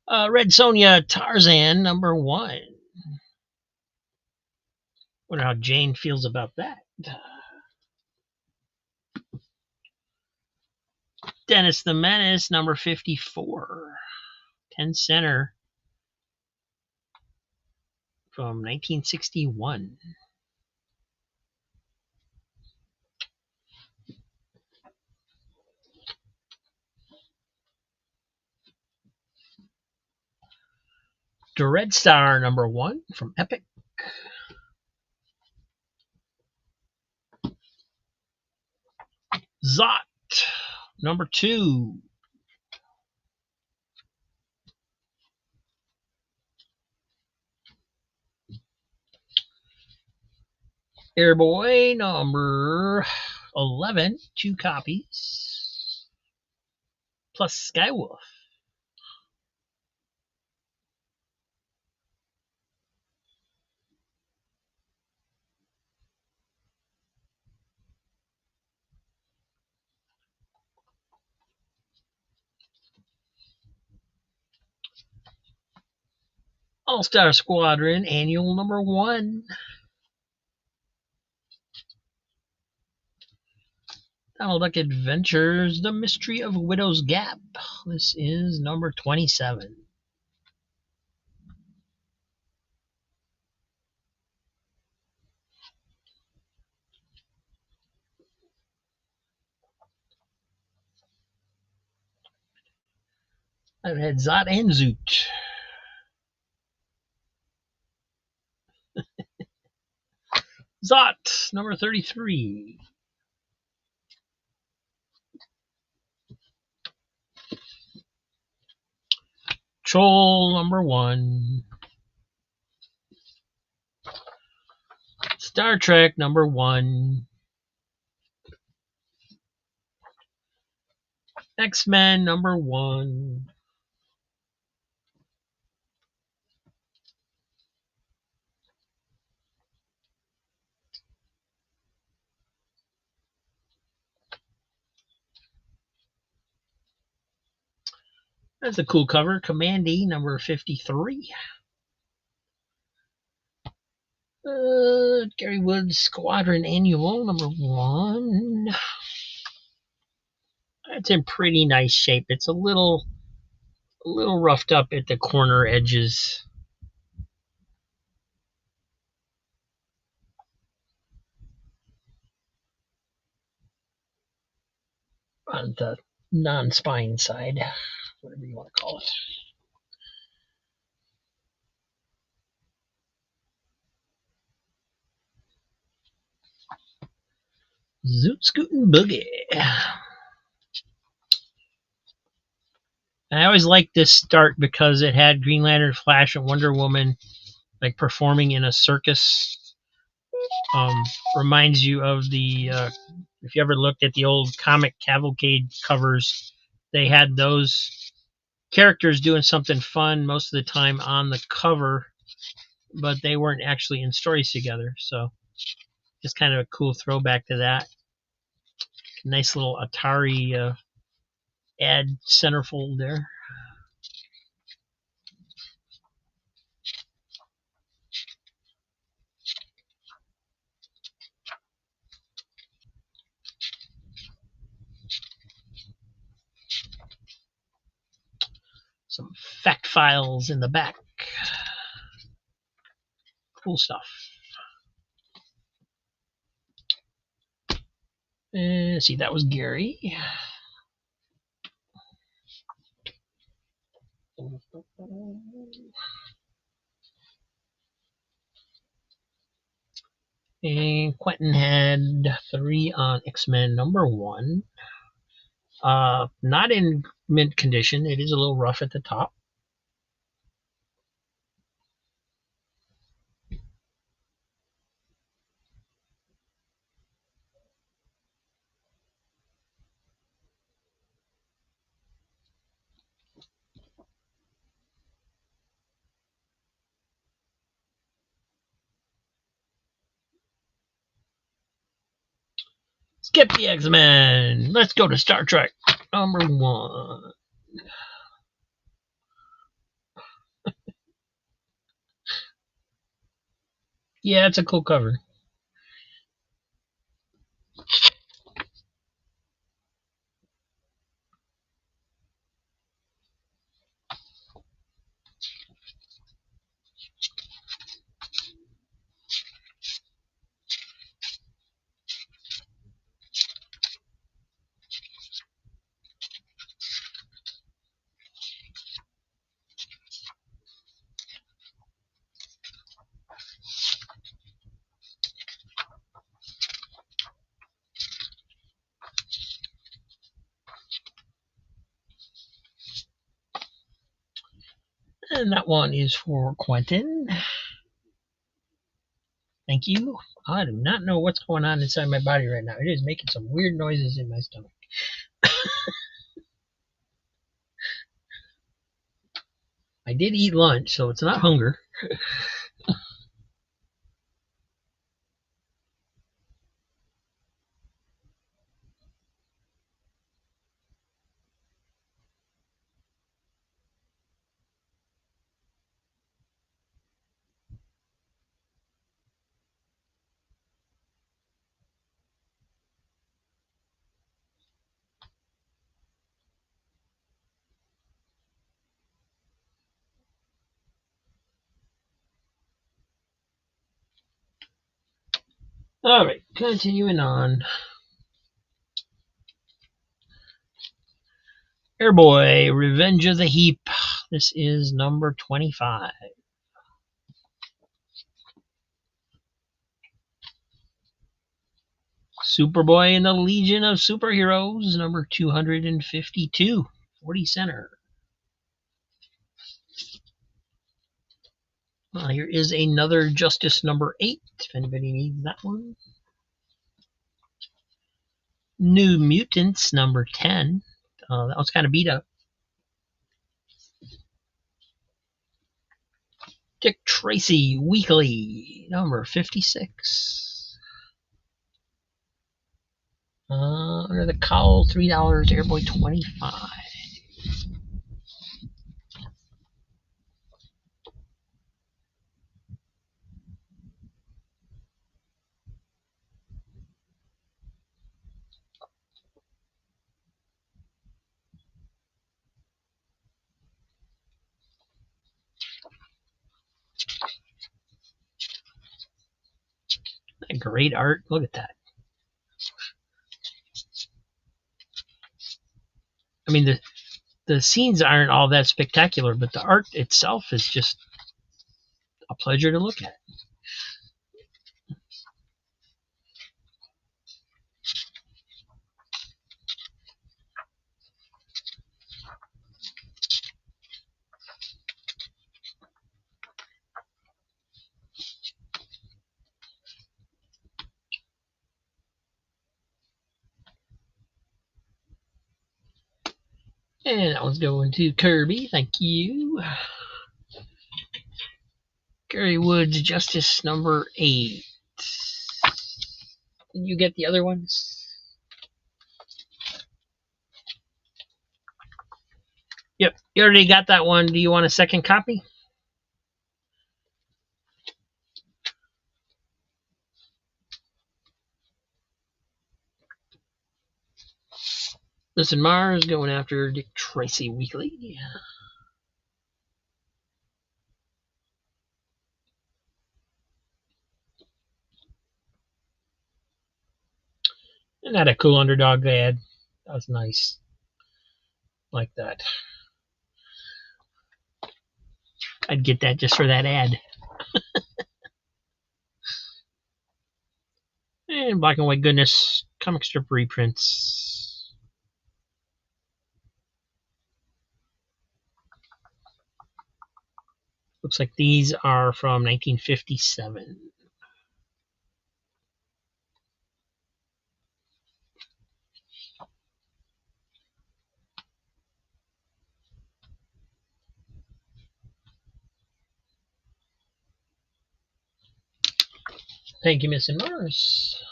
Red Sonja Tarzan #1. Wonder how Jane feels about that. Dennis the Menace #54. 10 center from 1961. The Red Star #1 from Epic. Zot #2. Airboy #11, 2 copies. Plus Skywolf. All-Star Squadron Annual #1. Donald Duck Adventures, The Mystery of Widow's Gap. This is #27. I've had Zot and Zoot. Zot #33. Troll #1. Star Trek #1. X-Men #1. That's a cool cover. Commandy #53. Gary Woods Squadron Annual #1. It's in pretty nice shape. It's a little roughed up at the corner edges. On the non-spine side, whatever you want to call it. Zoot Scootin' Boogie. I always liked this start because it had Green Lantern, Flash, and Wonder Woman like performing in a circus. Reminds you of the if you ever looked at the old comic cavalcade covers, they had those characters doing something fun most of the time on the cover, but they weren't actually in stories together. So just kind of a cool throwback to that. Nice little Atari ad centerfold there. Some fact files in the back. Cool stuff. See, that was Gary. And Quentin had 3 on X-Men #1. Not in mint condition. It is a little rough at the top. Skip the X-Men. Let's go to Star Trek #1. Yeah, it's a cool cover. And that one is for Quentin. Thank you. I do not know what's going on inside my body right now. It is making some weird noises in my stomach. I did eat lunch, so it's not hunger. All right, continuing on. Airboy, Revenge of the Heap. This is number 25. Superboy and the Legion of Superheroes, number 252. 40 center. Here is another Justice number 8, if anybody needs that one. New Mutants number 10. That one's kind of beat up. Dick Tracy Weekly number 56. Under the cowl, $3. Airboy 25. Great art. Look at that. I mean, the scenes aren't all that spectacular, but the art itself is just a pleasure to look at. And that one's going to Kirby. Thank you. Gary Woods, Justice number 8. Did you get the other ones? Yep, you already got that one. Do you want a second copy? Listen, Mars going after Dick Tracy Weekly. Isn't that a cool underdog they had? That was nice. Like that. I'd get that just for that ad. And black and white goodness. Comic strip reprints. Looks like these are from 1957. Thank you, Miss Mars.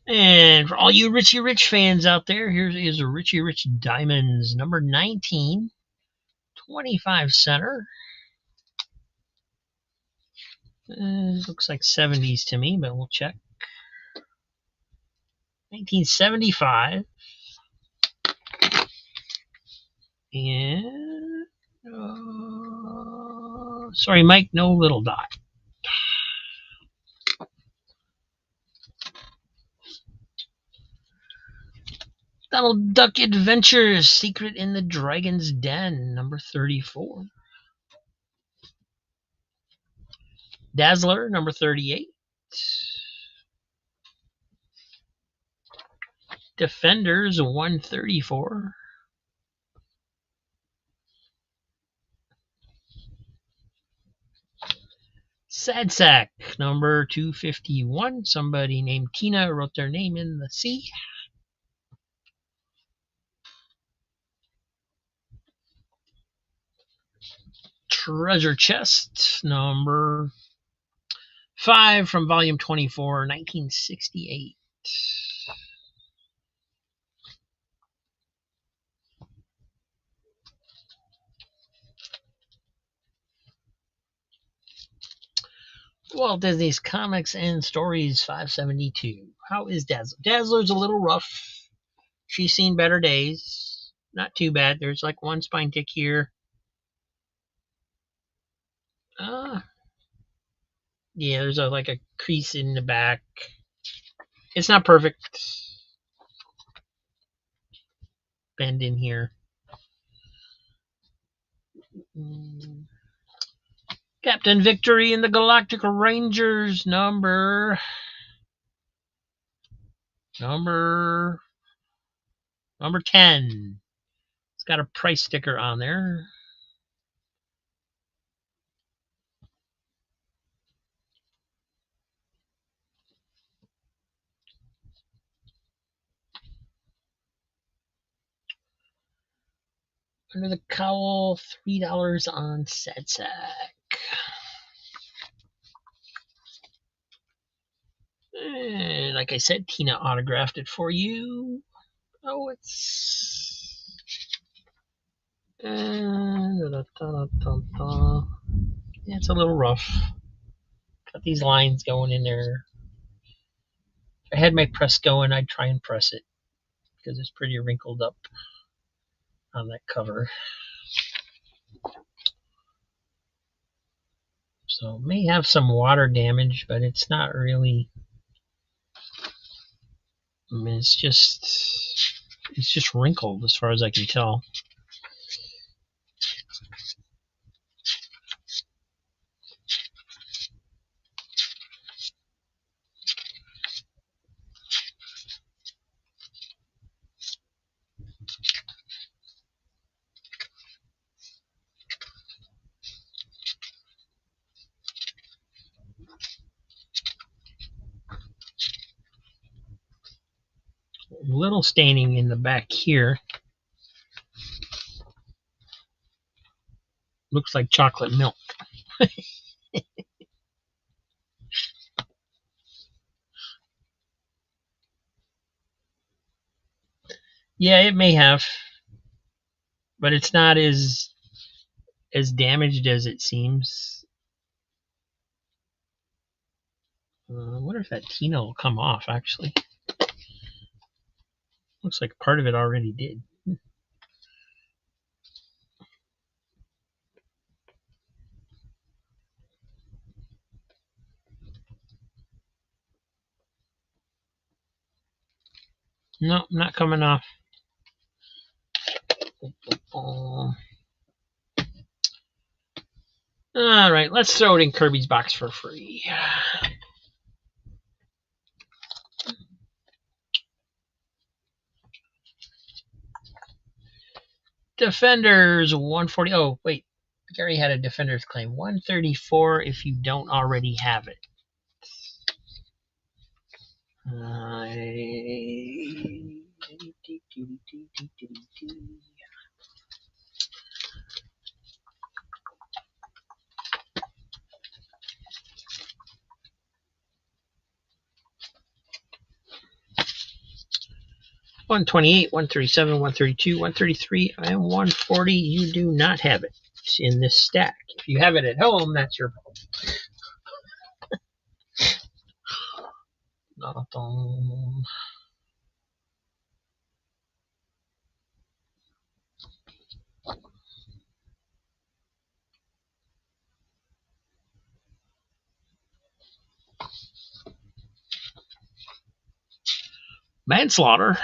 And for all you Richie Rich fans out there, here is a Richie Rich Diamonds, number 19, 25 center. Looks like 70s to me, but we'll check. 1975. And sorry, Mike, no little dot. Donald Duck Adventures, Secret in the Dragon's Den, number 34. Dazzler, number 38. Defenders, 134. Sad Sack, number 251. Somebody named Tina wrote their name in the C. Treasure Chest, number 5 from volume 24, 1968. Walt Disney's Comics and Stories 572. How is Dazzler? Dazzler's a little rough. She's seen better days. Not too bad. There's like one spine tick here. Yeah, there's like a crease in the back. It's not perfect. Bend in here. Captain Victory and the Galactic Rangers, number 10. It's got a price sticker on there. Under the Cowl, $3 on Sad Sack. And like I said, Tina autographed it for you. Oh, it's... Yeah, it's a little rough. Got these lines going in there. If I had my press going, I'd try and press it because it's pretty wrinkled up on that cover. So may have some water damage, but it's not really. I mean, it's just wrinkled as far as I can tell. A little staining in the back here. Looks like chocolate milk. Yeah, it may have, but it's not as damaged as it seems. I wonder if that Tina will come off, actually. Looks like part of it already did. No, not coming off. All right, let's throw it in Kirby's box for free. Defenders 140. Oh, wait. Gary had a Defenders claim. 134 if you don't already have it. 128, 137, 132, 133, and 140. You do not have it in this stack. If you have it at home, that's your fault. Manslaughter.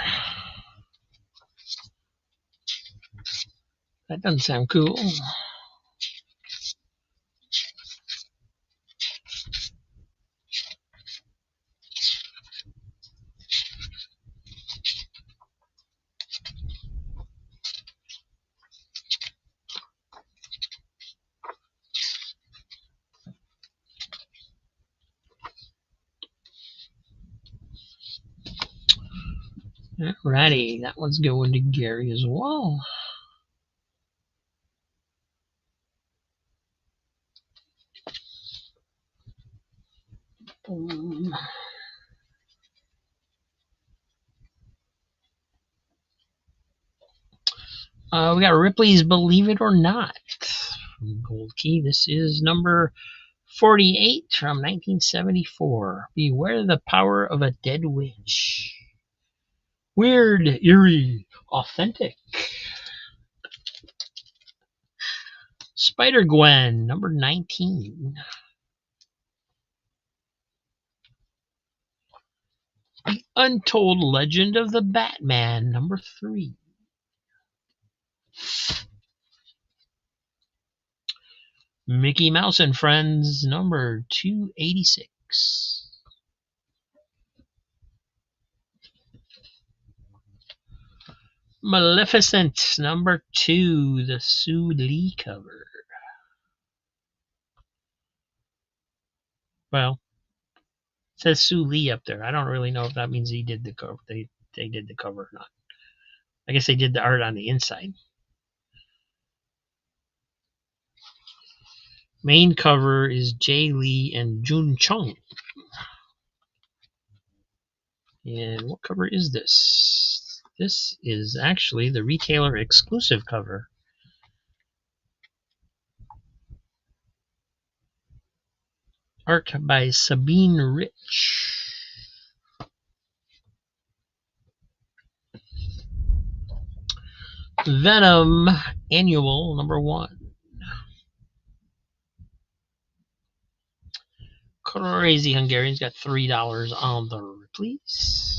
That doesn't sound cool. Alrighty, that one's going to Gary as well. We got Ripley's Believe It or Not from Gold Key. This is number 48 from 1974. Beware the power of a dead witch. Weird, eerie, authentic. Spider-Gwen, number 19. The Untold Legend of the Batman, number 3. Mickey Mouse and Friends, number 286. Maleficent, number 2, the Sue Lee cover. Well, it says Sue Lee up there. I don't really know if that means he did the cover. They did the cover or not. I guess they did the art on the inside. Main cover is Jay Lee and Jun Chung. And what cover is this? This is actually the retailer exclusive cover. Art by Sabine Rich. Venom Annual, number 1. Crazy Hungarian's got $3 on the Ripley's.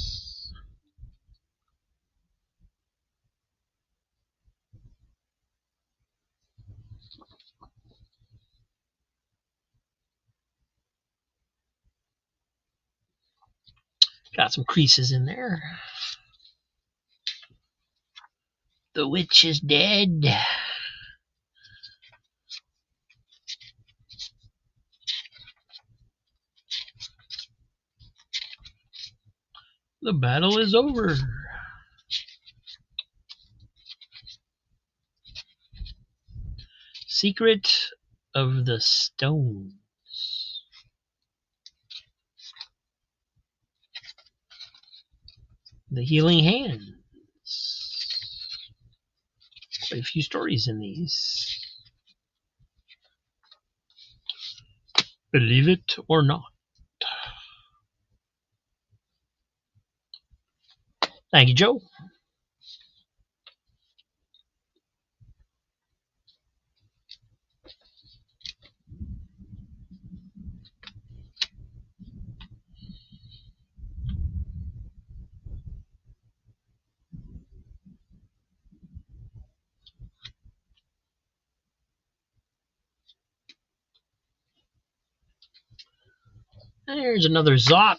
Got some creases in there. The witch is dead. The battle is over. Secret of the Stones. The Healing Hands. Quite a few stories in these. Believe it or not. Thank you, Joe. There's another Zot.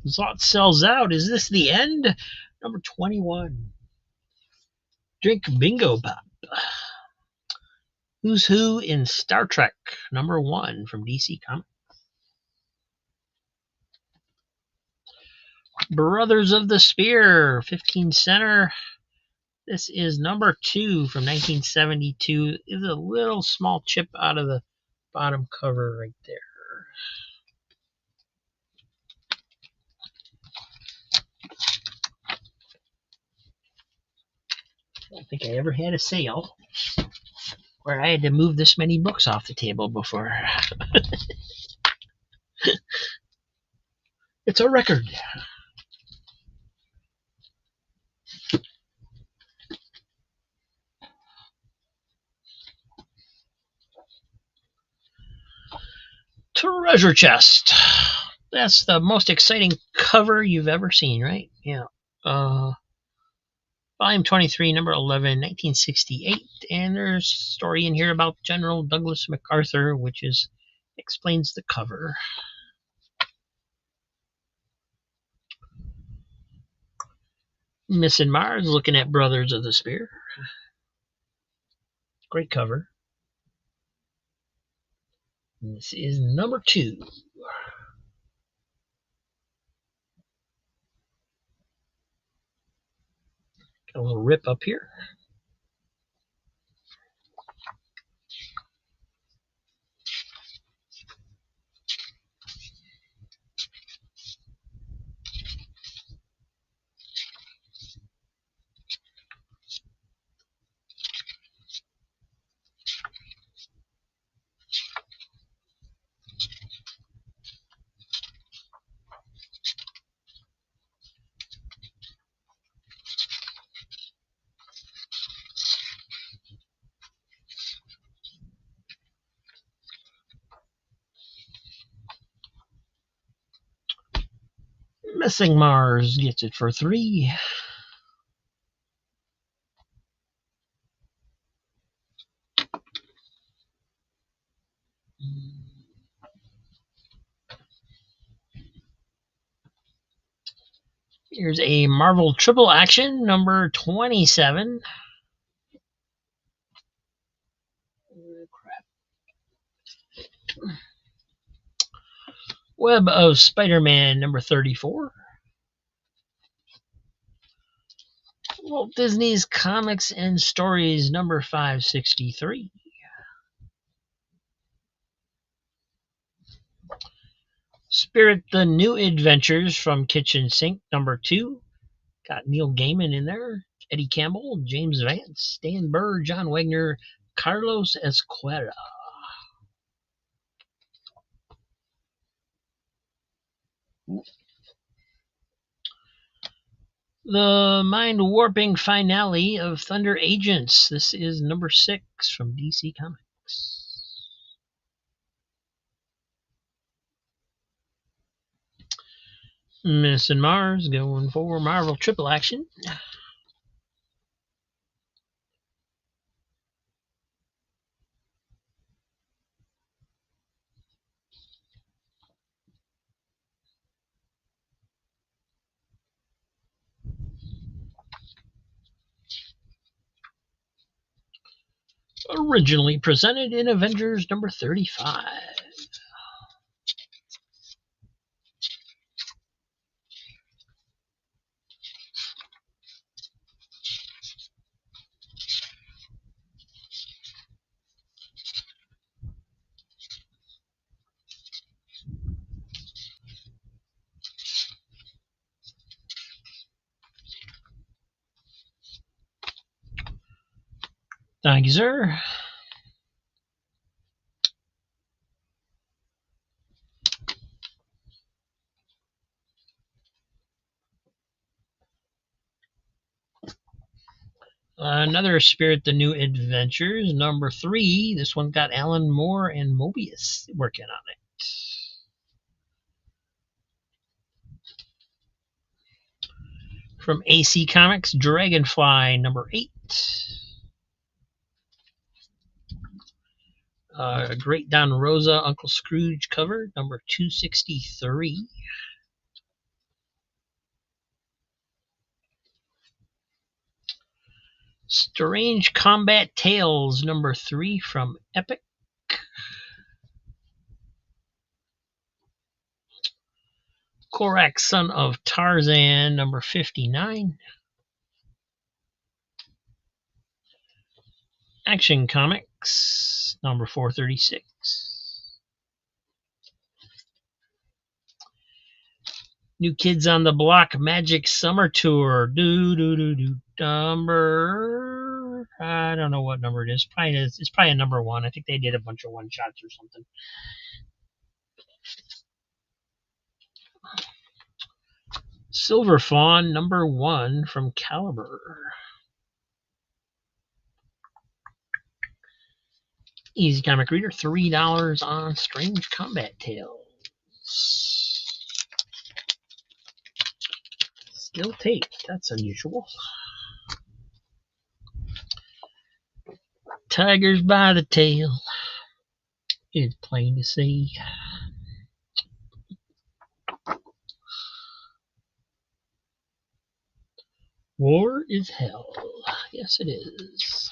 Zot sells out. Is this the end? Number 21. Drink Bingo Pop. Who's Who in Star Trek, number 1 from DC Comics. Brothers of the Spear, 15 center. This is number 2 from 1972. Is a little small chip out of the bottom cover right there. I don't think I ever had a sale where I had to move this many books off the table before. It's a record. Treasure chest. That's the most exciting cover you've ever seen, right? Yeah. Volume 23, number 11, 1968. And there's a story in here about General Douglas MacArthur, which explains the cover. Missing Mars, looking at Brothers of the Spear. Great cover. And this is number 2. Got a little rip up here. Missing Mars gets it for 3. Here's a Marvel Triple Action, number 27. Web of Spider-Man, number 34. Walt Disney's Comics and Stories, number 563. Spirit the New Adventures from Kitchen Sink, number 2. Got Neil Gaiman in there, Eddie Campbell, James Vance, Stan Burr, John Wagner, Carlos Esquerra. The mind-warping finale of Thunder Agents. This is number 6 from DC Comics. Missing Mars going for Marvel Triple Action. Originally presented in Avengers number 35. Thank you, sir. Another Spirit the New Adventures, number 3. This one got Alan Moore and Mobius working on it. From AC Comics, Dragonfly, number 8. Great Don Rosa, Uncle Scrooge cover, number 263. Strange Combat Tales, number 3 from Epic. Korak, Son of Tarzan, number 59. Action Comics, number 436. New Kids on the Block Magic Summer Tour, number I don't know what number it is. It's probably a number 1. I think they did a bunch of one shots or something. Silver Fawn number 1 from Caliber. Easy Comic Reader, $3 on Strange Combat Tales. Still taped. That's unusual. Tigers by the tail. It's plain to see. War is hell. Yes, it is.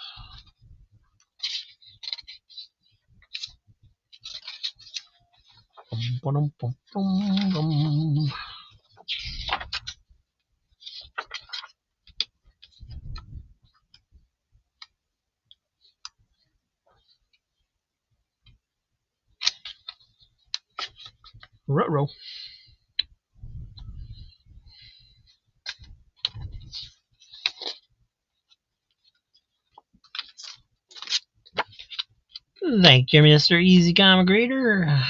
Ruh-roh. Thank you, Mr. Easy Comic Reader.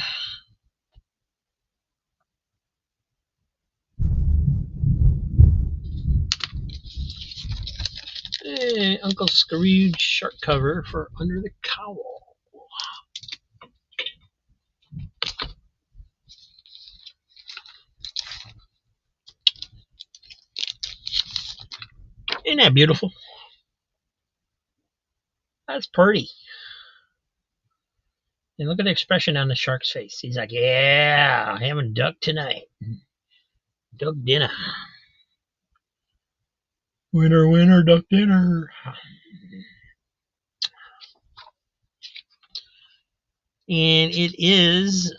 Uncle Scrooge shark cover for Under the Cowl. Isn't that beautiful? That's pretty. And look at the expression on the shark's face. He's like, yeah, having duck tonight. Duck dinner. Winner, winner, duck dinner. And it is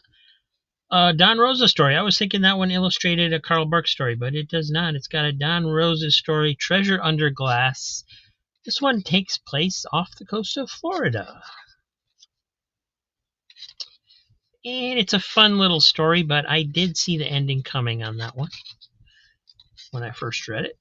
a Don Rosa story. I was thinking that one illustrated a Carl Barks story, but it does not. It's got a Don Rosa story, Treasure Under Glass. This one takes place off the coast of Florida. And it's a fun little story, but I did see the ending coming on that one when I first read it.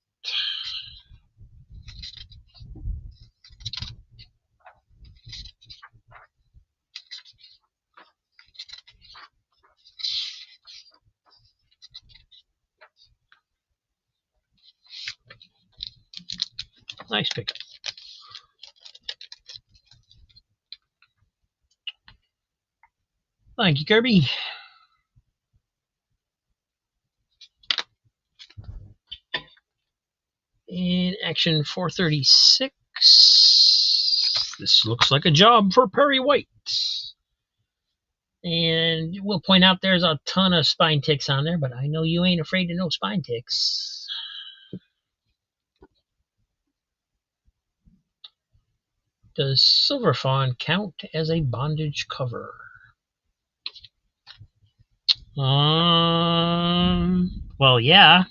Nice pickup. Thank you, Kirby. In Action 436, this looks like a job for Perry White. And we'll point out there's a ton of spine ticks on there, but I know you ain't afraid of no spine ticks. Does Silver Fawn count as a bondage cover? Well, yeah.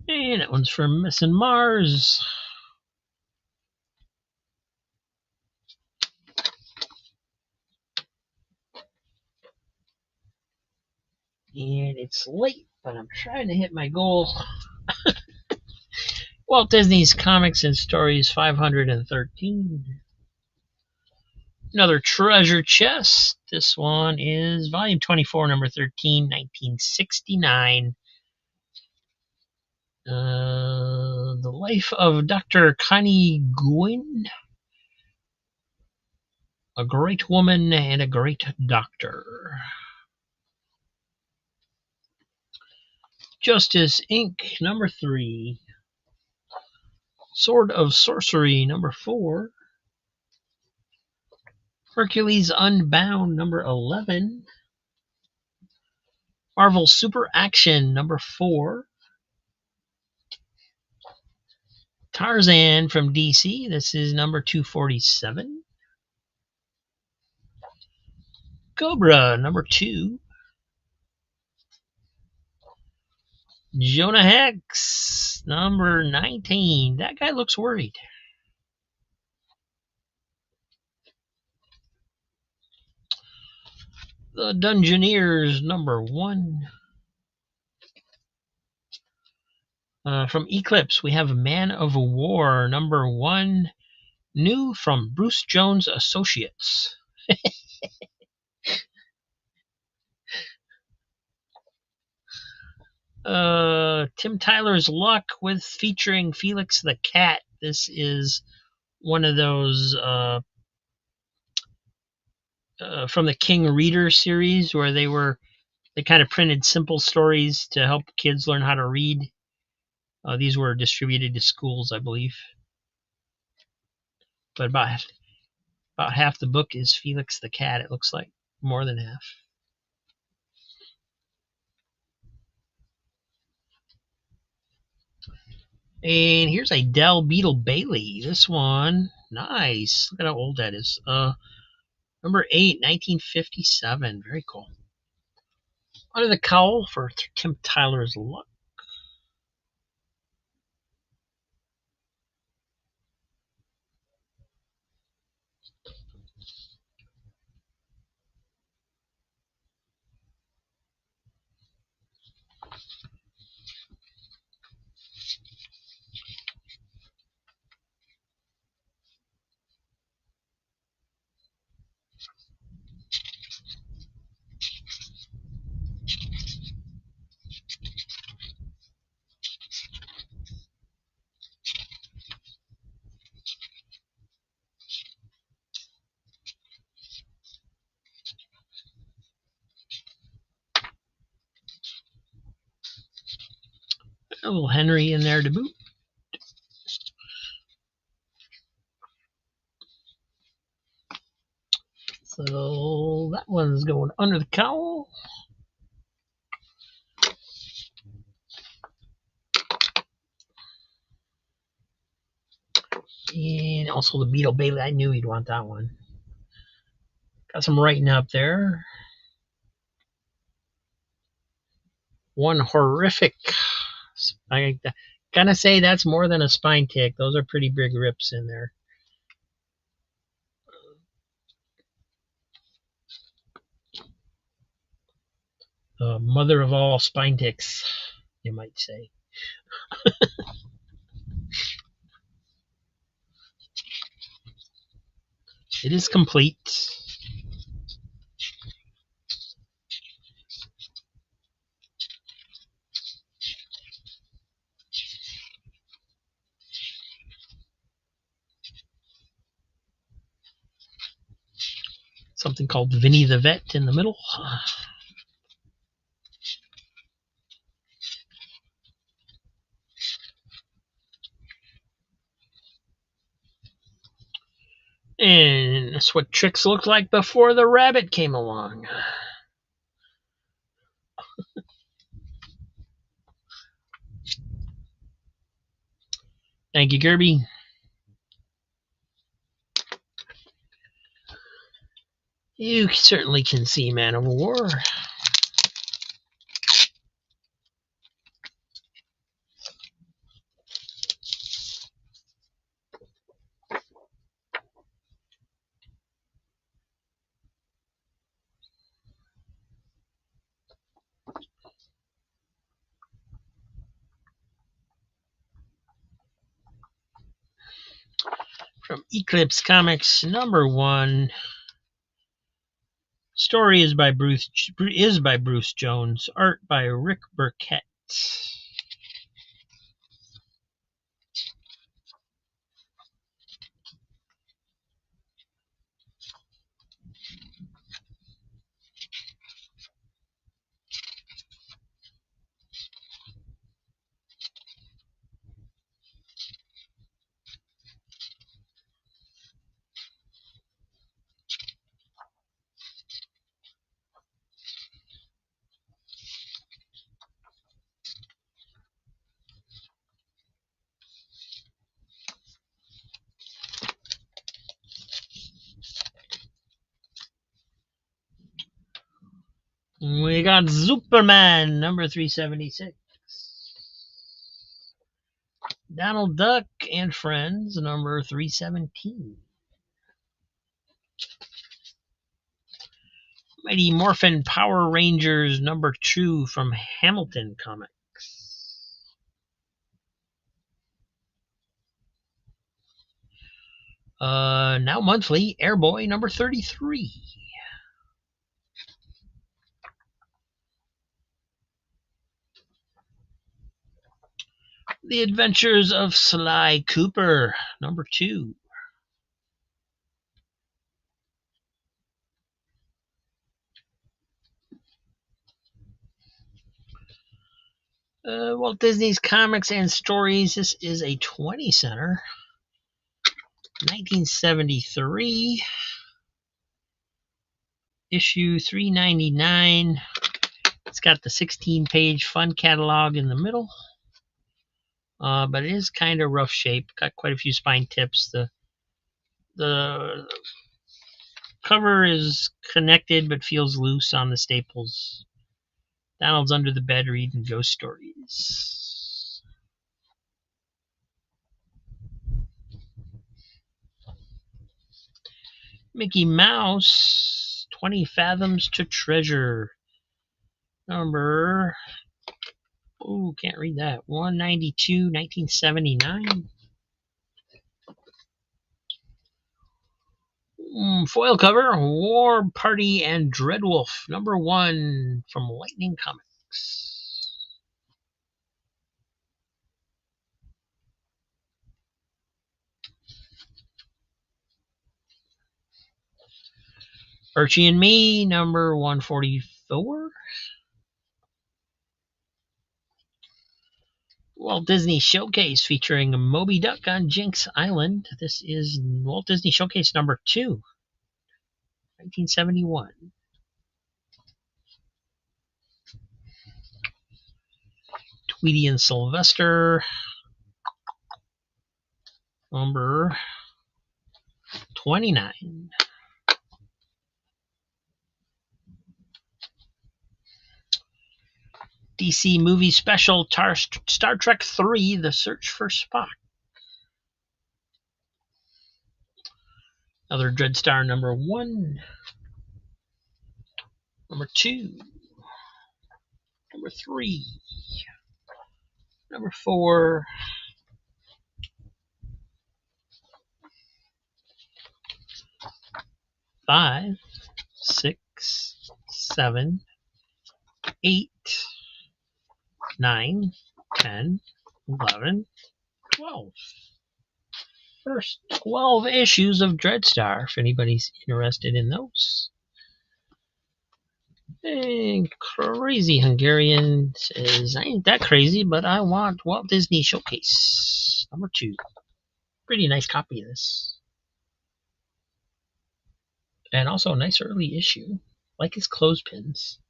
And that one's for Missing Mars. And it's late, but I'm trying to hit my goal. Walt Disney's Comics and Stories 513. Another treasure chest. This one is volume 24, number 13, 1969. The Life of Dr. Connie Gwynn, a great woman and a great doctor. Justice Inc., number 3. Sword of Sorcery, number 4. Hercules Unbound, number 11. Marvel Super Action, number 4. Tarzan from DC. This is number 247. Cobra, number 2. Jonah Hex, number 19. That guy looks worried. The Dungeoneers, number 1. From Eclipse, we have Man of War, number 1. New from Bruce Jones Associates. Tim Tyler's Luck with featuring Felix the Cat. This is one of those from the King Reader series where they kind of printed simple stories to help kids learn how to read. These were distributed to schools, I believe. But about half the book is Felix the Cat, it looks like. More than half. And here's a Del Beetle Bailey. This one, nice. Look at how old that is. Number 8, 1957. Very cool. Under the Cowl for Tim Tyler's Luck. A little Henry in there to boot. So that one's going under the cowl. And also the Beetle Bailey. I knew he'd want that one. Got some writing up there. One horrific. I gotta say that's more than a spine tick. Those are pretty big rips in there. Mother of all spine ticks, you might say. It is complete. Something called Vinny the Vet in the middle. And that's what Trix looked like before the rabbit came along. Thank you, Kirby. You certainly can see Man of War. From Eclipse Comics, number 1. Story is by Bruce Jones. Art by Rick Burkett. We got Superman, number 376. Donald Duck and Friends, number 317. Mighty Morphin Power Rangers, number 2 from Hamilton Comics. Now monthly, Airboy, number 33. The Adventures of Sly Cooper, number 2. Walt Disney's Comics and Stories. This is a 20 center. 1973. Issue 399. It's got the 16-page fun catalog in the middle. But it is kind of rough shape. Got quite a few spine tips. The cover is connected but feels loose on the staples. Donald's under the bed reading ghost stories. Mickey Mouse, 20 Fathoms to Treasure. Number, can't read that, 192, 1979. Foil cover, War Party and Dreadwolf, number 1 from Lightning Comics. Archie and Me, number 144. Walt Disney Showcase featuring Moby Duck on Jinx Island. This is Walt Disney Showcase number 2, 1971. Tweety and Sylvester, number 29. DC Movie Special Star Trek 3, The Search for Spock. Another Dreadstar number 1. Number 2. Number 3. Number 4. Five, 6, 7, 8, 9, 10, 11, 12. First 12 issues of Dreadstar, if anybody's interested in those. And Crazy Hungarian says, I ain't that crazy, but I want Walt Disney Showcase number 2. Pretty nice copy of this. And also a nice early issue. Like his clothespins.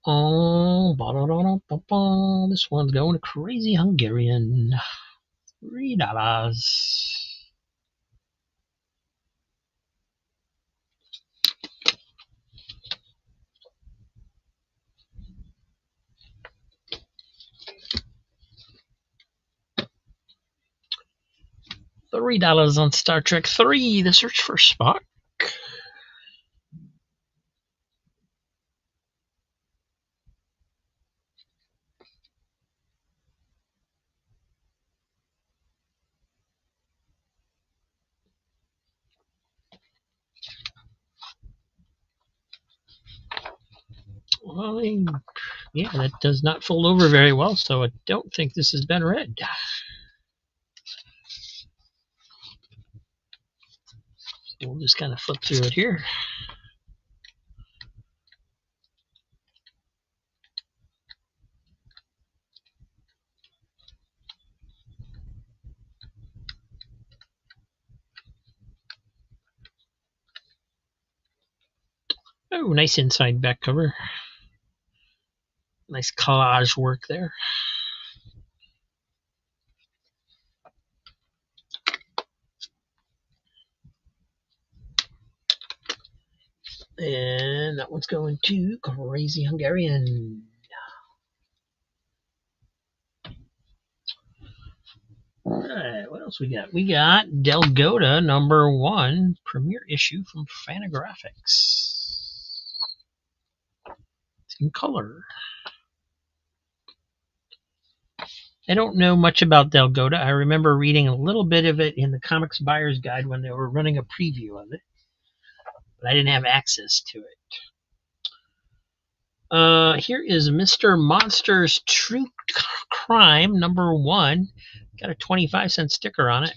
Oh, this one's going to Crazy Hungarian. $3. $3 on Star Trek 3, The Search for Spock. Well, yeah, that does not fold over very well, so I don't think this has been read. We'll just kind of flip through it here. Oh, nice inside back cover. Nice collage work there. And that one's going to Crazy Hungarian. Alright, what else we got? We got Delgota #1 premiere issue from Fantagraphics. It's in color. I don't know much about Delgota. I remember reading a little bit of it in the Comics Buyer's Guide when they were running a preview of it, but I didn't have access to it. Here is Mr. Monster's True Crime #1. Got a 25-cent sticker on it.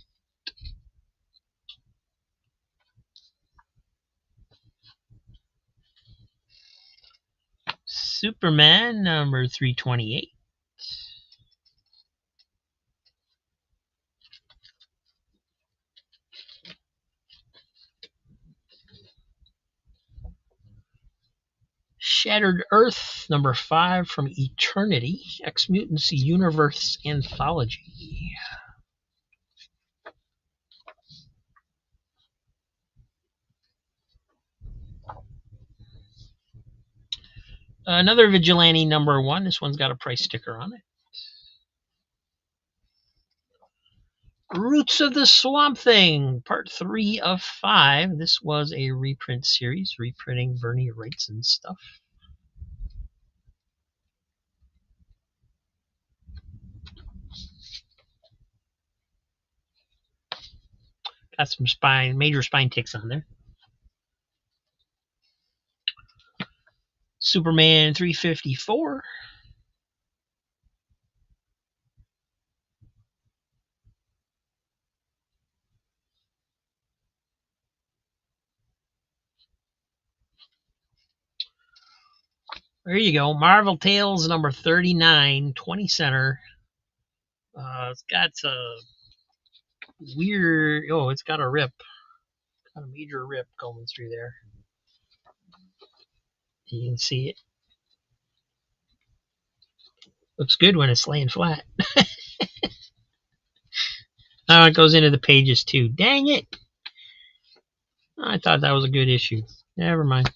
Superman #328. Shattered Earth #5 from Eternity, X-Mutants Universe Anthology. Another Vigilante #1. This one's got a price sticker on it. Roots of the Swamp Thing, Part 3 of 5. This was a reprint series, reprinting Bernie Wrightson stuff. Got some major spine ticks on there. Superman 354. There you go. Marvel Tales #39, 20 center. It's got a weird. Oh, it's got a rip. Got a major rip going through there. You can see it. Looks good when it's laying flat. Oh, it goes into the pages too. Dang it! I thought that was a good issue. Never mind.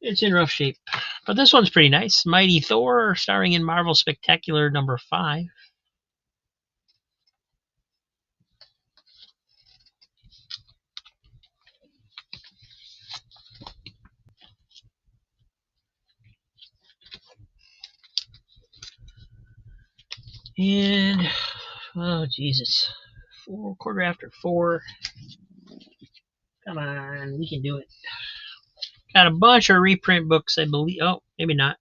It's in rough shape. But this one's pretty nice. Mighty Thor, starring in Marvel Spectacular #5. And, oh, Jesus. 4:15. Come on, we can do it. Got a bunch of reprint books, I believe. Oh, maybe not.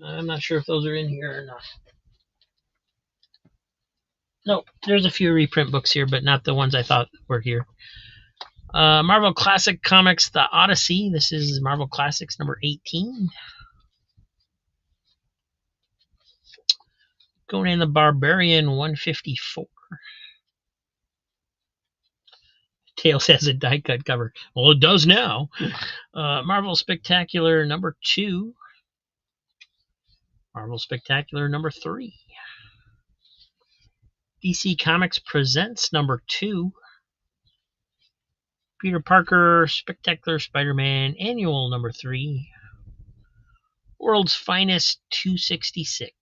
I'm not sure if those are in here or not. Nope, there's a few reprint books here, but not the ones I thought were here. Marvel Classic Comics, The Odyssey. This is Marvel Classics #18. Conan the Barbarian 154. Tales has a die cut cover. Well, it does now. Marvel Spectacular #2. Marvel Spectacular #3. DC Comics Presents #2. Peter Parker Spectacular Spider-Man Annual #3. World's Finest 266.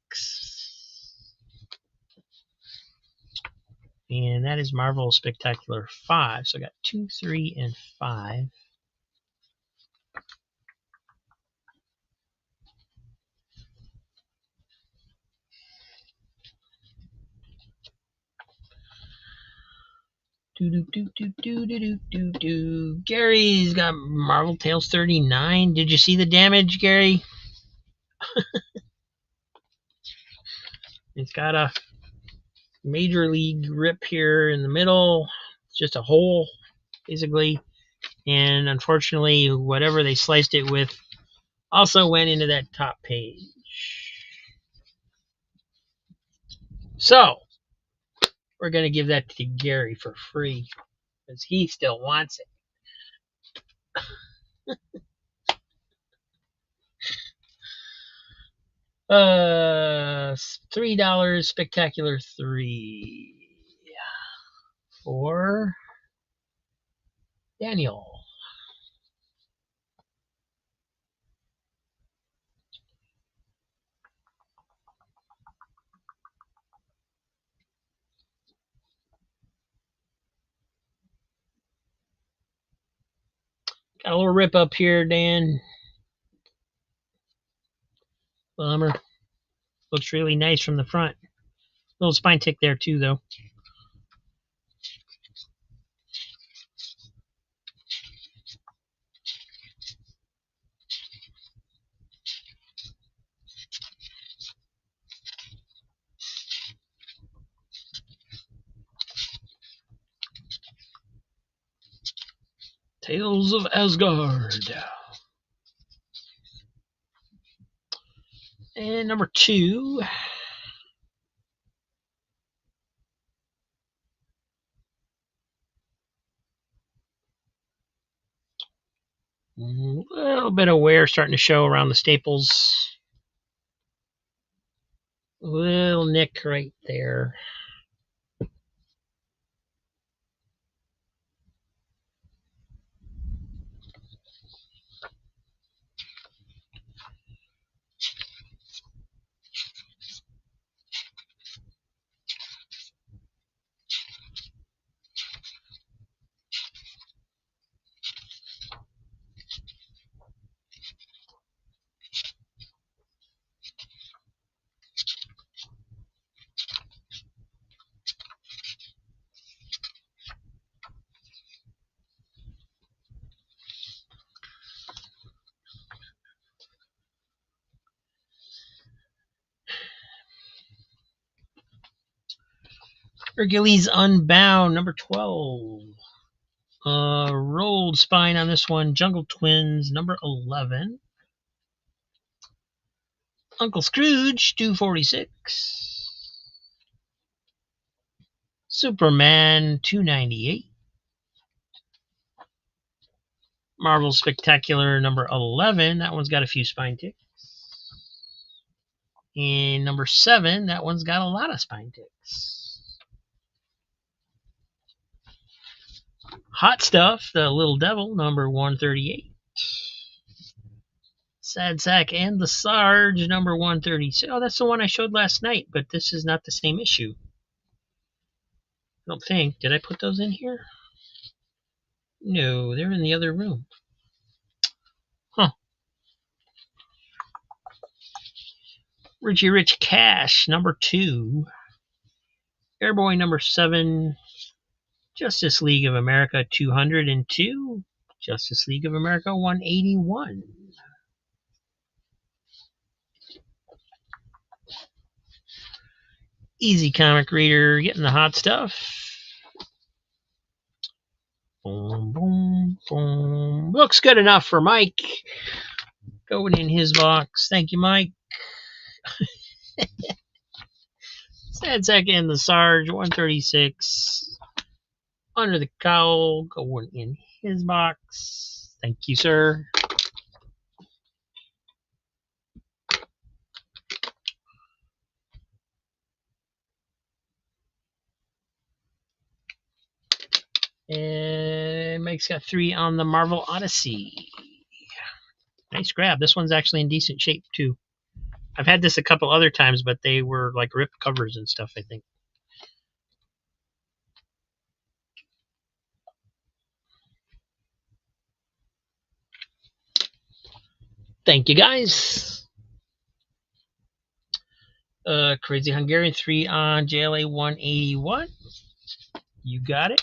And that is Marvel Spectacular 5. So I got 2, 3, and 5. Gary's got Marvel Tales 39. Did you see the damage, Gary? It's got a major league rip here in the middle. It's just a hole, basically. And unfortunately, whatever they sliced it with also went into that top page. So, we're going to give that to Gary for free because he still wants it. $3 spectacular 3 for Daniel. Got a little rip up here, Dan. Bummer. Looks really nice from the front. Little spine tick there too, though. Tales of Asgard. And number 2. A little bit of wear starting to show around the staples. A little nick right there. Hercules Unbound, number 12. Rolled spine on this one. Jungle Twins, number 11. Uncle Scrooge, 246. Superman, 298. Marvel Spectacular, number 11. That one's got a few spine ticks. And number 7, that one's got a lot of spine ticks. Hot Stuff, the Little Devil, number 138. Sad Sack and the Sarge, number 136. Oh, that's the one I showed last night, but this is not the same issue. I don't think. Did I put those in here? No, they're in the other room. Huh. Richie Rich Cash, number 2. Airboy, number 7. Justice League of America, 202. Justice League of America, 181. Easy Comic Reader, getting the hot stuff. Boom, boom, boom. Looks good enough for Mike. Going in his box. Thank you, Mike. Sad Sack and the Sarge, 136. Under the Cowl, going in his box. Thank you, sir. And Mike's got 3 on the Marvel Odyssey. Nice grab. This one's actually in decent shape, too. I've had this a couple other times, but they were like ripped covers and stuff, I think. Thank you, guys. Crazy Hungarian, 3 on JLA 181. You got it.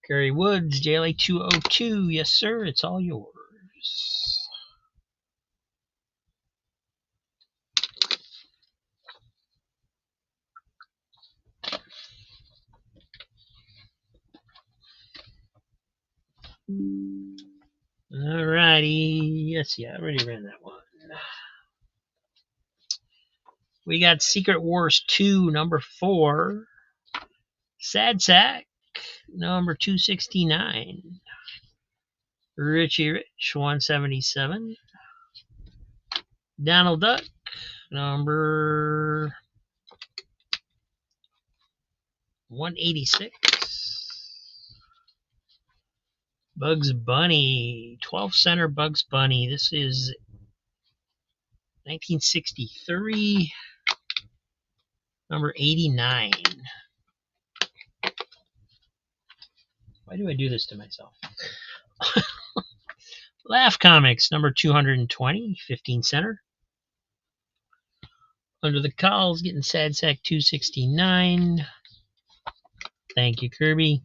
Gary Woods, JLA 202. Yes, sir. It's all yours. Alrighty. Yes, yeah, I already ran that one. We got Secret Wars 2, number 4. Sad Sack, number 269. Richie Rich, 177. Donald Duck, number 186. Bugs Bunny, 12 center Bugs Bunny. This is 1963, number 89. Why do I do this to myself? Laugh Comics, number 220, 15 center. Under the Cowls, getting Sad Sack 269. Thank you, Kirby.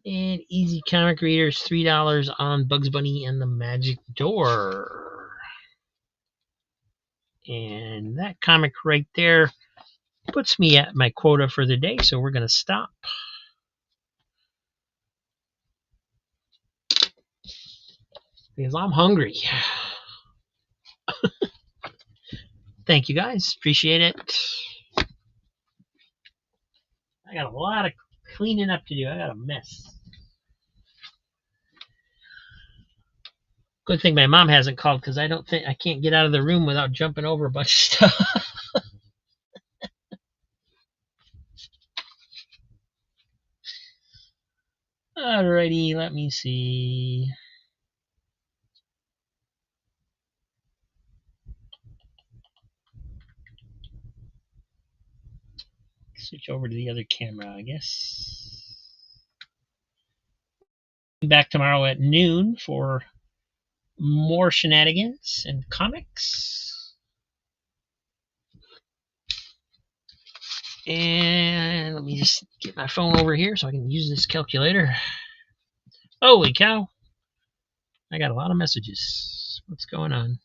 And Easy Comic Readers, $3 on Bugs Bunny and the Magic Door. And that comic right there puts me at my quota for the day, so we're going to stop. Because I'm hungry. Thank you guys. Appreciate it. I got a lot of cleaning up to do. I got a mess. Good thing my mom hasn't called because I can't get out of the room without jumping over a bunch of stuff. Alrighty, let me see. Switch over to the other camera, I guess. Back tomorrow at noon for more shenanigans and comics. And let me just get my phone over here so I can use this calculator. Holy cow. I got a lot of messages. What's going on?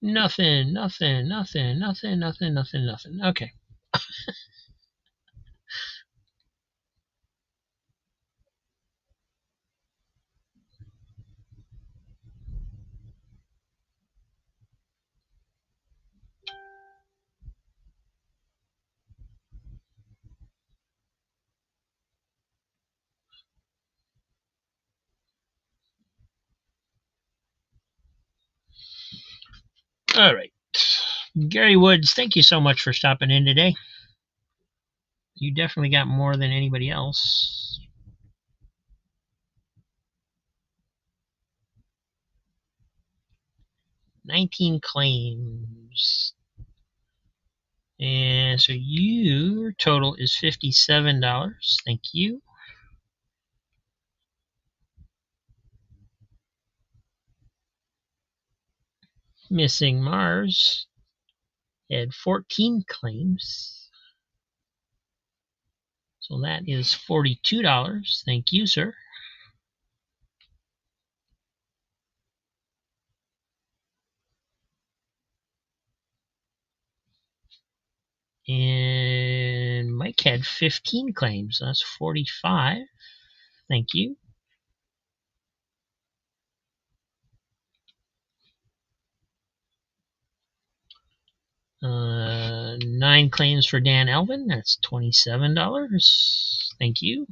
Nothing. Okay. All right. Gary Woods, thank you so much for stopping in today. You definitely got more than anybody else. $19 claims. And so your total is $57. Thank you. Missing Mars had 14 claims. So that is $42. Thank you, sir. And Mike had 15 claims. So that's 45. Thank you. Nine claims for Dan Elvin. That's $27. Thank you.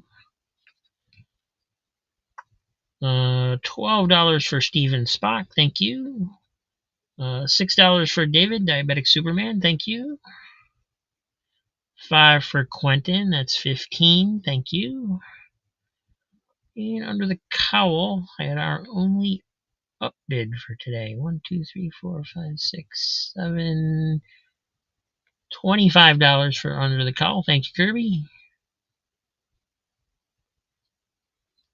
$12 for Steven Spock. Thank you. $6 for David, Diabetic Superman. Thank you. 5 for Quentin. That's 15. Thank you. And under the cowl, I had our only upbid for today. 1, 2, 3, 4, 5, 6, 7. $25 for under the cowl. Thank you, Kirby.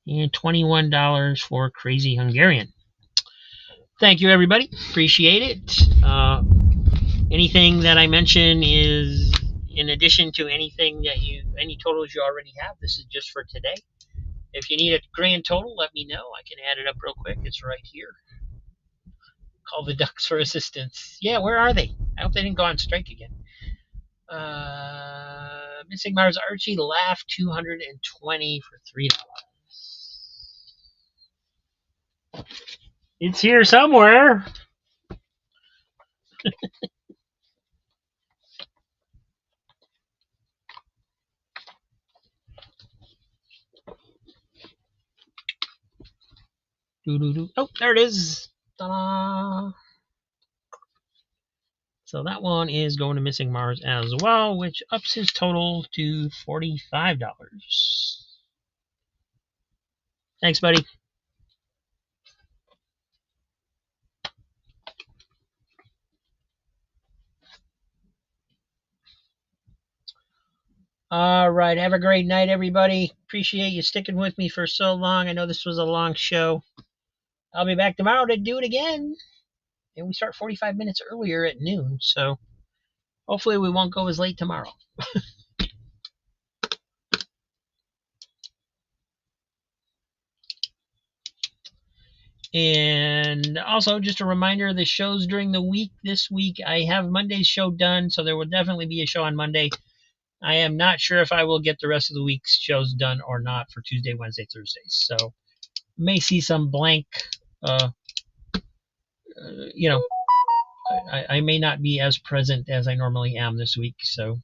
And $21 for Crazy Hungarian. Thank you, everybody. Appreciate it. Anything that I mention is in addition to anything that any totals you already have. This is just for today. If you need a grand total, let me know. I can add it up real quick. It's right here. Call the ducks for assistance. Yeah, where are they? I hope they didn't go on strike again. Missing Mars Archie Laugh 220 for $3. It's here somewhere. Oh, there it is. Ta-da! So that one is going to Missing Mars as well, which ups his total to $45. Thanks, buddy. All right. Have a great night, everybody. Appreciate you sticking with me for so long. I know this was a long show. I'll be back tomorrow to do it again. And we start 45 minutes earlier at noon. So hopefully we won't go as late tomorrow. And also, just a reminder, the shows during the week this week, I have Monday's show done, so there will definitely be a show on Monday. I am not sure if I will get the rest of the week's shows done or not for Tuesday, Wednesday, Thursday. So may see some blank, I may not be as present as I normally am this week. So,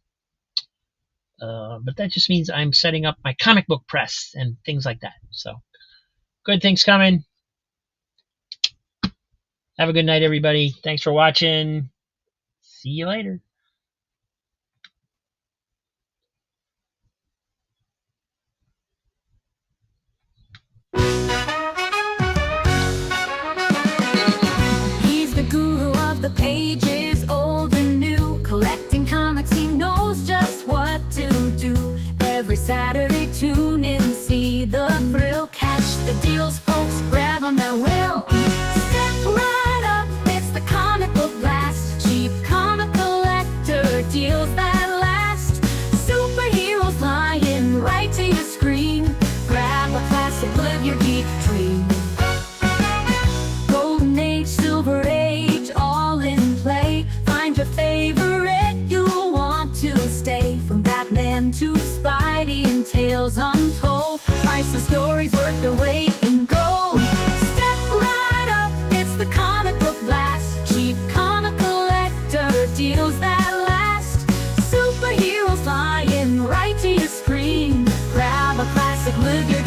but that just means I'm setting up my comic book press and things like that. So good things coming. Have a good night, everybody. Thanks for watching. See you later. He's the guru of the pages, old and new. Collecting comics, he knows just what to do. Every Saturday, tune in, see the thrill. Catch the deals, folks, grab them that will. Step right up, it's the comic book blast. Cheap comic collector deals that last. Superheroes lying right to your screen. Grab a classic, live your geek dream. Golden Age, Silver Age, all in play. Find your favorite, you'll want to stay. From Batman to Spidey and Tales Untold. Priceless stories worth the wait and go. Step right up, it's the comic book blast. Cheap comic collector deals that last. Superheroes flying right to your screen. Grab a classic, live your